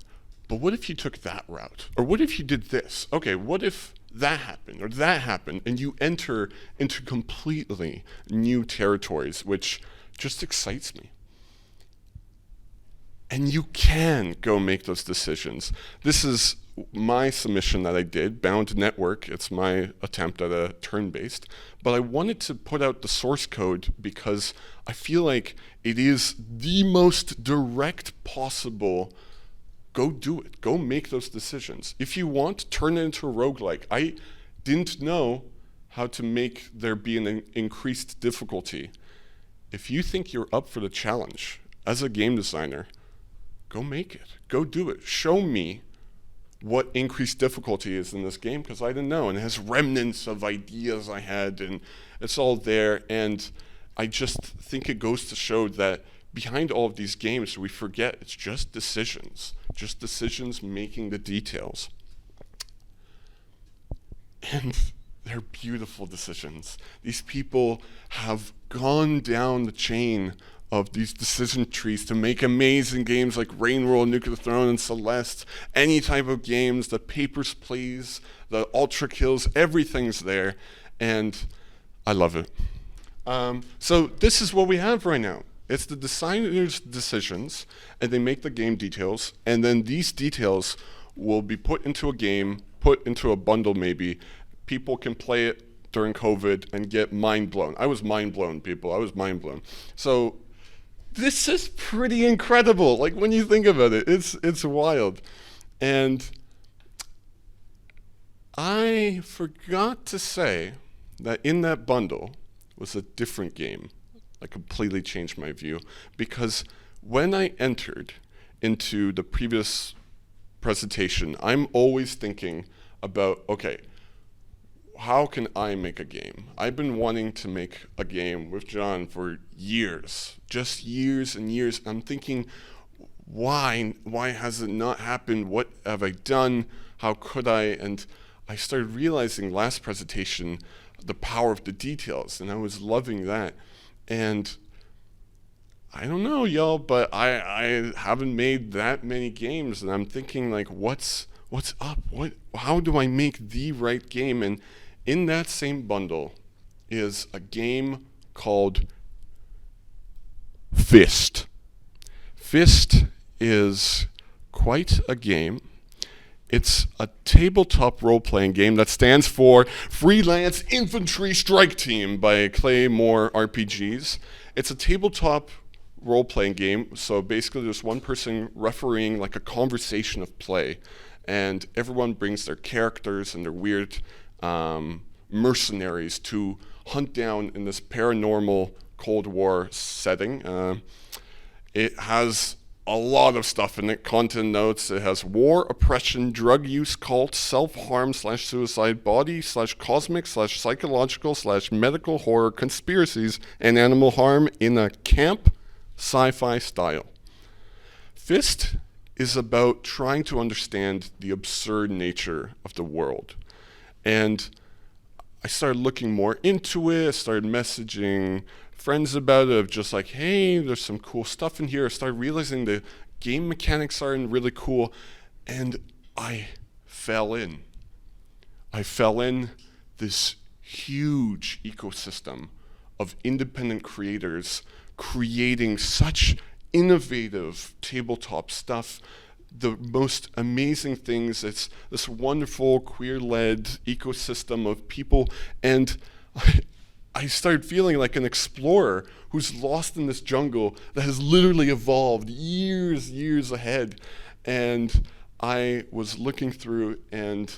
but what if you took that route? Or what if you did this? Okay, what if that happened or that happened? And you enter into completely new territories, which just excites me. And you can go make those decisions. This is my submission that I did, Bound Network. It's my attempt at a turn-based. But I wanted to put out the source code because I feel like it is the most direct possible. Go do it. Go make those decisions. If you want, turn it into a roguelike. I didn't know how to make there be an increased difficulty. If you think you're up for the challenge as a game designer, go make it. Go do it. Show me what increased difficulty is in this game, because I didn't know. And it has remnants of ideas I had, and it's all there. And I just think it goes to show that behind all of these games, we forget it's just decisions making the details. And they're beautiful decisions. These people have gone down the chain of these decision trees to make amazing games like Rain World, Nuclear Throne, and Celeste. Any type of games, the Papers, Please, the Ultra Kills, everything's there, and I love it. So this is what we have right now. It's the designer's decisions, and they make the game details, and then these details will be put into a game, put into a bundle maybe. People can play it during COVID and get mind blown. I was mind blown, people. I was mind blown. So this is pretty incredible. Like, when you think about it, it's wild. And I forgot to say that in that bundle was a different game. I completely changed my view, because when I entered into the previous presentation, I'm always thinking about, okay, how can I make a game? I've been wanting to make a game with John for years, just years and years. I'm thinking, why has it not happened? What have I done? How could I? And I started realizing last presentation the power of the details, and I was loving that. And I don't know, y'all, but I haven't made that many games, and I'm thinking, like, what's up? How do I make the right game? And in that same bundle is a game called Fist. Fist is quite a game. It's a tabletop role-playing game that stands for Freelance Infantry Strike Team by Claymore RPGs. It's a tabletop role-playing game, so basically there's one person refereeing like a conversation of play, and everyone brings their characters and their weird mercenaries to hunt down in this paranormal Cold War setting. It has a lot of stuff in it, content notes. It has war, oppression, drug use, cult, self-harm / suicide, body / cosmic / psychological / medical horror, conspiracies, and animal harm in a camp sci-fi style. Fist is about trying to understand the absurd nature of the world. And I started looking more into it. I started messaging friends about it, of just like, hey, there's some cool stuff in here. I started realizing the game mechanics are really cool, and I fell in. I fell in this huge ecosystem of independent creators creating such innovative tabletop stuff, the most amazing things. It's this wonderful queer-led ecosystem of people, and I started feeling like an explorer who's lost in this jungle that has literally evolved years ahead. And I was looking through, and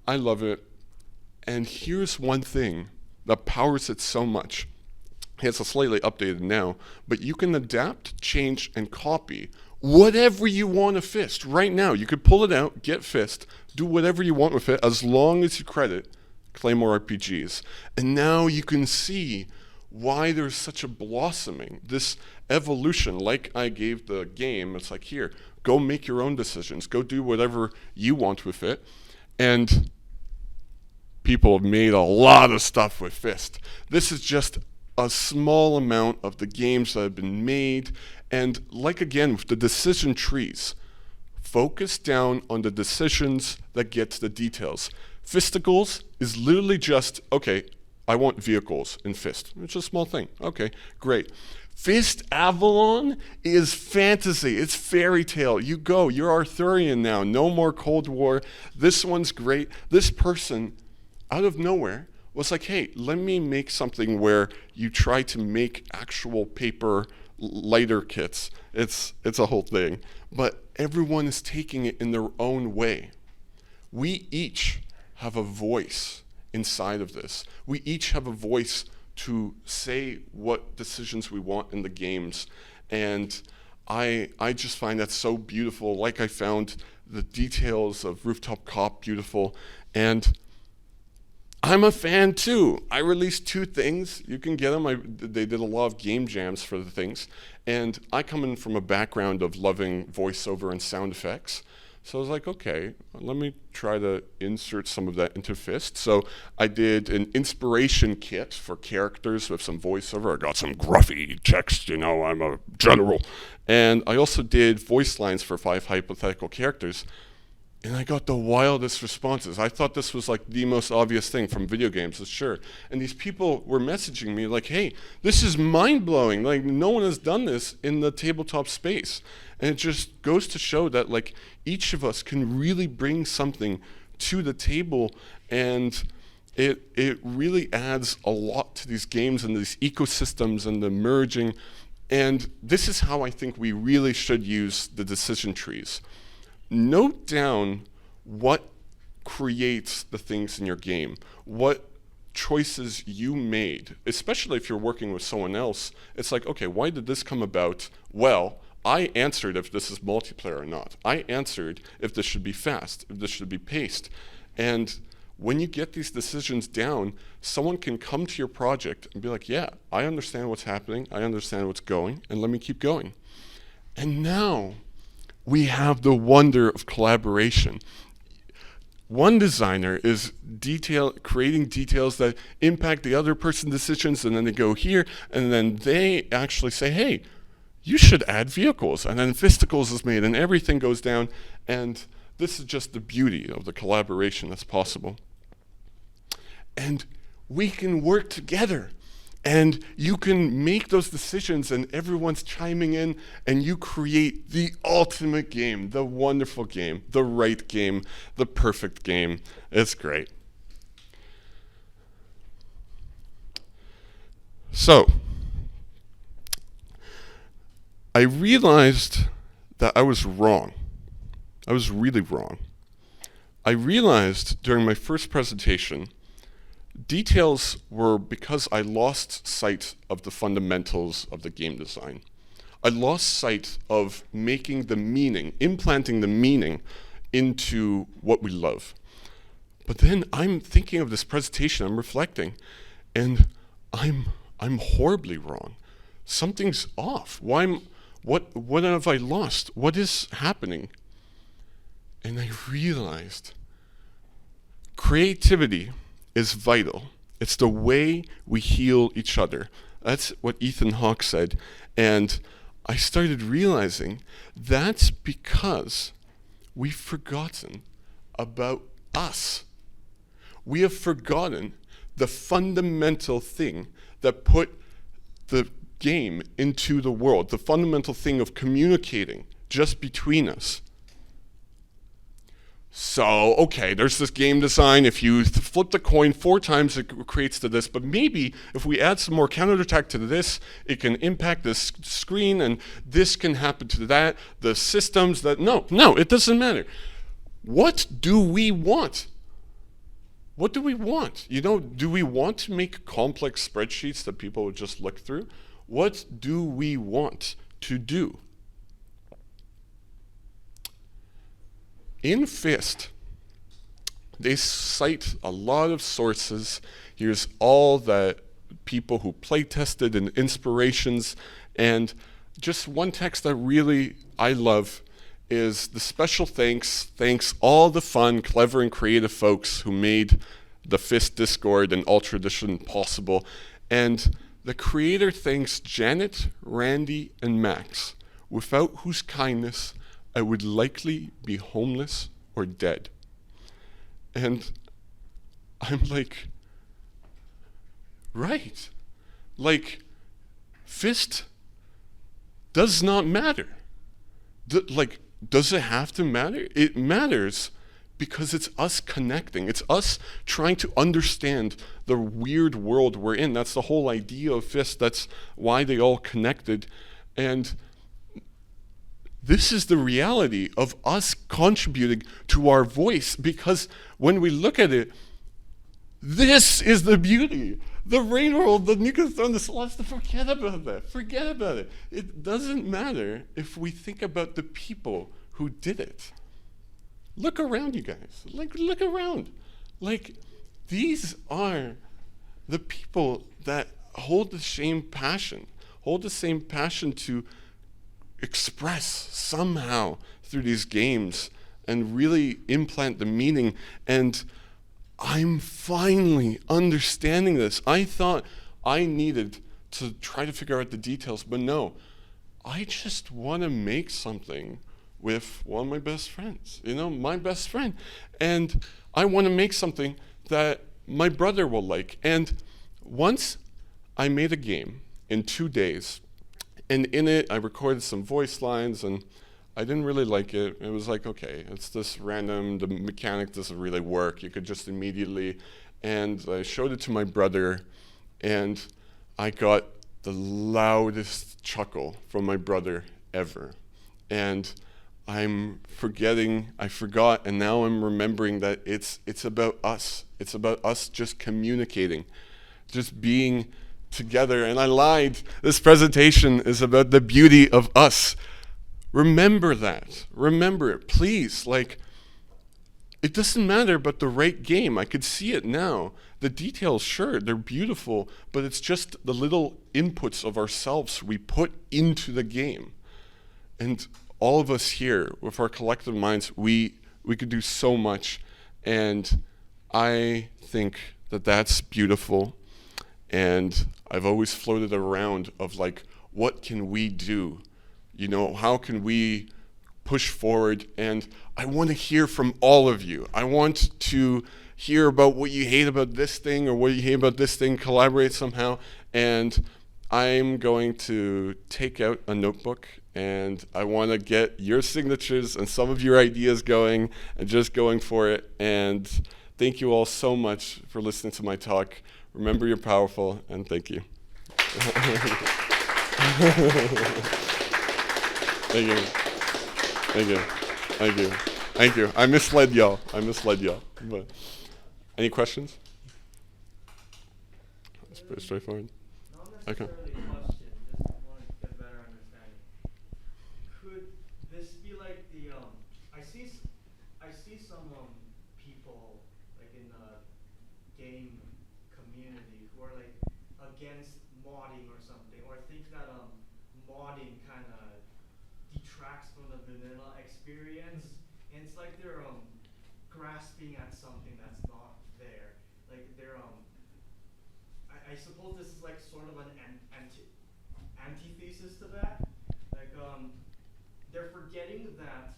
I love it. And here's one thing that powers it so much. It's slightly updated now, but you can adapt, change, and copy whatever you want to Fist right now. You could pull it out, get Fist, do whatever you want with it, as long as you credit Claymore RPGs. And now you can see why there's such a blossoming, this evolution. Like I gave the game, it's like, here, go make your own decisions, go do whatever you want with it. And people have made a lot of stuff with Fist. This is just a small amount of the games that have been made. And like again, with the decision trees, focus down on the decisions that get to the details. Fisticles is literally just, okay, I want vehicles in Fist. It's a small thing. Okay, great. Fist Avalon is fantasy. It's fairy tale. You go. You're Arthurian now. No more Cold War. This one's great. This person, out of nowhere, was like, hey, let me make something where you try to make actual paper lighter kits. It's a whole thing. But everyone is taking it in their own way. We each have a voice inside of this. We each have a voice to say what decisions we want in the games. And I just find that so beautiful. Like I found the details of Rooftop Cop beautiful. And I'm a fan too. I released 2 things. You can get them. They did a lot of game jams for the things. And I come in from a background of loving voiceover and sound effects. So I was like, okay, let me try to insert some of that into Fist. So I did an inspiration kit for characters with some voiceover. I got some gruffy text, you know, I'm a general. And I also did voice lines for 5 hypothetical characters. And I got the wildest responses. I thought this was like the most obvious thing from video games, sure. And these people were messaging me like, hey, this is mind-blowing. Like, no one has done this in the tabletop space. And it just goes to show that like each of us can really bring something to the table, and it really adds a lot to these games and these ecosystems and the merging. And this is how I think we really should use the decision trees. Note down what creates the things in your game, what choices you made, especially if you're working with someone else. It's like, okay, why did this come about? Well, I answered if this is multiplayer or not. I answered if this should be fast, if this should be paced. And when you get these decisions down, someone can come to your project and be like, yeah, I understand what's happening, I understand what's going, and let me keep going. And now we have the wonder of collaboration. One designer is creating details that impact the other person's decisions, and then they go here, and then they actually say, hey, you should add vehicles. And then Fisticles is made, and everything goes down. And this is just the beauty of the collaboration that's possible. And we can work together. And you can make those decisions, and everyone's chiming in, and you create the ultimate game, the wonderful game, the right game, the perfect game. It's great. So, I realized that I was wrong. I was really wrong. I realized during my first presentation, details were because I lost sight of the fundamentals of the game design. I lost sight of making the meaning, implanting the meaning into what we love. But then I'm thinking of this presentation, I'm reflecting, and I'm horribly wrong. Something's off. What have I lost? What is happening? And I realized creativity is vital. It's the way we heal each other. That's what Ethan Hawke said. And I started realizing that's because we've forgotten about us. We have forgotten the fundamental thing that put the game into the world, the fundamental thing of communicating just between us. So, okay, there's this game design. If you flip the coin 4 times, it creates to this. But maybe if we add some more counterattack to this, it can impact this screen, and this can happen to that. The systems that, no, it doesn't matter. What do we want? What do we want? You know, do we want to make complex spreadsheets that people would just look through? What do we want to do? In Fist, they cite a lot of sources. Here's all the people who play tested and inspirations. And just one text that really I love is the special thanks all the fun, clever, and creative folks who made the Fist Discord and Ultra Edition possible. And the creator thanks Janet, Randy, and Max, without whose kindness I would likely be homeless or dead. And I'm like, right. Like, Fist does not matter. Does it have to matter? It matters because it's us connecting. It's us trying to understand the weird world we're in. That's the whole idea of Fist. That's why they all connected. And this is the reality of us contributing to our voice, because when we look at it, this is the beauty. The rain world, the nuclear throne, the celestial, forget about that. Forget about it. It doesn't matter if we think about the people who did it. Look around, you guys. Look around. These are the people that hold the same passion to express somehow through these games and really implant the meaning. And I'm finally understanding this. I thought I needed to try to figure out the details, but no, I just want to make something with one of my best friends, my best friend. And I want to make something that my brother will like. And once I made a game in 2 days, and in it I recorded some voice lines, and I didn't really like it. It was like, okay, it's this random, the mechanic doesn't really work. You could just immediately, and I showed it to my brother, and I got the loudest chuckle from my brother ever. And I forgot, and now I'm remembering that it's about us. It's about us just communicating, just being together. And I lied. This presentation is about the beauty of us. Remember that. Remember it, please. It doesn't matter about the right game. I could see it now. The details, sure, they're beautiful, but it's just the little inputs of ourselves we put into the game. And all of us here, with our collective minds, we could do so much. And I think that that's beautiful. And I've always floated around of what can we do? How can we push forward? And I want to hear from all of you. I want to hear about what you hate about this thing or what you hate about this thing, collaborate somehow. And I'm going to take out a notebook, and I want to get your signatures and some of your ideas going and just going for it. And thank you all so much for listening to my talk. Remember, you're powerful, and thank you. Thank you. Thank you. Thank you. Thank you. I misled y'all. But any questions? It's pretty straightforward. Not Okay. necessarily a question, just want to get a better understanding. Could this be like I see some people in the game community who are against modding or something, or think that modding kind of detracts from the vanilla experience, and it's like they're grasping at something that's not there. They're I suppose this is sort of an antithesis to that. They're forgetting that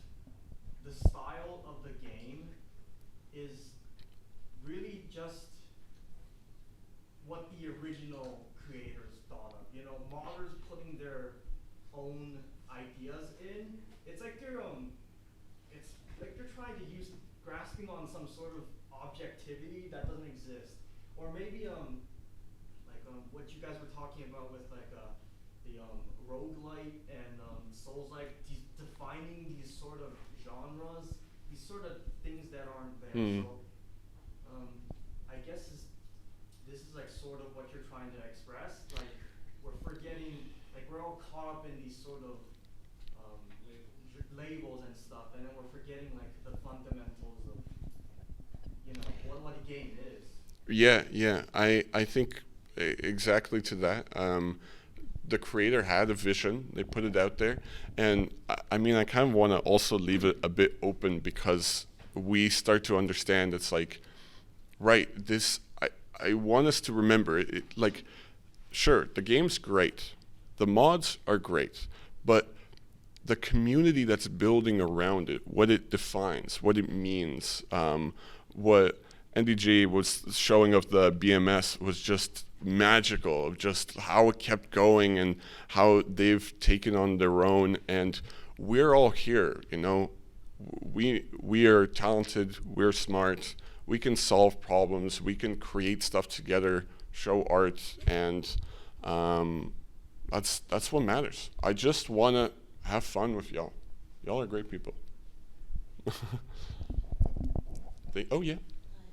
the style of the game is really just what the original creators thought of. Modders putting their own ideas in. It's like they're trying to use grasping on some sort of objectivity that doesn't exist, or maybe what you guys were talking about with the roguelite and Souls-like, defining these sort of genres, these sort of things that aren't there. So I guess this is sort of what you're trying to express. We're forgetting, we're all caught up in these sort of labels and stuff, and then we're forgetting the fundamentals of what a game is. Yeah. I think exactly to that. The creator had a vision. They put it out there, and I mean, I kind of want to also leave it a bit open because we start to understand it's like, right, this. I want us to remember it. Like, sure, the game's great, the mods are great, but the community that's building around it, what it defines, what it means, what NDG was showing of the BMS was just magical, of just how it kept going and how they've taken on their own. And we're all here, we are talented, we're smart, we can solve problems, we can create stuff together, show art, and that's what matters. I just want to have fun with y'all. Y'all are great people. Oh yeah.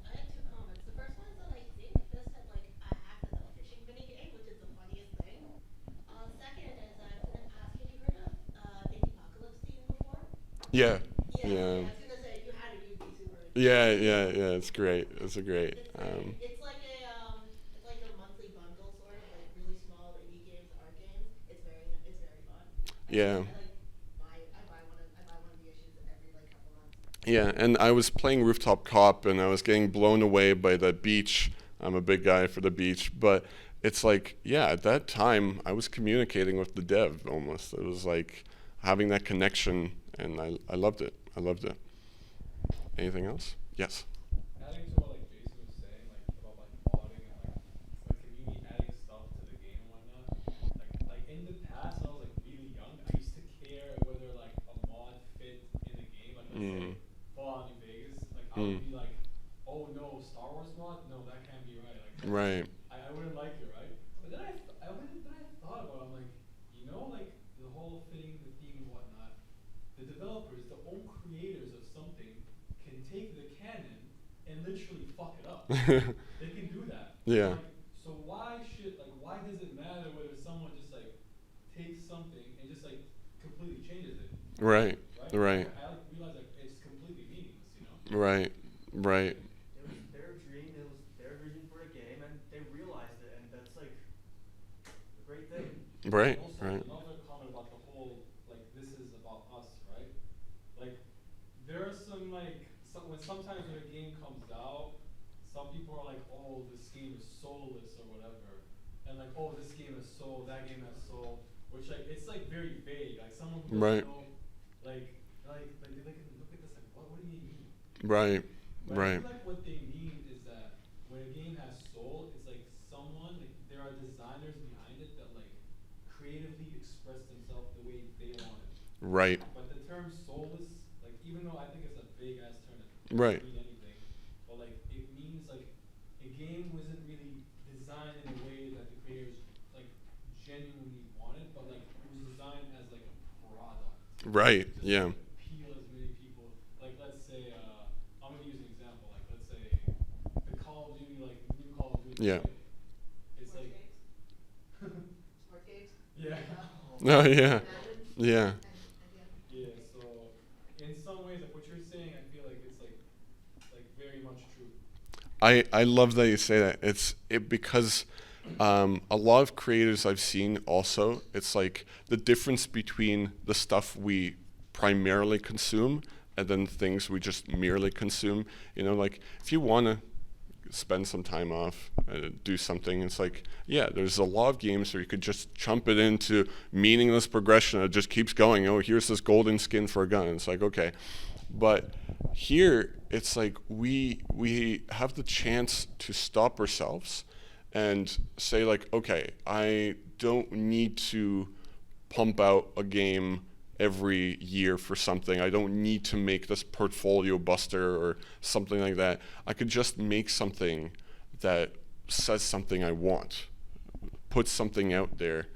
I have two comments. The first one is that David Fist had a hack of the fishing mini game, which is the funniest thing. Second is I was gonna ask, have you heard of the apocalypse theme before? Yeah. Yeah. I was gonna say you had to use these super. Yeah. It's great. It's a great. It's like a monthly bundle sort of really small indie games, art games. It's very fun. Yeah. I buy one of the issues every couple months. Yeah, and I was playing Rooftop Cop, and I was getting blown away by the beach. I'm a big guy for the beach, but it's like, yeah, at that time, I was communicating with the dev almost. It was like having that connection, and I loved it. I loved it. Anything else? Yes. Adding to what Jason was saying, about modding and community adding stuff to the game and whatnot. Like in the past, when I was really young, I used to care whether a mod fit in the game. Let's say Fallout New Vegas. I would be like, oh no, Star Wars mod? No, that can't be right. Right. I wouldn't like it, right? But then I thought about it. I'm like, the whole fitting the theme and whatnot. The developers, the own creators of something, can take the canon and literally fuck it up. They can do that. Yeah. So why does it matter whether someone just takes something and just completely changes it? Right. I realize it's completely meaningless, Right. It was their dream. It was their vision for a game, and they realized it, and that's a great thing. Right. Also, another comment about the whole this is about us, right? There are some sometimes when a game comes out, some people are like, oh, this game is soulless or whatever, and oh, this game is soul, that game has soul, which it's very vague. Someone who doesn't know, they can look at this what do you mean? Right. I feel what they mean is that when a game has soul, it's someone, there are designers behind it that creatively express themselves the way they want it. Right. But the term soulless, even though I think it's a vague ass term, it Right. doesn't mean anything. But it means a game wasn't really designed in a way that the creators genuinely wanted, but it was designed as a product. Right. Just Yeah. appeal as many people. Let's say I'm gonna use an example. Let's say the Call of Duty, new Call of Duty. Yeah. Right? It's Smart games. yeah. Oh yeah. Yeah. Yeah, so in some ways, what you're saying, I feel it's very much true. I love that you say that. Because a lot of creators I've seen also, it's the difference between the stuff we primarily consume and then things we just merely consume. If you want to spend some time off, do something, it's there's a lot of games where you could just chump it into meaningless progression. It just keeps going. Oh, here's this golden skin for a gun. It's okay. But here, it's we have the chance to stop ourselves and say okay, I don't need to pump out a game every year for something. I don't need to make this portfolio buster or something like that. I could just make something that says something I want, put something out there,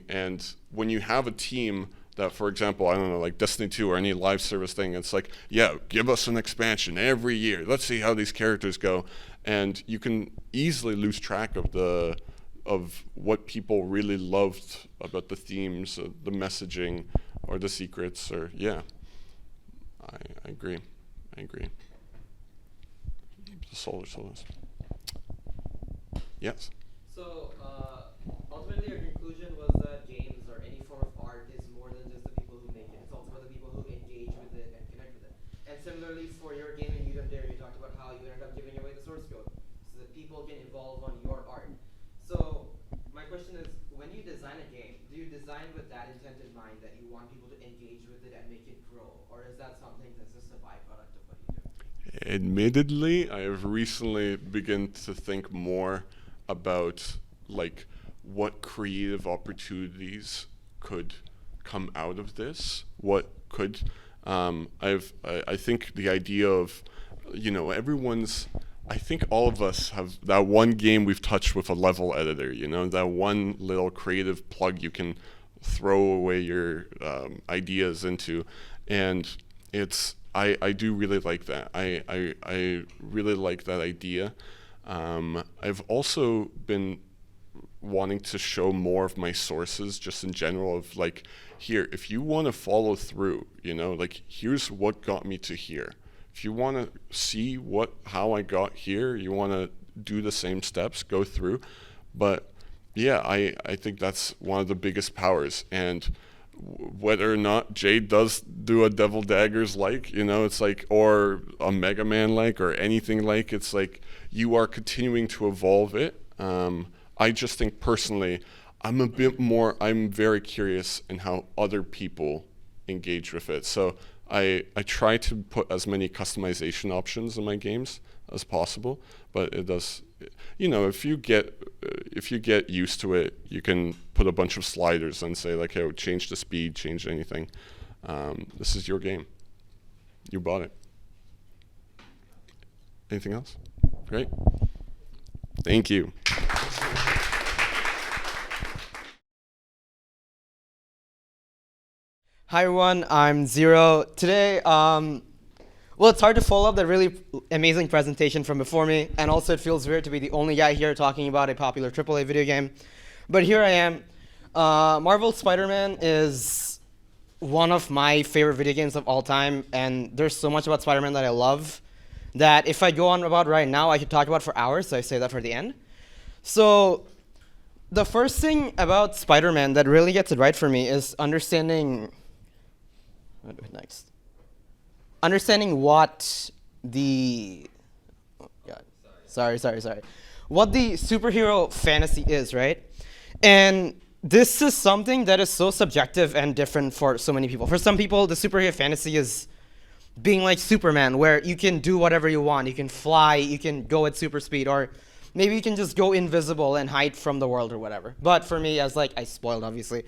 and when you have a team that, for example, I don't know, Destiny 2 or any live service thing, it's yeah, give us an expansion every year. Let's see how these characters go. And you can easily lose track of what people really loved about the themes, the messaging, or the secrets, or yeah. I agree. Solar Solus. Yes. So, ultimately, your conclusion was that games or any form of art is more than just the people who make it. It's also about the people who engage with it and connect with it. And similarly, for your game in Udemy Dare, you talked about how you ended up giving away the source code so that people can evolve on your art. So, my question is, when you design a game, do you design with that intent in mind that you want people to engage with it and make it grow? Or is that something that's just a byproduct of what you do? Admittedly, I have recently begun to think more about like what creative opportunities could come out of this. What could I think the idea of, you know, I think all of us have that one game we've touched with a level editor, you know, that one little creative plug you can throw away your ideas into, and I do really like that. I really like that idea. I've also been wanting to show more of my sources just in general of like, here, if you want to follow through, you know, like here's what got me to here. If you want to see how I got here, you want to do the same steps, go through. But yeah, I think that's one of the biggest powers. And whether or not Jayde does do a Devil Daggers like, you know, it's like, or a Mega Man like, or anything like, it's like you are continuing to evolve it. I just think personally, I'm very curious in how other people engage with it. So I try to put as many customization options in my games as possible, but it does, you know, if you get used to it, you can put a bunch of sliders and say like, hey, change the speed, change anything. This is your game. You bought it. Anything else? Great. Thank you. Hi everyone, I'm Zero. Today, well, it's hard to follow up that really amazing presentation from before me, and also it feels weird to be the only guy here talking about a popular AAA video game. But here I am. Marvel's Spider-Man is one of my favorite video games of all time, and there's so much about Spider-Man that I love that if I go on about right now, I could talk about for hours, so I save that for the end. So the first thing about Spider-Man that really gets it right for me is understanding understanding what the what the superhero fantasy is, right? And this is something that is so subjective and different for so many people. For some people, the superhero fantasy is being like Superman, where you can do whatever you want. You can fly, you can go at super speed, or maybe you can just go invisible and hide from the world or whatever. But for me, as like, I spoiled obviously.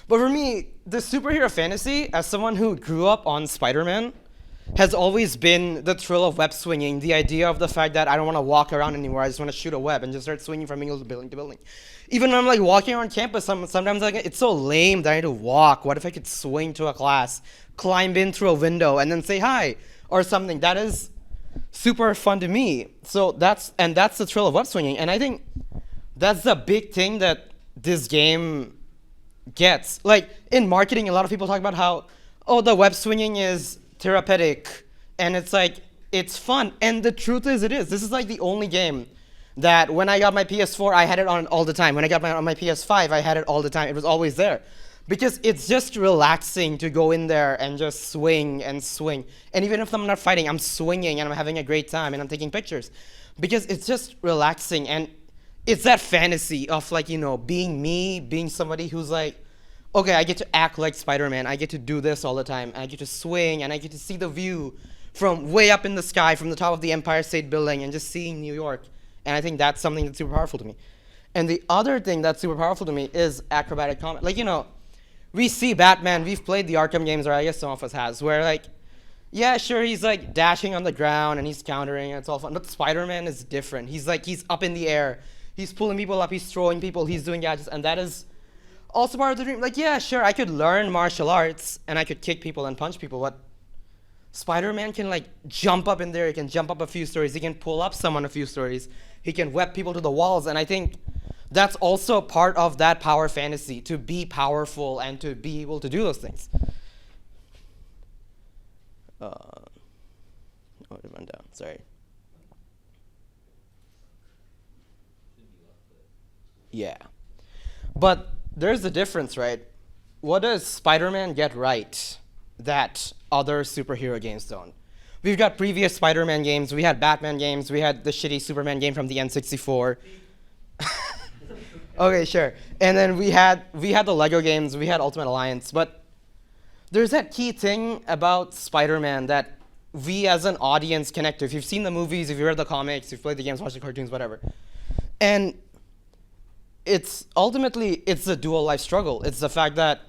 But for me, the superhero fantasy, as someone who grew up on Spider-Man, has always been the thrill of web swinging, the idea of the fact that I don't want to walk around anymore, I just want to shoot a web and just start swinging from building to building. Even when I'm like walking around campus, sometimes like it's so lame that I need to walk. What if I could swing to a class, climb in through a window, and then say hi or something? That is super fun to me. So that's the thrill of web swinging, and I think that's the big thing that this game gets. Like in marketing, a lot of people talk about how, oh, the web swinging is therapeutic, and it's like, it's fun. And the truth is, it is. This is like the only game that when I got my PS4, I had it on all the time. When I got on my PS5, I had it all the time. It was always there. Because it's just relaxing to go in there and just swing and swing. And even if I'm not fighting, I'm swinging and I'm having a great time and I'm taking pictures. Because it's just relaxing, and it's that fantasy of like, you know, being me, being somebody who's like, okay, I get to act like Spider-Man. I get to do this all the time. I get to swing, and I get to see the view from way up in the sky, from the top of the Empire State Building, and just seeing New York. And I think that's something that's super powerful to me. And the other thing that's super powerful to me is acrobatic combat. Like, you know, we see Batman, we've played the Arkham games, or I guess some of us has, where like, yeah, sure, he's like dashing on the ground and he's countering and it's all fun. But Spider-Man is different. He's like, he's up in the air. He's pulling people up, he's throwing people, he's doing gadgets, and that is also part of the dream. Like, yeah, sure, I could learn martial arts and I could kick people and punch people, but Spider-Man can like jump up in there, he can jump up a few stories, he can pull up someone a few stories, he can whip people to the walls, and I think that's also part of that power fantasy, to be powerful and to be able to do those things. Oh, it went down, sorry. Yeah. But there's a difference, right? What does Spider-Man get right that other superhero games don't? We've got previous Spider-Man games, we had Batman games, we had the shitty Superman game from the N64. Okay, sure. And then we had the Lego games, we had Ultimate Alliance, but there's that key thing about Spider-Man that we as an audience connect to. If you've seen the movies, if you've read the comics, if you've played the games, watched the cartoons, whatever. And it's ultimately, it's a dual life struggle. It's the fact that,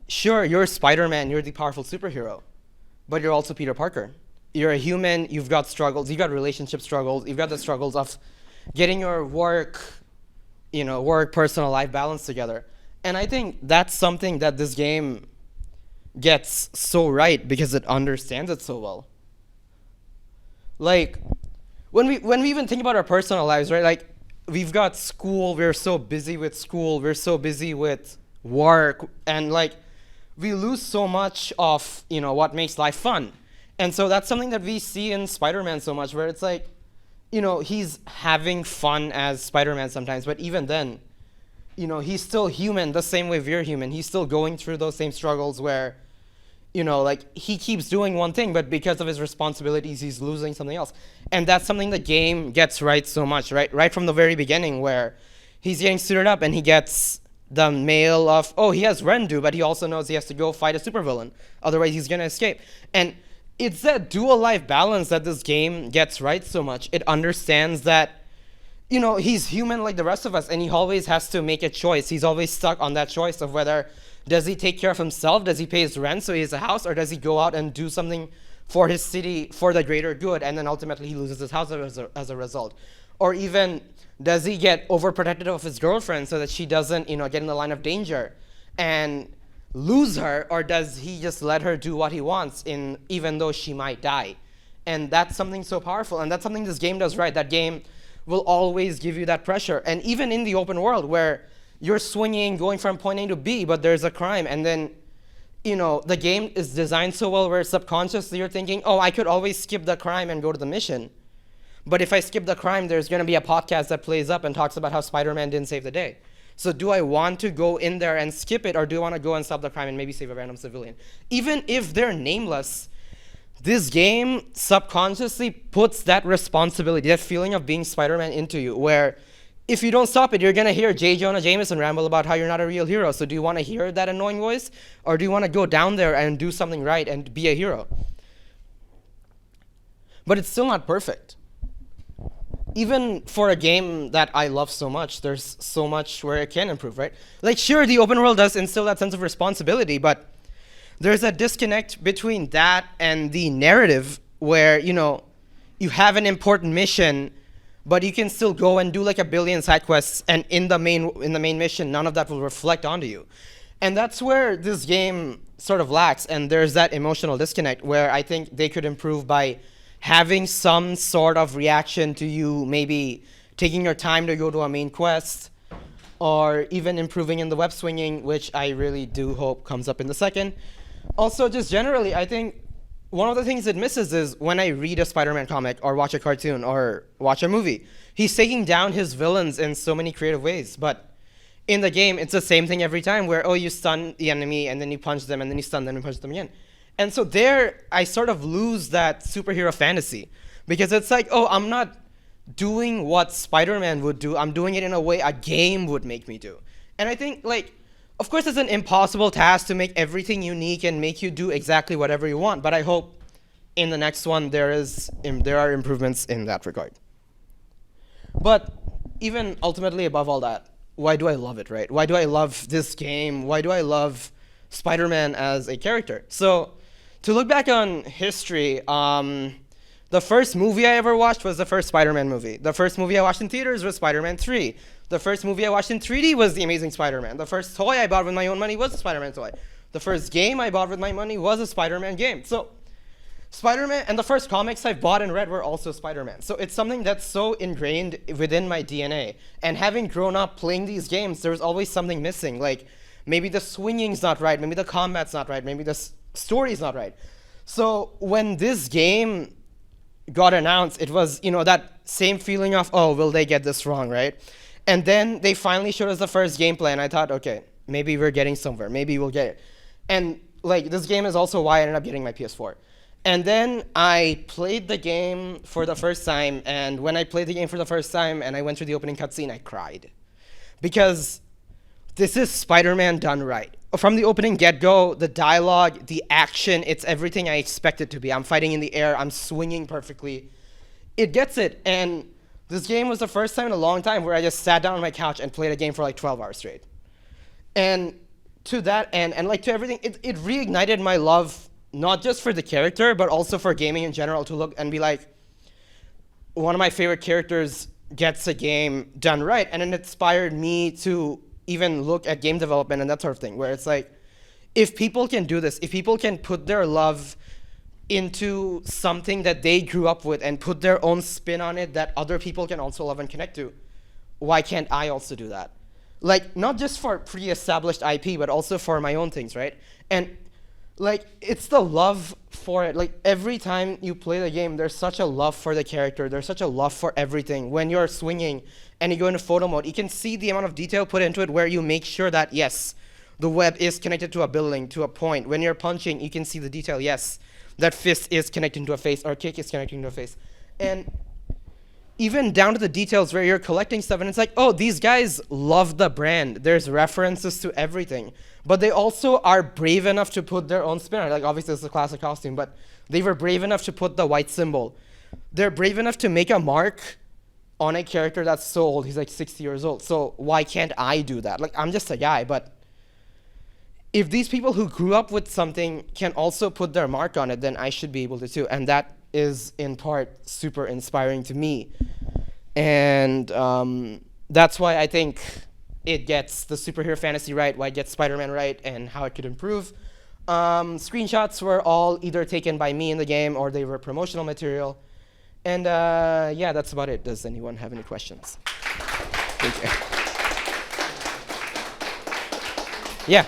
sure, you're Spider-Man, you're the powerful superhero, but you're also Peter Parker. You're a human, you've got struggles, you've got relationship struggles, you've got the struggles of getting your work, personal life balance together. And I think that's something that this game gets so right because it understands it so well. Like, when we even think about our personal lives, right? Like, we've got school, we're so busy with school, we're so busy with work, and like, we lose so much of, what makes life fun. And so that's something that we see in Spider-Man so much, where it's like, he's having fun as Spider-Man sometimes, but even then, he's still human the same way we're human. He's still going through those same struggles where, he keeps doing one thing, but because of his responsibilities, he's losing something else. And that's something the game gets right so much, right? Right from the very beginning, where he's getting suited up and he gets the mail of, oh, he has Rendu, but he also knows he has to go fight a supervillain. Otherwise, he's going to escape. And it's that dual life balance that this game gets right so much. It understands that, he's human like the rest of us, and he always has to make a choice. He's always stuck on that choice of whether, does he take care of himself? Does he pay his rent so he has a house? Or does he go out and do something for his city for the greater good, and then ultimately he loses his house as a result? Or even, does he get overprotective of his girlfriend so that she doesn't, get in the line of danger and lose her? Or does he just let her do what he wants even though she might die? And that's something so powerful, and that's something this game does right. That game will always give you that pressure. And even in the open world where you're swinging, going from point A to B, but there's a crime, and then, the game is designed so well where subconsciously you're thinking, oh, I could always skip the crime and go to the mission. But if I skip the crime, there's going to be a podcast that plays up and talks about how Spider-Man didn't save the day. So do I want to go in there and skip it, or do I want to go and stop the crime and maybe save a random civilian? Even if they're nameless, this game subconsciously puts that responsibility, that feeling of being Spider-Man into you, where if you don't stop it, you're going to hear J. Jonah Jameson ramble about how you're not a real hero. So do you want to hear that annoying voice? Or do you want to go down there and do something right and be a hero? But it's still not perfect. Even for a game that I love so much, there's so much where it can improve, right? Like, sure, the open world does instill that sense of responsibility, but there's a disconnect between that and the narrative where, you have an important mission, but you can still go and do like a billion side quests, and in the main mission, none of that will reflect onto you. And that's where this game sort of lacks, and there's that emotional disconnect where I think they could improve by having some sort of reaction to you, maybe taking your time to go to a main quest, or even improving in the web swinging, which I really do hope comes up in the second. Also, just generally, I think one of the things it misses is when I read a Spider-Man comic or watch a cartoon or watch a movie, he's taking down his villains in so many creative ways. But in the game, it's the same thing every time where, oh, you stun the enemy and then you punch them and then you stun them and punch them again. And so there, I sort of lose that superhero fantasy, because it's like, oh, I'm not doing what Spider-Man would do. I'm doing it in a way a game would make me do. And I think, like, of course, it's an impossible task to make everything unique and make you do exactly whatever you want. But I hope in the next one there are improvements in that regard. But even ultimately above all that, why do I love it, right? Why do I love this game? Why do I love Spider-Man as a character? So to look back on history, the first movie I ever watched was the first Spider-Man movie. The first movie I watched in theaters was Spider-Man 3. The first movie I watched in 3D was The Amazing Spider-Man. The first toy I bought with my own money was a Spider-Man toy. The first game I bought with my money was a Spider-Man game. So Spider-Man, and the first comics I've bought and read were also Spider-Man. So it's something that's so ingrained within my DNA. And having grown up playing these games, there was always something missing. Like, maybe the swinging's not right, maybe the combat's not right, maybe the story's not right. So when this game got announced, it was, that same feeling of, oh, will they get this wrong, right? And then they finally showed us the first gameplay, and I thought, okay, maybe we're getting somewhere. Maybe we'll get it. And like this game is also why I ended up getting my PS4. And then I played the game for the first time, and when I played the game for the first time and I went through the opening cutscene, I cried. Because this is Spider-Man done right. From the opening get-go, the dialogue, the action, it's everything I expect it to be. I'm fighting in the air, I'm swinging perfectly. It gets it, and this game was the first time in a long time where I just sat down on my couch and played a game for like 12 hours straight. And to that end, and like to everything, it reignited my love, not just for the character, but also for gaming in general, to look and be like, one of my favorite characters gets a game done right. And it inspired me to even look at game development and that sort of thing, where it's like, if people can do this, if people can put their love into something that they grew up with and put their own spin on it that other people can also love and connect to, why can't I also do that? Like, not just for pre-established IP, but also for my own things, right? And like, it's the love for it. Like, every time you play the game, there's such a love for the character. There's such a love for everything. When you're swinging and you go into photo mode, you can see the amount of detail put into it where you make sure that, yes, the web is connected to a building, to a point. When you're punching, you can see the detail, yes, that fist is connecting to a face or kick is connecting to a face. And even down to the details where you're collecting stuff and it's like, oh, these guys love the brand. There's references to everything. But they also are brave enough to put their own spin on it. Like, obviously, it's a classic costume, but they were brave enough to put the white symbol. They're brave enough to make a mark on a character that's so old. He's like 60 years old. So why can't I do that? Like, I'm just a guy, but if these people who grew up with something can also put their mark on it, then I should be able to too. And that is in part super inspiring to me. And that's why I think it gets the superhero fantasy right, why it gets Spider-Man right, and how it could improve. Screenshots were all either taken by me in the game or they were promotional material. And yeah, that's about it. Does anyone have any questions? Thank you. Yeah.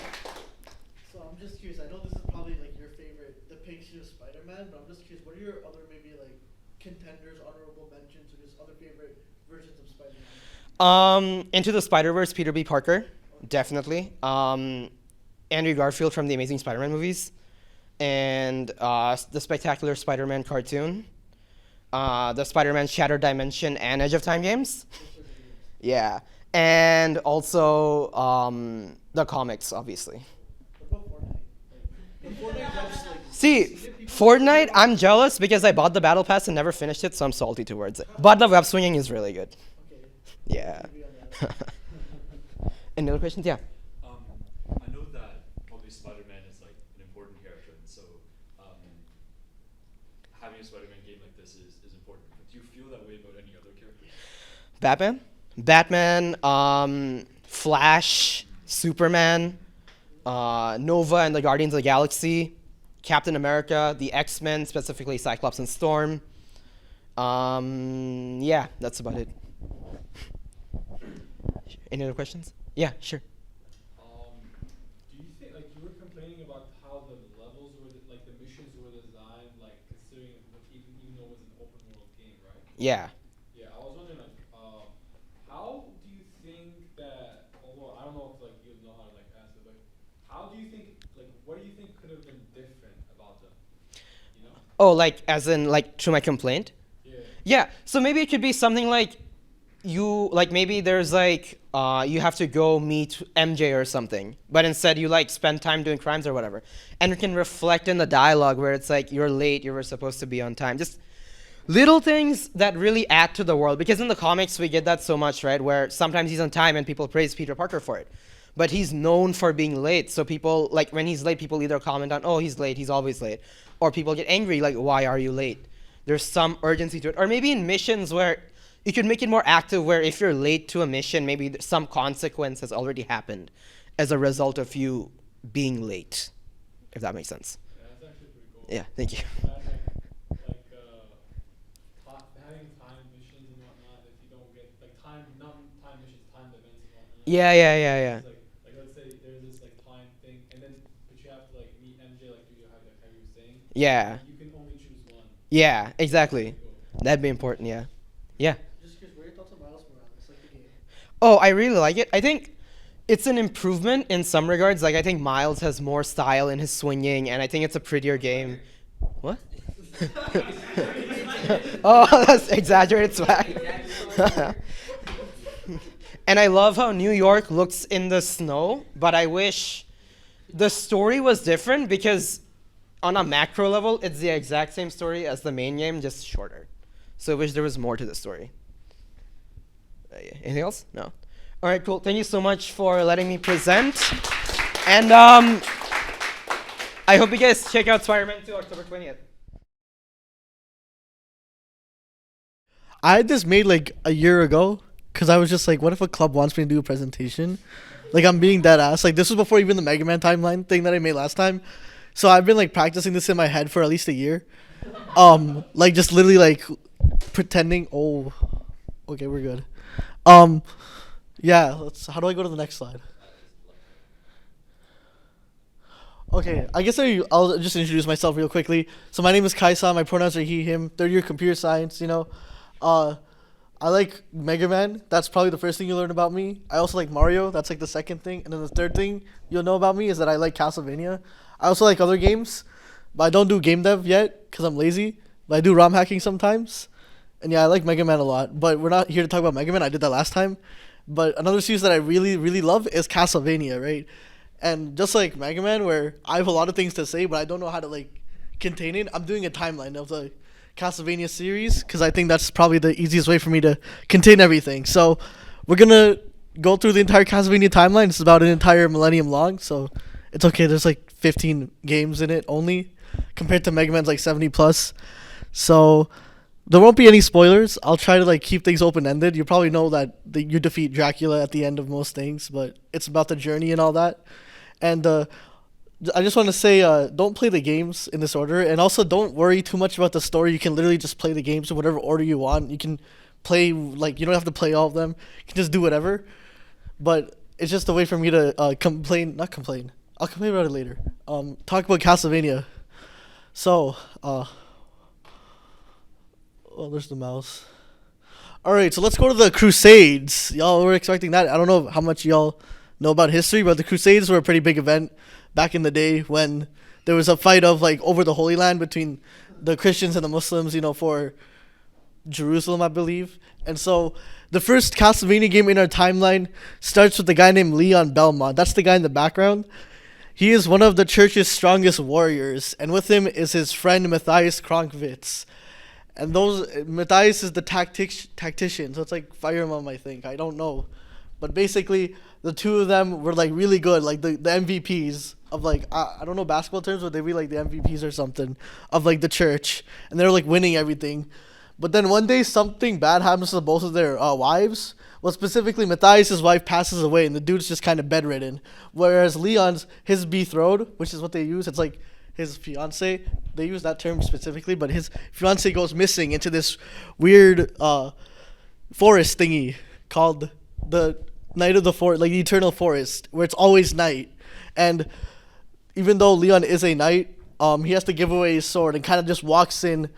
So I'm just curious. I know this is probably like your favorite depiction of Spider-Man, but I'm just curious. What are your other maybe like contenders, honorable mentions, or just other favorite versions of Spider-Man? Into the Spider-Verse, Peter B. Parker, definitely. Andrew Garfield from the Amazing Spider-Man movies, and the Spectacular Spider-Man cartoon, the Spider-Man Shattered Dimension and Edge of Time games. Yeah, and also the comics, obviously. See, Fortnite, I'm jealous because I bought the Battle Pass and never finished it, so I'm salty towards it. But the web swinging is really good. Yeah. Any other questions? Yeah. I know that probably Spider-Man is like an important character, and so having a Spider-Man game like this is important. But do you feel that way about any other characters? Batman, Flash, Superman, Nova and the Guardians of the Galaxy, Captain America, the X-Men, specifically Cyclops and Storm. Yeah, that's about it. Any other questions? Yeah, sure. Do you think, like, you were complaining about how the levels were, like, the missions were designed, like, considering even though it was an open world game, right? Yeah. Yeah, I was wondering, like, how do you think that, although I don't know if, like, you know how to, like, answer, but how do you think, like, what do you think could have been different about them, you know? Oh, like, as in, like, to my complaint? Yeah. Yeah, so maybe it could be something like, maybe there's like, you have to go meet MJ or something, but instead you like spend time doing crimes or whatever. And it can reflect in the dialogue where it's like, you're late, you were supposed to be on time. Just little things that really add to the world. Because in the comics, we get that so much, right? Where sometimes he's on time and people praise Peter Parker for it. But he's known for being late. So people, like when he's late, people either comment on, oh, he's late, he's always late. Or people get angry, like, why are you late? There's some urgency to it. Or maybe in missions where you could make it more active, where if you're late to a mission, maybe some consequence has already happened as a result of you being late, if that makes sense. Yeah, that's actually pretty cool. Yeah, thank you. Having time missions and whatnot, if you don't get, like, not time missions, time events and whatnot. Yeah. Like, let's say there's this, like, time thing, and then, but you have to, like, meet MJ, like, how you were saying. Yeah. You can only choose one. Yeah, exactly. That'd be important, yeah. Yeah. Oh, I really like it. I think it's an improvement in some regards. Like I think Miles has more style in his swinging, and I think it's a prettier game. What? Oh, that's exaggerated swag. And I love how New York looks in the snow, but I wish the story was different because on a macro level, it's the exact same story as the main game, just shorter. So I wish there was more to the story. Yeah. Anything else? No. All right, cool. Thank you so much for letting me present. And I hope you guys check out Spider-Man 2 October 20th. I had this made like a year ago because I was just like, what if a club wants me to do a presentation? Like I'm being dead ass. Like this was before even the Mega Man timeline thing that I made last time. So I've been like practicing this in my head for at least a year. Like just literally like pretending. Oh, okay, we're good. Yeah. How do I go to the next slide? Okay, I guess I'll just introduce myself real quickly. So my name is Kaisaan. My pronouns are he, him. Third year computer science. I like Mega Man. That's probably the first thing you learn about me. I also like Mario. That's like the second thing. And then the third thing you'll know about me is that I like Castlevania. I also like other games, but I don't do game dev yet because I'm lazy. But I do ROM hacking sometimes. And yeah, I like Mega Man a lot. But we're not here to talk about Mega Man. I did that last time. But another series that I really, really love is Castlevania, right? And just like Mega Man, where I have a lot of things to say, but I don't know how to like contain it, I'm doing a timeline of the Castlevania series because I think that's probably the easiest way for me to contain everything. So we're gonna go through the entire Castlevania timeline. It's about an entire millennium long, so it's okay. There's like 15 games in it only, compared to Mega Man's like 70 plus. So there won't be any spoilers. I'll try to like keep things open ended. You probably know that you defeat Dracula at the end of most things, but it's about the journey and all that. And I just want to say, don't play the games in this order, and also don't worry too much about the story. You can literally just play the games in whatever order you want. You can play, like, you don't have to play all of them. You can just do whatever. But it's just a way for me to not complain. I'll complain about it later. Talk about Castlevania. So, there's the mouse. All right, so let's go to the Crusades. Y'all were expecting that. I don't know how much y'all know about history, but the Crusades were a pretty big event back in the day when there was a fight of like over the Holy Land between the Christians and the Muslims, for Jerusalem, I believe. And so the first Castlevania game in our timeline starts with a guy named Leon Belmont. That's the guy in the background. He is one of the church's strongest warriors, and with him is his friend Matthias Kronkwitz. And Matthias is the tactician, so it's like Fire Emblem, I think. I don't know. But basically, the two of them were like really good, like the MVPs of like, I don't know basketball terms, but they'd be like the MVPs or something of like the church. And they're like winning everything. But then one day something bad happens to both of their wives. Well, specifically Matthias' wife passes away and the dude's just kind of bedridden. Whereas Leon's, his betrothed, which is what they use, it's like his fiance. They use that term specifically, but his fiance goes missing into this weird forest thingy called the Night of the Forest, like the Eternal Forest, where it's always night. And even though Leon is a knight, he has to give away his sword and kind of just walks in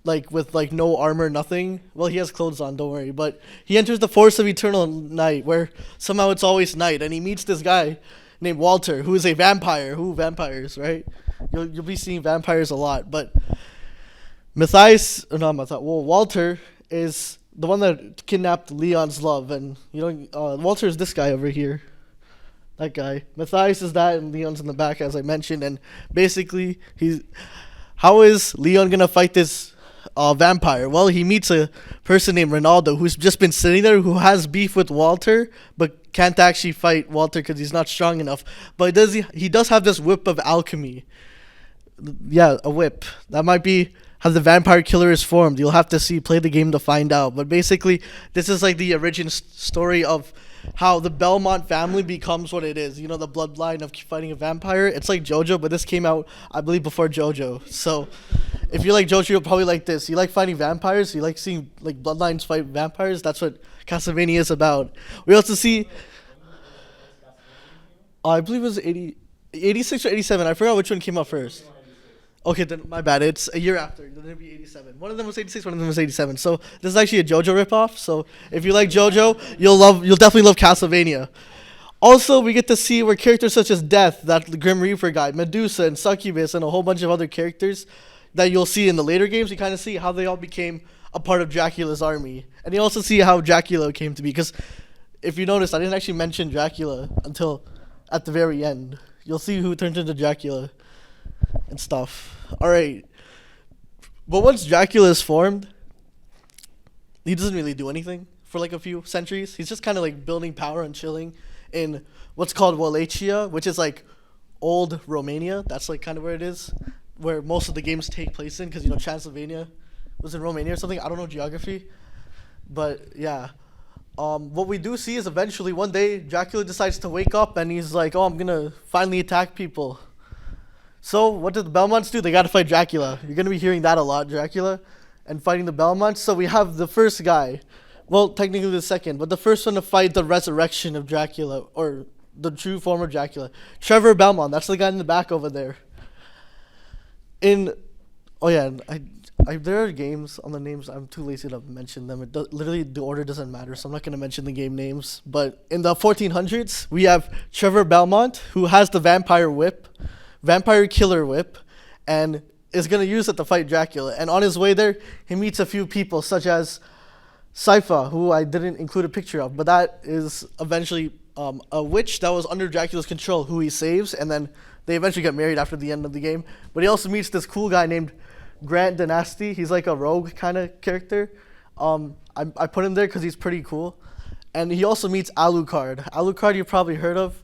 like with like no armor, nothing. Well, he has clothes on, don't worry. But he enters the Forest of Eternal Night, where somehow it's always night, and he meets this guy named Walter, who is a vampire. Vampires, right? You'll be seeing vampires a lot. But Walter is the one that kidnapped Leon's love, and Walter is this guy over here. That guy. Matthias is that, and Leon's in the back, as I mentioned. And basically, how is Leon gonna fight this vampire? Well, he meets a person named Ronaldo who's just been sitting there, who has beef with Walter, but can't actually fight Walter because he's not strong enough. But he does have this whip of alchemy. Yeah, a whip. That might be how the vampire killer is formed. You'll have to play the game to find out. But basically, this is like the origin story of how the Belmont family becomes what it is. The bloodline of fighting a vampire. It's like JoJo, but this came out, I believe, before JoJo. So if you like JoJo, you'll probably like this. You like fighting vampires? You like seeing like bloodlines fight vampires? That's what Castlevania is about. We also see, I believe it was 86 or 87. I forgot which one came out first. Okay, then my bad. It's a year after. Then it'd be 87. One of them was 86. One of them was 87. So this is actually a JoJo ripoff. So if you like JoJo, you'll definitely love Castlevania. Also, we get to see where characters such as Death, that Grim Reaper guy, Medusa, and Succubus, and a whole bunch of other characters that you'll see in the later games. You kind of see how they all became a part of Dracula's army, and you also see how Dracula came to be. Because if you notice, I didn't actually mention Dracula until at the very end. You'll see who turns into Dracula and stuff. All right, but once Dracula is formed, he doesn't really do anything for like a few centuries. He's just kind of like building power and chilling in what's called Wallachia, which is like old Romania. That's like kind of where it is, where most of the games take place in, because Transylvania was in Romania or something. I don't know geography, but yeah. What we do see is eventually one day Dracula decides to wake up and he's like, oh, I'm gonna finally attack people. So what did the Belmonts do? They gotta fight Dracula. You're gonna be hearing that a lot, Dracula and fighting the Belmonts. So we have the first guy, well, technically the second, but the first one to fight the resurrection of Dracula, or the true form of Dracula. Trevor Belmont, that's the guy in the back over there. There are games on the names. I'm too lazy to mention them. Literally, the order doesn't matter, so I'm not going to mention the game names. But in the 1400s, we have Trevor Belmont, who has the vampire killer whip, and is going to use it to fight Dracula. And on his way there, he meets a few people, such as Sypha, who I didn't include a picture of, but that is eventually a witch that was under Dracula's control, who he saves, and then they eventually get married after the end of the game. But he also meets this cool guy named Grant Dynasty. He's like a rogue kind of character. I put him there because he's pretty cool. And he also meets Alucard. Alucard you've probably heard of,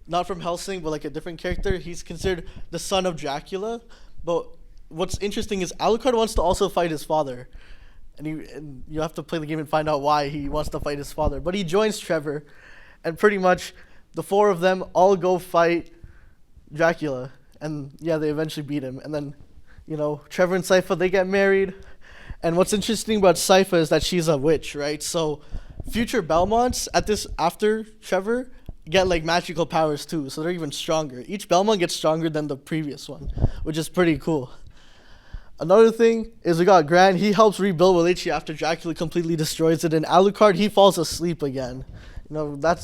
not from Hellsing, but like a different character. He's considered the son of Dracula. But what's interesting is Alucard wants to also fight his father. And you have to play the game and find out why he wants to fight his father. But he joins Trevor, and pretty much the four of them all go fight Dracula. And yeah, they eventually beat him. And then, Trevor and Sypha, they get married. And what's interesting about Sypha is that she's a witch, right? So future Belmonts after Trevor get like magical powers too. So they're even stronger. Each Belmont gets stronger than the previous one, which is pretty cool. Another thing is we got Grant. He helps rebuild Wallachia after Dracula completely destroys it. And Alucard, he falls asleep again.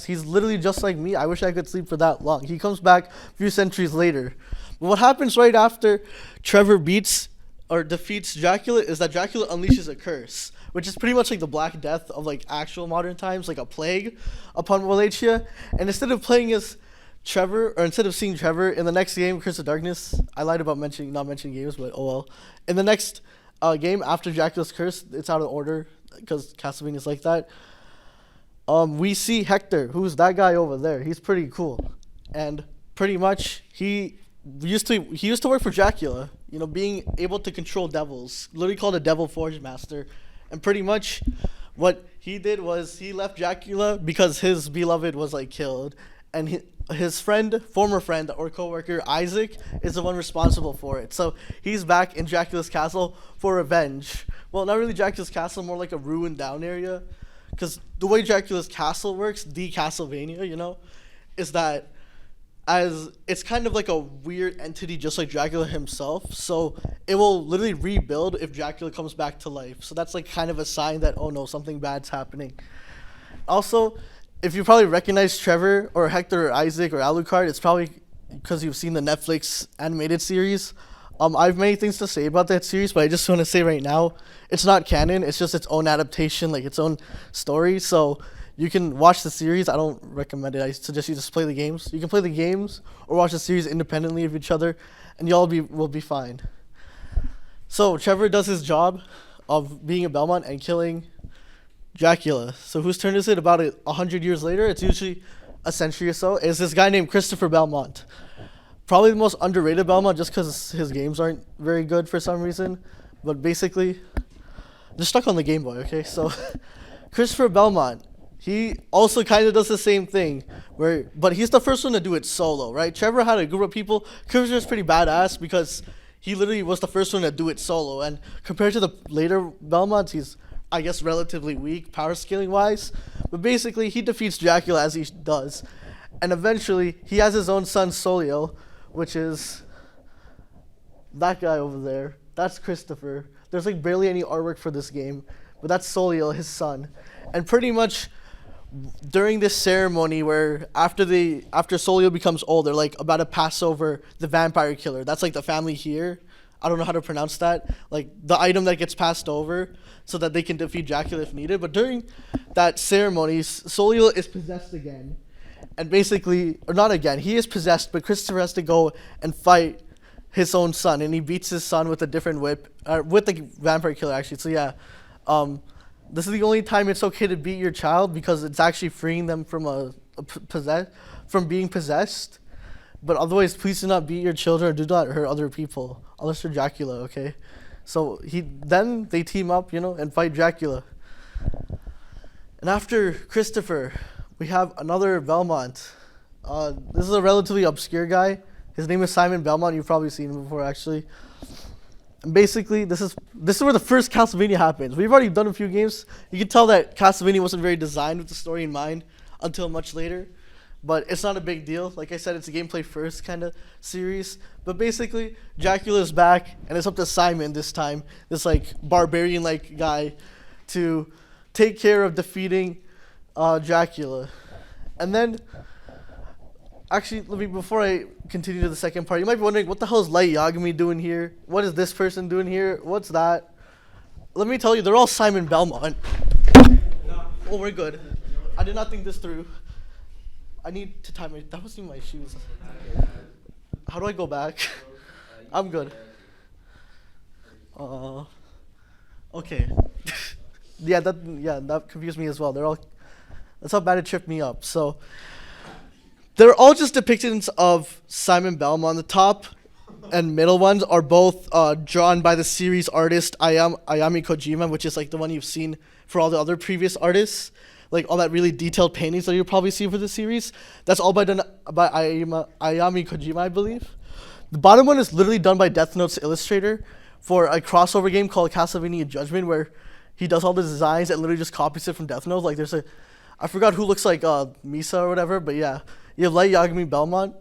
He's literally just like me. I wish I could sleep for that long. He comes back a few centuries later. But what happens right after Trevor defeats Dracula is that Dracula unleashes a curse, which is pretty much like the Black Death of like actual modern times, like a plague upon Wallachia. And instead of seeing Trevor in the next game, Curse of Darkness, I lied about not mentioning games, but oh well. In the next game after Dracula's curse, it's out of order because Castlevania is like that. We see Hector, who's that guy over there. He's pretty cool, and pretty much he used to work for Dracula. Being able to control devils, literally called a Devil Forge Master, and pretty much what he did was he left Dracula because his beloved was like killed, and his former friend or coworker Isaac is the one responsible for it. So he's back in Dracula's castle for revenge. Well, not really Dracula's castle, more like a ruined down area. Because the way Dracula's castle works, the Castlevania, is that it's kind of like a weird entity just like Dracula himself. So it will literally rebuild if Dracula comes back to life. So that's like kind of a sign that, oh no, something bad's happening. Also, if you probably recognize Trevor or Hector or Isaac or Alucard, it's probably because you've seen the Netflix animated series. I have many things to say about that series, but I just want to say right now, it's not canon. It's just its own adaptation, like its own story. So you can watch the series. I don't recommend it. I suggest you just play the games. You can play the games or watch the series independently of each other, and y'all will be fine. So Trevor does his job of being a Belmont and killing Dracula. So whose turn is it? About 100 years later, it's usually a century or so, is this guy named Christopher Belmont. Probably the most underrated Belmont just because his games aren't very good for some reason. But basically, they're stuck on the Game Boy, okay? So Christopher Belmont, he also kind of does the same thing, but he's the first one to do it solo, right? Trevor had a group of people. Christopher's pretty badass because he literally was the first one to do it solo. And compared to the later Belmonts, he's, I guess, relatively weak power scaling wise. But basically, he defeats Dracula as he does. And eventually, he has his own son, Solio, which is that guy over there, that's Christopher. There's like barely any artwork for this game, but that's Soliel, his son. And pretty much during this ceremony where after Soliel becomes old, they're like about to pass over the vampire killer. That's like the family here. I don't know how to pronounce that. Like the item that gets passed over so that they can defeat Dracula if needed. But during that ceremony, Soliel is possessed again. And basically, or not again, he is possessed, but Christopher has to go and fight his own son. And he beats his son with a different whip, with the vampire killer actually. So yeah, this is the only time it's okay to beat your child because it's actually freeing them from from being possessed. But otherwise, please do not beat your children or do not hurt other people, unless you're Dracula, okay? So then they team up, and fight Dracula. And after Christopher, we have another Belmont. This is a relatively obscure guy. His name is Simon Belmont. You've probably seen him before, actually. And basically, this is where the first Castlevania happens. We've already done a few games. You can tell that Castlevania wasn't very designed with the story in mind until much later. But it's not a big deal. Like I said, it's a gameplay first kind of series. But basically, Dracula's back, and it's up to Simon this time, this like barbarian-like guy, to take care of defeating Dracula. And then, actually, before I continue to the second part, you might be wondering, what the hell is Light Yagami doing here? What is this person doing here? What's that? Let me tell you, they're all Simon Belmont. Oh, we're good. I did not think this through. I need to tie that wasn't even my shoes. How do I go back? I'm good. Okay. That confused me as well. That's how bad it tripped me up. So they're all just depictions of Simon Belmont. The top and middle ones are both drawn by the series artist Ayami Kojima, which is like the one you've seen for all the other previous artists. Like all that really detailed paintings that you'll probably see for the series. That's all done by Ayami Kojima, I believe. The bottom one is literally done by Death Note's illustrator for a crossover game called Castlevania Judgment, where he does all the designs and literally just copies it from Death Note. Like I forgot who looks like Misa or whatever, but yeah. You have Light Yagami Belmont.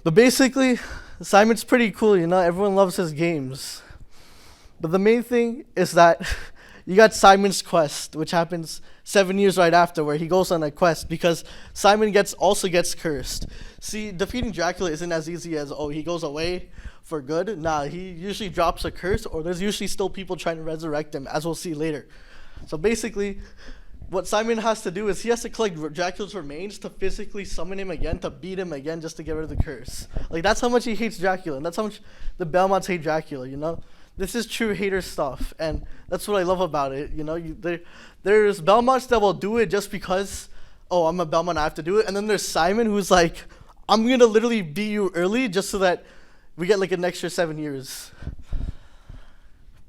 But basically, Simon's pretty cool, everyone loves his games. But the main thing is that you got Simon's Quest, which happens 7 years right after, where he goes on a quest because Simon also gets cursed. See, defeating Dracula isn't as easy as, he goes away for good. Nah, he usually drops a curse, or there's usually still people trying to resurrect him, as we'll see later. So basically, what Simon has to do is he has to collect Dracula's remains to physically summon him again, to beat him again, just to get rid of the curse. Like, that's how much he hates Dracula, and that's how much the Belmonts hate Dracula, This is true hater stuff, and that's what I love about it. There's Belmonts that will do it just because, I'm a Belmont, I have to do it. And then there's Simon who's like, I'm going to literally beat you early just so that we get like an extra 7 years.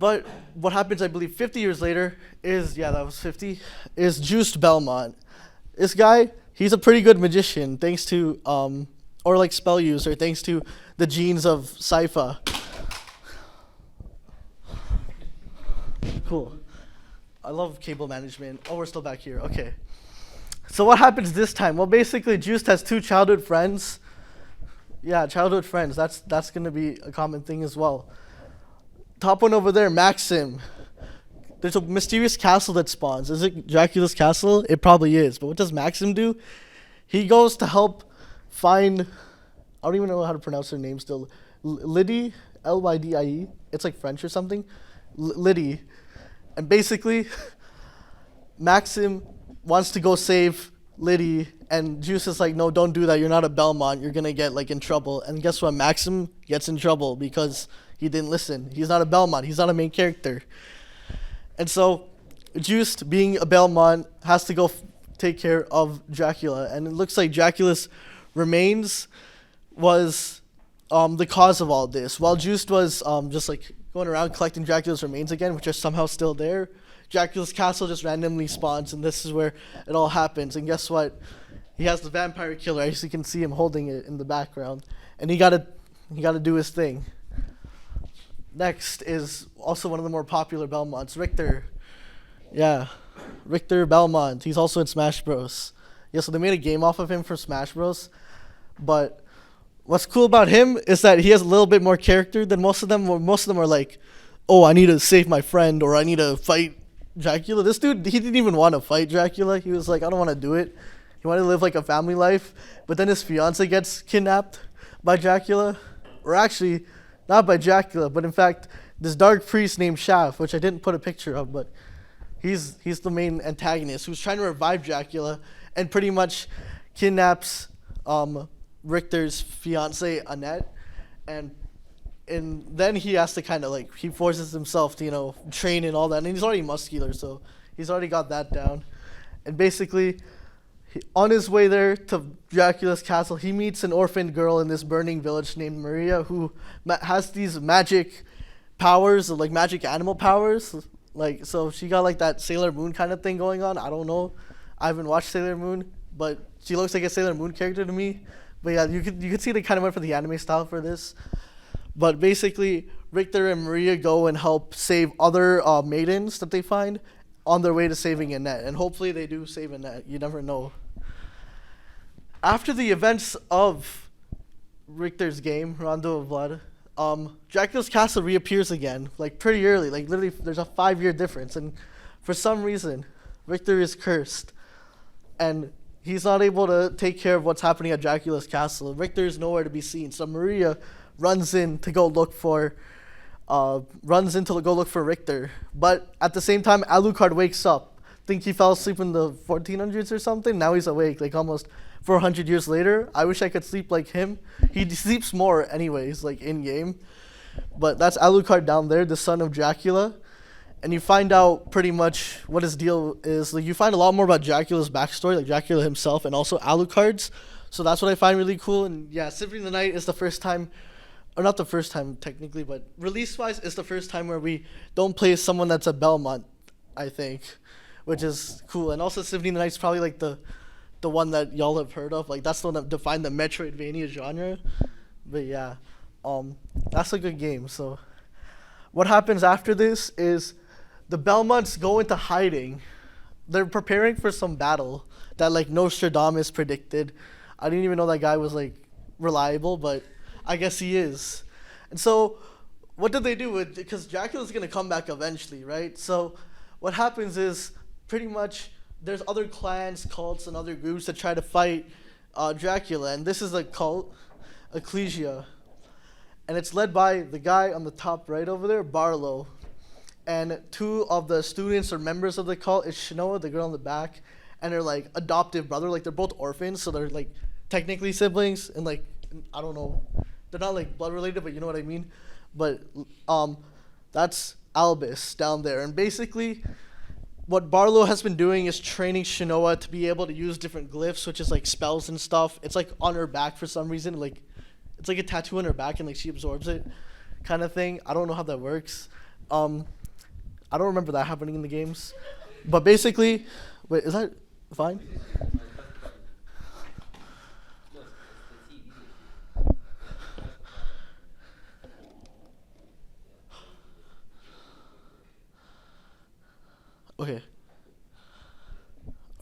But what happens, I believe, 50 years later is, that was 50, is Juiced Belmont. This guy, he's a pretty good magician thanks to, or like spell user, thanks to the genes of Sypha. Cool. I love cable management. Oh, we're still back here. Okay. So what happens this time? Well, basically, Juiced has two childhood friends. Yeah, childhood friends. That's going to be a common thing as well. Top one over there, Maxim. There's a mysterious castle that spawns. Is it Dracula's castle? It probably is. But what does Maxim do? He goes to help find, I don't even know how to pronounce her name still. Lydie, Lydie. It's like French or something. Lydie. And basically, Maxim wants to go save Lydie, and Juice is like, no, don't do that. You're not a Belmont. You're going to get like in trouble. And guess what? Maxim gets in trouble because he didn't listen. He's not a Belmont. He's not a main character. And so Juice, being a Belmont, has to go take care of Dracula. And it looks like Dracula's remains was the cause of all this. While Juice was just like going around collecting Dracula's remains again, which are somehow still there, Dracula's castle just randomly spawns, and this is where it all happens. And guess what? He has the vampire killer. As you can see him holding it in the background, and he gotta do his thing. Next is also one of the more popular Belmonts, Richter. Yeah, Richter Belmont. He's also in Smash Bros. Yeah, so they made a game off of him for Smash Bros. But what's cool about him is that he has a little bit more character than most of them. Where most of them are like, oh, I need to save my friend or I need to fight Dracula. This dude, he didn't even want to fight Dracula. He was like, I don't want to do it. He wanted to live like a family life. But then his fiance gets kidnapped by Dracula. Or actually, not by Dracula, but in fact, this dark priest named Shaft, which I didn't put a picture of, but he's the main antagonist who's trying to revive Dracula and pretty much kidnaps Richter's fiance Annette, and then he has to kind of like, he forces himself to, you know, train and all that, and he's already muscular, so he's already got that down. And basically, on his way there to Dracula's castle, he meets an orphaned girl in this burning village named Maria, who has these magic powers, like magic animal powers. Like, so she got like that Sailor Moon kind of thing going on. I don't know. I haven't watched Sailor Moon, but she looks like a Sailor Moon character to me. But yeah, you could see they kind of went for the anime style for this. But basically, Richter and Maria go and help save other maidens that they find on their way to saving Annette. And hopefully they do save Annette. You never know. After the events of Richter's game, Rondo of Blood, Dracula's castle reappears again, like pretty early. Like literally, there's a 5-year difference. And for some reason, Richter is cursed. And he's not able to take care of what's happening at Dracula's castle. Richter is nowhere to be seen. So Maria runs in to go look for Richter. But at the same time, Alucard wakes up. Think he fell asleep in the 1400s or something. Now he's awake, like almost 400 years later. I wish I could sleep like him. He sleeps more anyways, like in game. But that's Alucard down there, the son of Dracula. And you find out pretty much what his deal is. Like, you find a lot more about Dracula's backstory, like Dracula himself, and also Alucard's. So that's what I find really cool. And yeah, Symphony of the Night is the first time, or not the first time technically, but release-wise, it's the first time where we don't play someone that's a Belmont, I think, which is cool. And also Symphony of the Night is probably like the one that y'all have heard of. Like, that's the one that defined the Metroidvania genre. But yeah, that's a good game. So what happens after this is the Belmonts go into hiding. They're preparing for some battle that like Nostradamus predicted. I didn't even know that guy was like reliable, but I guess he is. And so what did they do? Because Dracula's going to come back eventually, right? So what happens is pretty much there's other clans, cults, and other groups that try to fight Dracula. And this is a cult, Ecclesia. And it's led by the guy on the top right over there, Barlow. And 2 of the students or members of the cult is Shinoa, the girl in the back, and her like adoptive brother. Like, they're both orphans, so they're like technically siblings, and like, I don't know, they're not like blood related, but you know what I mean. But that's Albus down there, and basically what Barlow has been doing is training Shinoa to be able to use different glyphs, which is like spells and stuff. It's like on her back for some reason, like it's like a tattoo on her back, and like she absorbs it, kind of thing. I don't know how that works. I don't remember that happening in the games. But basically, wait, is that fine? Okay.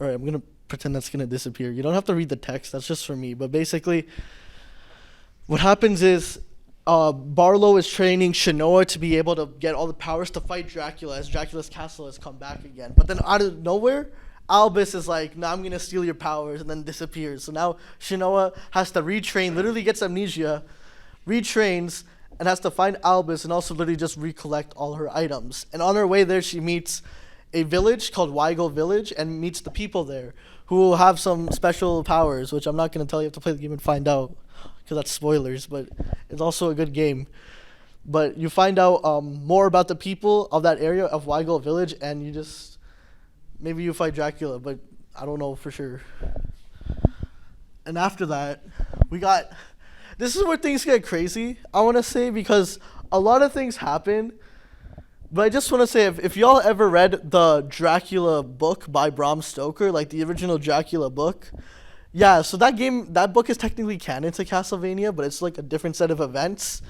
Alright, I'm going to pretend that's going to disappear. You don't have to read the text, that's just for me. But basically, what happens is Barlow is training Shinoa to be able to get all the powers to fight Dracula as Dracula's castle has come back again. But then out of nowhere, Albus is like, nah, I'm going to steal your powers, and then disappears. So now Shinoa has to retrain, literally gets amnesia, retrains, and has to find Albus and also literally just recollect all her items. And on her way there, she meets a village called Weigel Village and meets the people there who will have some special powers, which I'm not going to tell you. You have to play the game and find out, because that's spoilers, but it's also a good game. But you find out more about the people of that area of Weigel Village, and you just, maybe you fight Dracula, but I don't know for sure. And after that, we got, this is where things get crazy, I want to say, because a lot of things happen. But I just want to say, if y'all ever read the Dracula book by Bram Stoker, like the original Dracula book, yeah, so that book is technically canon to Castlevania, but it's like a different set of events.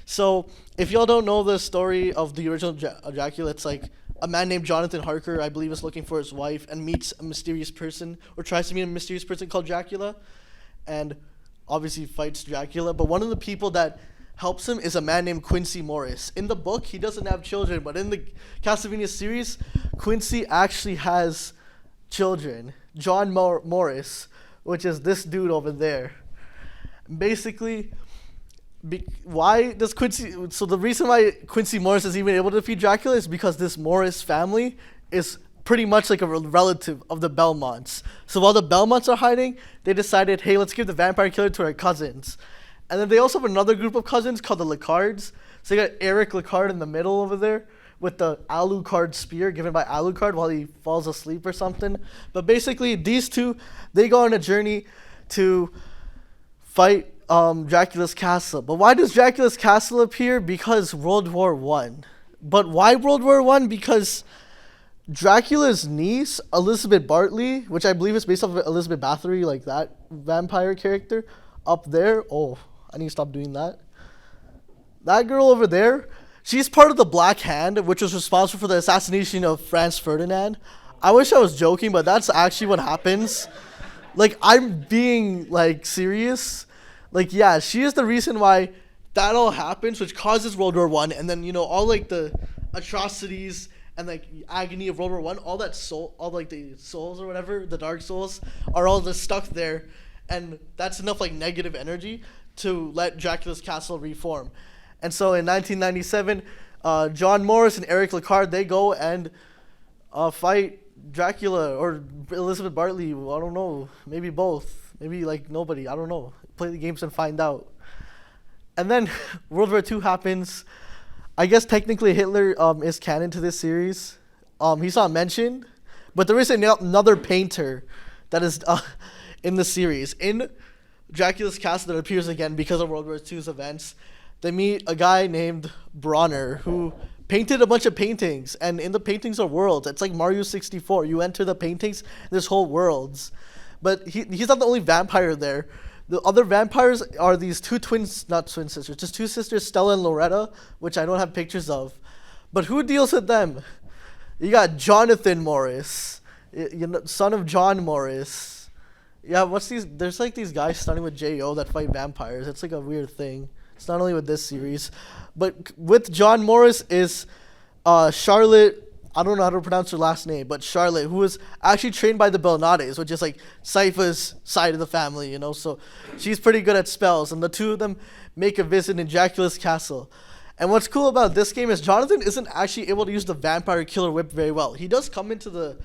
So if y'all don't know the story of the original Dracula, it's like a man named Jonathan Harker, I believe, is looking for his wife and meets a mysterious person, or tries to meet a mysterious person called Dracula. And obviously fights Dracula, but one of the people that helps him is a man named Quincy Morris. In the book, he doesn't have children, but in the Castlevania series, Quincy actually has children. John Morris, which is this dude over there. Basically, why does Quincy... So the reason why Quincy Morris is even able to defeat Dracula is because this Morris family is pretty much like a relative of the Belmonts. So while the Belmonts are hiding, they decided, hey, let's give the vampire killer to our cousins. And then they also have another group of cousins called the Lacards. So you got Eric Lacard in the middle over there with the Alucard spear given by Alucard while he falls asleep or something. But basically, these two, they go on a journey to fight Dracula's castle. But why does Dracula's castle appear? Because World War One. But why World War One? Because Dracula's niece, Elizabeth Bartley, which I believe is based off of Elizabeth Bathory, like that vampire character up there. Oh, I need to stop doing that. That girl over there, she's part of the Black Hand, which was responsible for the assassination of Franz Ferdinand. I wish I was joking, but that's actually what happens. Like, I'm being, like, serious. Like, yeah, she is the reason why that all happens, which causes World War One, and then, you know, all, like, the atrocities and, like, agony of World War One, all that soul, all, like, the souls or whatever, the dark souls, are all just stuck there, and that's enough, like, negative energy to let Dracula's castle reform. And so in 1997, John Morris and Eric Lacard, they go and fight Dracula or Elizabeth Bartley. I don't know. Maybe both. Maybe like nobody. I don't know. Play the games and find out. And then World War II happens. I guess technically Hitler is canon to this series. He's not mentioned. But there is another painter that is in the series. In Dracula's castle that appears again because of World War II's events. They meet a guy named Bronner who painted a bunch of paintings, and in the paintings are worlds. It's like Mario 64. You enter the paintings, there's whole worlds. But he's not the only vampire there. The other vampires are these two not twin sisters, just two sisters, Stella and Loretta, which I don't have pictures of. But who deals with them? You got Jonathan Morris, son of John Morris. Yeah, what's these? There's like these guys starting with J.O. that fight vampires. It's like a weird thing. It's not only with this series, but with John Morris is Charlotte. I don't know how to pronounce her last name, but Charlotte, who was actually trained by the Belnades, which is like Sypha's side of the family, you know. So she's pretty good at spells, and the two of them make a visit in Dracula's castle. And what's cool about this game is Jonathan isn't actually able to use the vampire killer whip very well. He does come into the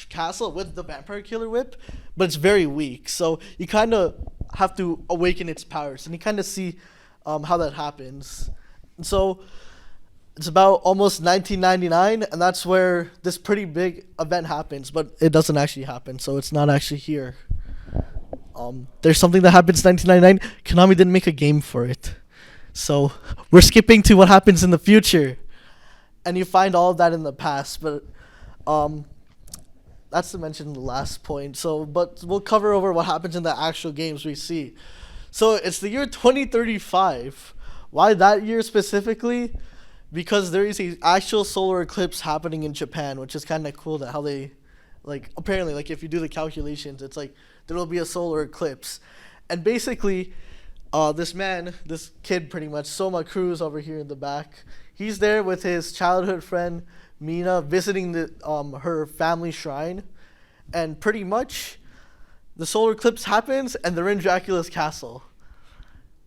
castle with the vampire killer whip, but it's very weak. So you kind of have to awaken its powers, and you kind of see how that happens. And so it's about almost 1999, and that's where this pretty big event happens, but it doesn't actually happen, so it's not actually here. There's something that happens in 1999. Konami didn't make a game for it, so we're skipping to what happens in the future, and you find all of that in the past, but that's to mention the last point. So, but we'll cover over what happens in the actual games we see. So it's the year 2035. Why that year specifically? Because there is an actual solar eclipse happening in Japan, which is kind of cool that how they, like, apparently, like, if you do the calculations, it's like there will be a solar eclipse. And basically, this kid pretty much, Soma Cruz over here in the back, he's there with his childhood friend, Mina, visiting her family shrine, and pretty much the solar eclipse happens and they're in Dracula's castle.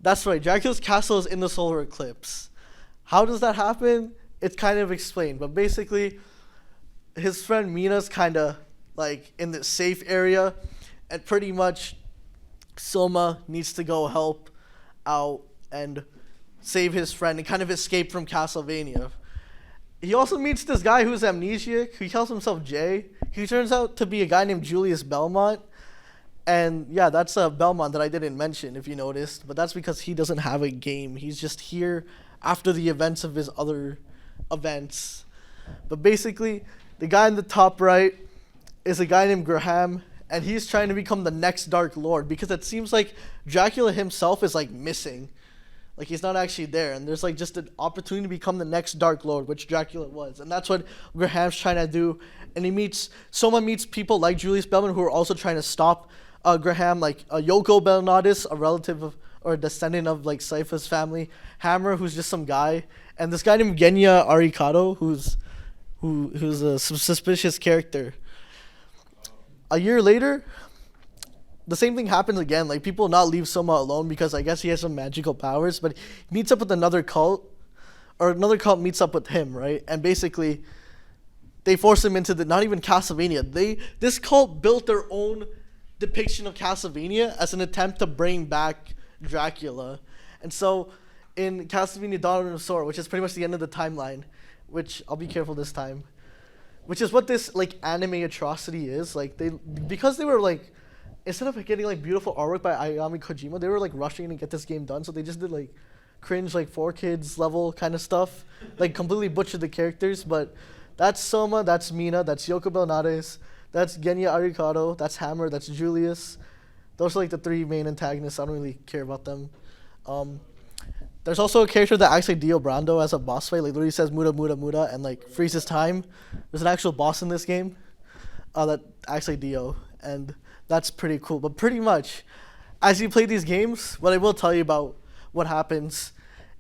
That's right, Dracula's castle is in the solar eclipse. How does that happen? It's kind of explained, but basically his friend Mina's kind of like in the safe area, and pretty much Soma needs to go help out and save his friend and kind of escape from Castlevania. He also meets this guy who's amnesiac. He calls himself Jay. He turns out to be a guy named Julius Belmont. And yeah, that's a Belmont that I didn't mention, if you noticed. But that's because he doesn't have a game. He's just here after the events of his other events. But basically, the guy in the top right is a guy named Graham. And he's trying to become the next Dark Lord. Because it seems like Dracula himself is like missing. Like, he's not actually there, and there's, like, just an opportunity to become the next Dark Lord, which Dracula was. And that's what Graham's trying to do. And Soma meets people like Julius Bellman who are also trying to stop Graham, like Yoko Belnadis, a relative of or a descendant of like Sypha's family. Hammer, who's just some guy, and this guy named Genya Arikado, who's a suspicious character. A year later, the same thing happens again. Like, people not leave Soma alone because I guess he has some magical powers, but he meets up with another cult, or another cult meets up with him, right? And basically, they force him into not even Castlevania. This cult built their own depiction of Castlevania as an attempt to bring back Dracula. And so, in Castlevania Dawn of the Sword, which is pretty much the end of the timeline, which I'll be careful this time, which is what this like anime atrocity is. Like, because they were like, instead of getting like beautiful artwork by Ayami Kojima, they were like rushing to get this game done. So they just did like cringe like 4Kids level kind of stuff, like completely butchered the characters. But that's Soma, that's Mina, that's Yoko Belnades, that's Genya Arikado, that's Hammer, that's Julius. Those are like the three main antagonists. I don't really care about them. There's also a character that acts like Dio Brando as a boss fight. Like, literally says Muda Muda Muda and like freezes time. There's an actual boss in this game that acts like Dio, and that's pretty cool. But pretty much, as you play these games, what I will tell you about what happens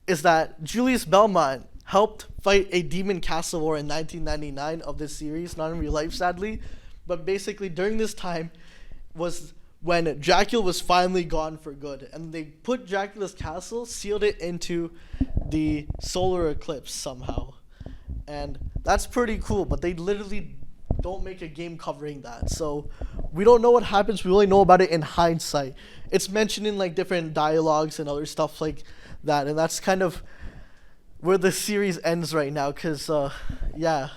is that Julius Belmont helped fight a demon castle war in 1999 of this series, not in real life, sadly. But basically, during this time was when Dracula was finally gone for good. And they put Dracula's castle, sealed it into the solar eclipse somehow. And that's pretty cool, but they literally don't make a game covering that. So we don't know what happens. We only know about it in hindsight. It's mentioned in like different dialogues and other stuff like that. And that's kind of where the series ends right now. Because, yeah.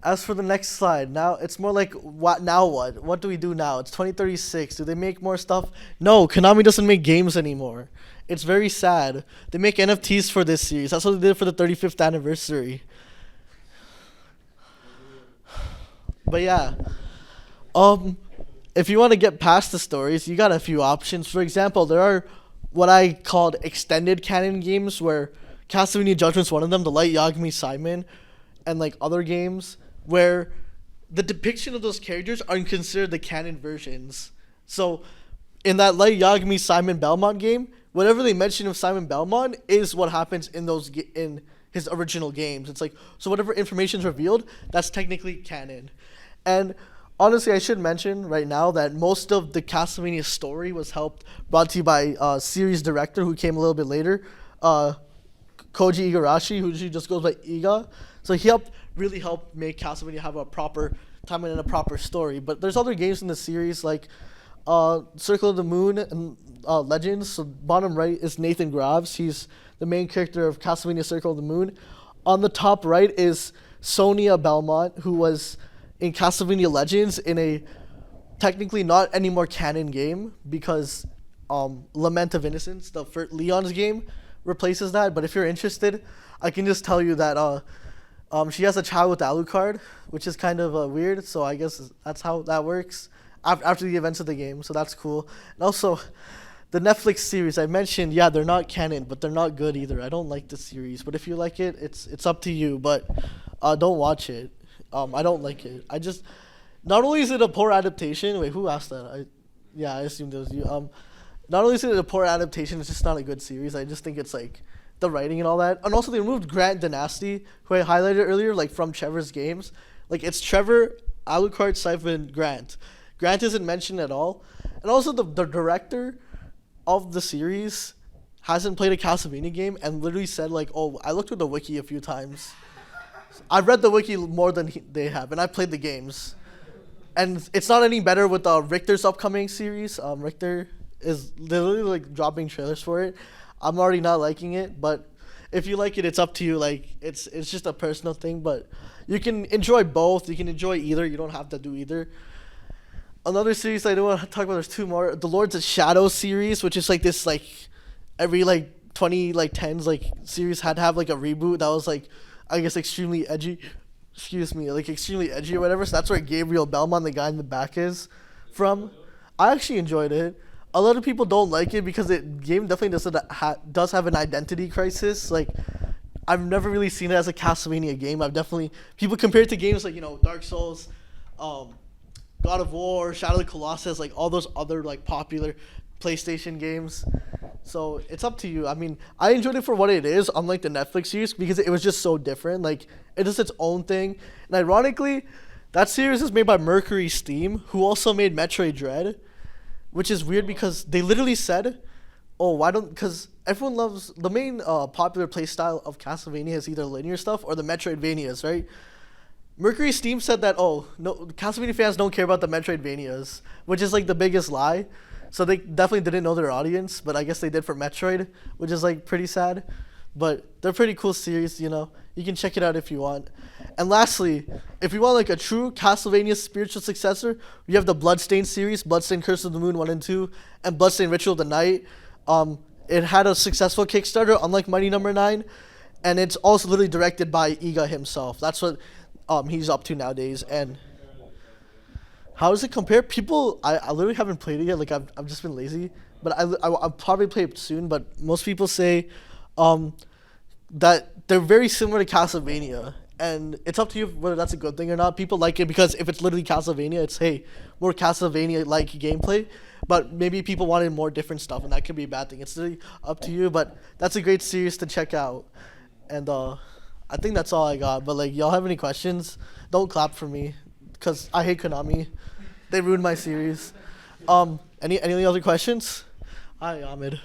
As for the next slide, now it's more like, what now what? What do we do now? It's 2036. Do they make more stuff? No, Konami doesn't make games anymore. It's very sad. They make NFTs for this series. That's what they did for the 35th anniversary. But yeah, if you want to get past the stories, you got a few options. For example, there are what I called extended canon games, where Castlevania Judgment's one of them, the Light Yagami Simon, and like other games where the depiction of those characters aren't considered the canon versions. So in that Light Yagami Simon Belmont game, whatever they mention of Simon Belmont is what happens in those in his original games. It's like, so whatever information is revealed, that's technically canon. And honestly, I should mention right now that most of the Castlevania story was brought to you by series director who came a little bit later, Koji Igarashi, who usually just goes by Iga. So he really helped make Castlevania have a proper timeline and a proper story. But there's other games in the series like Circle of the Moon and Legends. So bottom right is Nathan Graves. He's the main character of Castlevania Circle of the Moon. On the top right is Sonia Belmont, who was in Castlevania Legends in a technically not anymore canon game because Lament of Innocence, the Leon's game, replaces that. But if you're interested, I can just tell you that she has a child with Alucard, which is kind of weird. So I guess that's how that works after the events of the game. So that's cool. And also, the Netflix series I mentioned, yeah, they're not canon, but they're not good either. I don't like the series, but if you like it, it's up to you. But don't watch it. I don't like it. Not only is it a poor adaptation. Wait, who asked that? I assumed it was you. Not only is it a poor adaptation, it's just not a good series. I just think it's like the writing and all that. And also they removed Grant Dynasty, who I highlighted earlier, like from Trevor's games. Like, it's Trevor, Alucard, Sypha, and Grant. Grant isn't mentioned at all. And also the director of the series hasn't played a Castlevania game and literally said like, oh, I looked at the wiki a few times. I've read the wiki more than they have, and I played the games. And it's not any better with Richter's upcoming series. Richter is literally like dropping trailers for it. I'm already not liking it, but if you like it, it's up to you. Like, it's just a personal thing, but you can enjoy both. You can enjoy either. You don't have to do either. Another series I do want to talk about, there's two more. The Lords of Shadow series, which is like this like every like 2010s like series had to have like a reboot that was like, I guess, extremely edgy. Like extremely edgy or whatever. So that's where Gabriel Belmont, the guy in the back, is from. I actually enjoyed it. A lot of people don't like it because the game definitely does have an identity crisis. Like, I've never really seen it as a Castlevania game. People compare it to games like, Dark Souls, God God of War, Shadow of the Colossus, like all those other like popular PlayStation games. So it's up to you. I mean, I enjoyed it for what it is, unlike the Netflix series, because it was just so different. Like, it is its own thing. And ironically, that series is made by Mercury Steam, who also made Metroid Dread, which is weird because they literally said, oh, why don't, because everyone loves, the main popular play style of Castlevania is either linear stuff or the Metroidvanias, right? Mercury Steam said that, oh, no, Castlevania fans don't care about the Metroidvanias, which is like the biggest lie. So they definitely didn't know their audience, but I guess they did for Metroid, which is like pretty sad. But they're pretty cool series, you know. You can check it out if you want. And lastly, if you want like a true Castlevania spiritual successor, you have the Bloodstained series, Bloodstained Curse of the Moon 1 and 2, and Bloodstained Ritual of the Night. It had a successful Kickstarter, unlike Mighty Number 9, and it's also literally directed by Iga himself. That's what he's up to nowadays. And how does it compare? People, I literally haven't played it yet. Like, I've just been lazy. But I'll probably play it soon. But most people say that they're very similar to Castlevania. And it's up to you whether that's a good thing or not. People like it because if it's literally Castlevania, it's, hey, more Castlevania-like gameplay. But maybe people wanted more different stuff, and that could be a bad thing. It's really up to you. But that's a great series to check out. And I think that's all I got. But, like, y'all have any questions? Don't clap for me because I hate Konami. They ruined my series. Any other questions? Hi, Ahmed.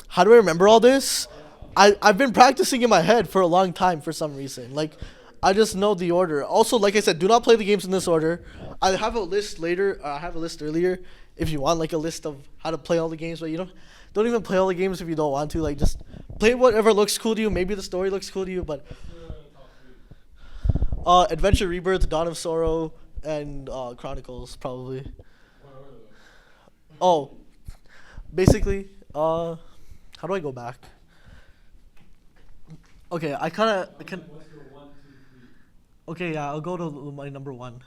How do I remember all this? I've been practicing in my head for a long time for some reason. Like, I just know the order. Also, like I said, do not play the games in this order. I have a list later. I have a list earlier if you want, like a list of how to play all the games. But you don't even play all the games if you don't want to. Like, just play whatever looks cool to you. Maybe the story looks cool to you, but Adventure Rebirth, Dawn of Sorrow, and Chronicles probably. Oh, basically, how do I go back? Okay, I can. Okay, yeah, I'll go to my number 1.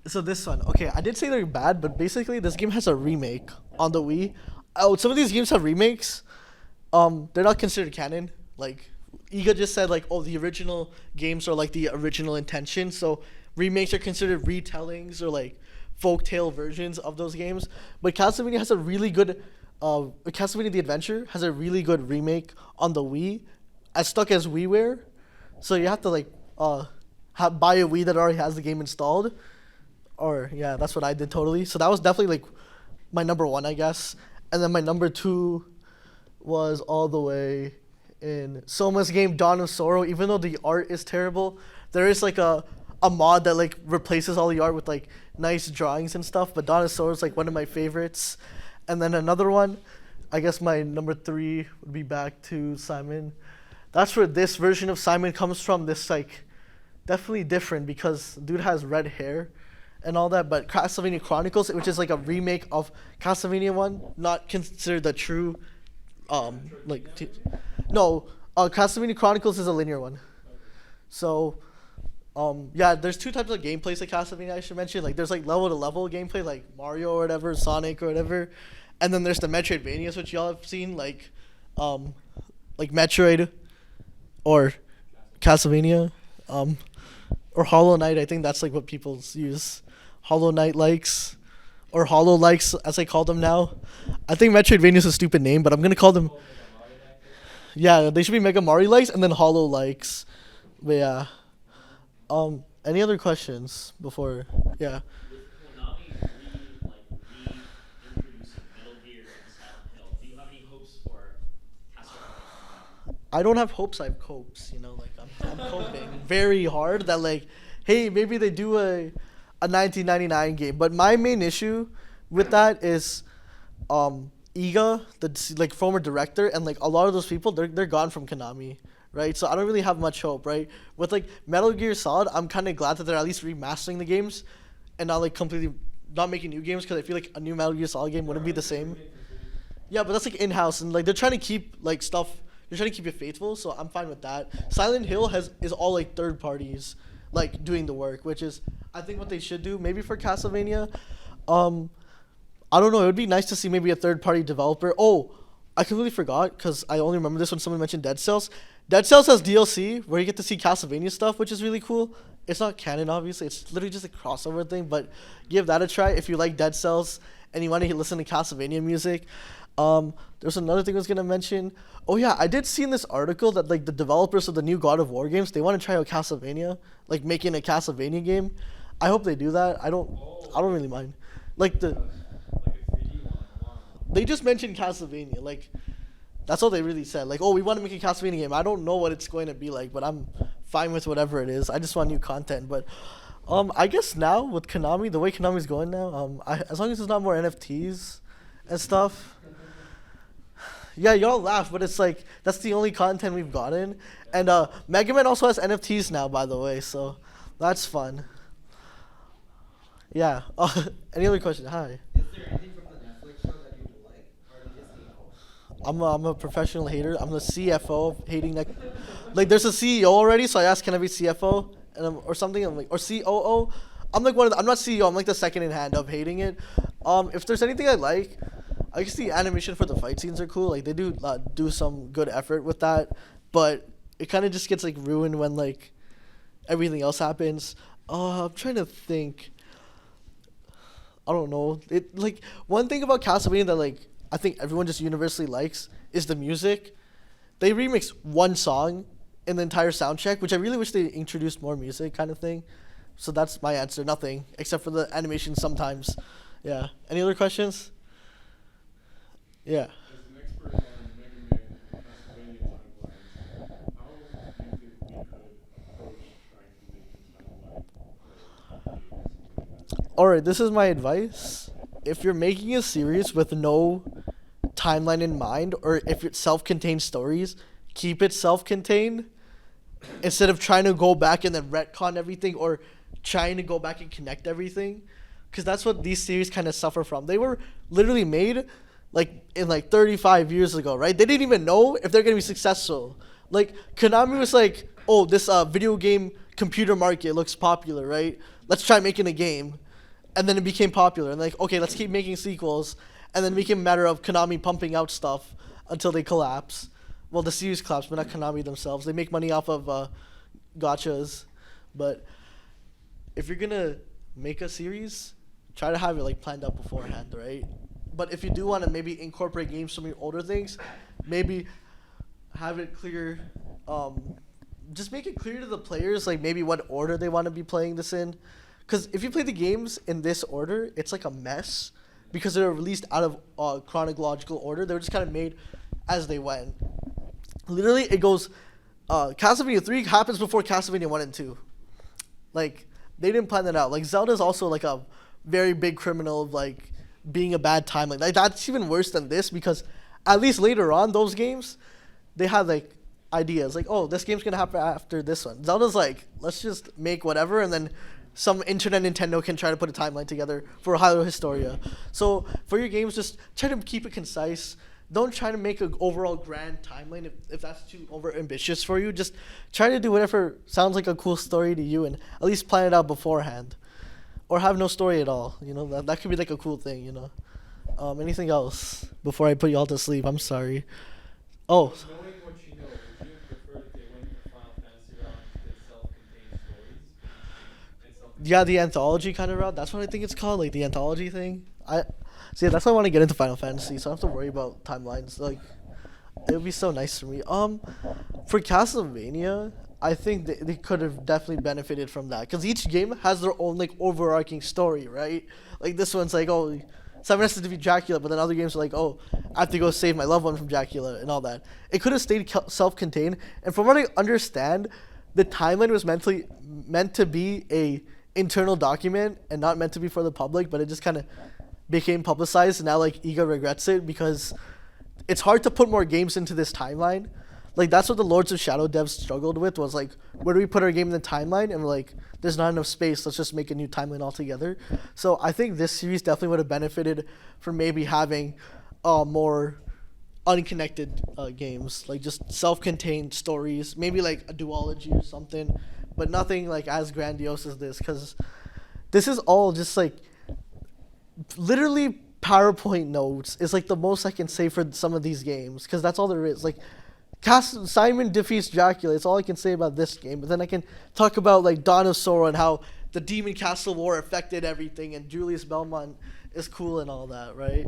So this one, okay, I did say they're bad, but basically this game has a remake on the Wii. Oh, some of these games have remakes. They're not considered canon. Like, Iga just said, like, oh, the original games are like the original intention, so remakes are considered retellings or like folktale versions of those games. But Castlevania has a really good, Castlevania the Adventure has a really good remake on the Wii, as stuck as WiiWare. So you have to like buy a Wii that already has the game installed. Or yeah, that's what I did totally. So that was definitely like my number 1, I guess. And then my number 2 was all the way in Soma's game Dawn of Sorrow. Even though the art is terrible, there is like a mod that like replaces all the art with like nice drawings and stuff. But Dawn of Sorrow is like one of my favorites. And then another one, I guess my number 3 would be back to Simon. That's where this version of Simon comes from. This like definitely different because dude has red hair and all that. But Castlevania Chronicles, which is like a remake of Castlevania 1, not considered the true no, Castlevania Chronicles is a linear one. So yeah, there's 2 types of gameplays like Castlevania I should mention. Like, there's like level to level gameplay like Mario or whatever, Sonic or whatever. And then there's the Metroidvanias, which y'all have seen, like Metroid or Castlevania, or Hollow Knight. I think that's like what people use. Hollow Knight likes, or Hollow likes as I call them now. I think Metroidvania is a stupid name, but I'm gonna call them. Yeah, they should be Mega Mario likes and then Hollow likes. But yeah. Any other questions before? Yeah. I don't have hopes. I have copes. You know, like I'm coping very hard that like, hey, maybe they do a 1999 game. But my main issue with that is, Iga, the like former director, and like a lot of those people, they're gone from Konami, right? So I don't really have much hope, right? With like Metal Gear Solid, I'm kind of glad that they're at least remastering the games, and not like completely not making new games, because I feel like a new Metal Gear Solid game wouldn't be the same. Yeah, but that's like in-house, and like they're trying to keep like stuff. They're trying to keep it faithful, so I'm fine with that. Silent Hill is all like third parties, like doing the work, which is I think what they should do. Maybe for Castlevania, I don't know. It would be nice to see maybe a third party developer. Oh, I completely forgot because I only remember this when someone mentioned Dead Cells. Dead Cells has DLC where you get to see Castlevania stuff, which is really cool. It's not canon, obviously. It's literally just a crossover thing. But give that a try if you like Dead Cells and you want to listen to Castlevania music. There's another thing I was gonna mention. Oh yeah, I did see in this article that like the developers of the new God of War games, they want to try out Castlevania, like making a Castlevania game. I hope they do that. I don't really mind. Like they just mentioned Castlevania. Like that's all they really said. Like, oh, we want to make a Castlevania game. I don't know what it's going to be like, but I'm fine with whatever it is. I just want new content. But I guess now with Konami, the way Konami's going now, as long as there's not more NFTs and stuff. Yeah, y'all laugh, but it's like that's the only content we've gotten. And Mega Man also has NFTs now, by the way, so that's fun. Yeah. Any other question? Hi. Is there anything from the Netflix show that you like, or do you just hate all? I'm a professional hater. I'm the CFO of hating that. Like, there's a CEO already, so I asked, can I be CFO? And or something. I'm like, or COO. I'm like I'm not CEO. I'm like the second in hand of hating it. If there's anything I like, I guess the animation for the fight scenes are cool. Like they do some good effort with that, but it kind of just gets like ruined when like everything else happens. I'm trying to think. I don't know. It like one thing about Castlevania that like I think everyone just universally likes is the music. They remix one song in the entire soundtrack, which I really wish they introduced more music kind of thing. So that's my answer. Nothing except for the animation sometimes. Yeah. Any other questions? Yeah. As an expert on Mega Man Castlevania timelines, how do you think we could approach trying to make the timeline? Alright, this is my advice. If you're making a series with no timeline in mind, or if it's self-contained stories, keep it self-contained instead of trying to go back and then retcon everything or trying to go back and connect everything. Because that's what these series kind of suffer from. They were literally made like in like 35 years ago, right? They didn't even know if they're gonna be successful. Like Konami was like, oh, this video game computer market looks popular, right? Let's try making a game. And then it became popular. And like, okay, let's keep making sequels. And then it became a matter of Konami pumping out stuff until they collapse. Well, the series collapsed, but not Konami themselves. They make money off of gachas. But if you're gonna make a series, try to have it like planned out beforehand, right? But if you do want to maybe incorporate games from your older things, maybe have it clear. Just make it clear to the players, like maybe what order they want to be playing this in. Because if you play the games in this order, it's like a mess because they were released out of chronological order. They were just kind of made as they went. Literally, it goes, Castlevania 3 happens before Castlevania 1 and 2. Like, they didn't plan that out. Like, Zelda's also like a very big criminal of like being a bad timeline. Like, that's even worse than this because at least later on, those games, they had like ideas. Like, oh, this game's going to happen after this one. Zelda's like, let's just make whatever and then some internet Nintendo can try to put a timeline together for Hyrule Historia. So for your games, just try to keep it concise. Don't try to make an overall grand timeline if that's too over ambitious for you. Just try to do whatever sounds like a cool story to you and at least plan it out beforehand. Or have no story at all. You know, that could be like a cool thing, you know. Anything else before I put you all to sleep? I'm sorry. Oh. Knowing what you know, would you prefer that they went the Final Fantasy route and did self-contained stories? Yeah, the anthology kind of route. That's what I think it's called, like the anthology thing. See, that's why I want to get into Final Fantasy, so I don't have to worry about timelines. Like, it would be so nice for me. For Castlevania, I think they could have definitely benefited from that, because each game has their own like overarching story, right? Like this one's like, oh, Seven has to defeat Dracula, but then other games are like, oh, I have to go save my loved one from Dracula and all that. It could have stayed self-contained, and from what I understand, the timeline was meant to be a internal document and not meant to be for the public, but it just kind of became publicized, and now like Iga regrets it because it's hard to put more games into this timeline. Like that's what the Lords of Shadow devs struggled with, was like, where do we put our game in the timeline? And we're like, there's not enough space, let's just make a new timeline altogether. So I think this series definitely would have benefited from maybe having more unconnected games, like just self-contained stories, maybe like a duology or something, but nothing like as grandiose as this, because this is all just like literally PowerPoint notes is like the most I can say for some of these games, because that's all there is. Like Simon defeats Dracula. It's all I can say about this game. But then I can talk about like Dawn of Sorrow and how the Demon Castle War affected everything, and Julius Belmont is cool and all that, right?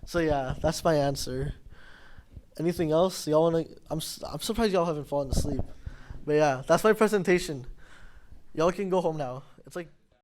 So yeah, that's my answer. Anything else? Y'all wanna? I'm surprised y'all haven't fallen asleep. But yeah, that's my presentation. Y'all can go home now. It's like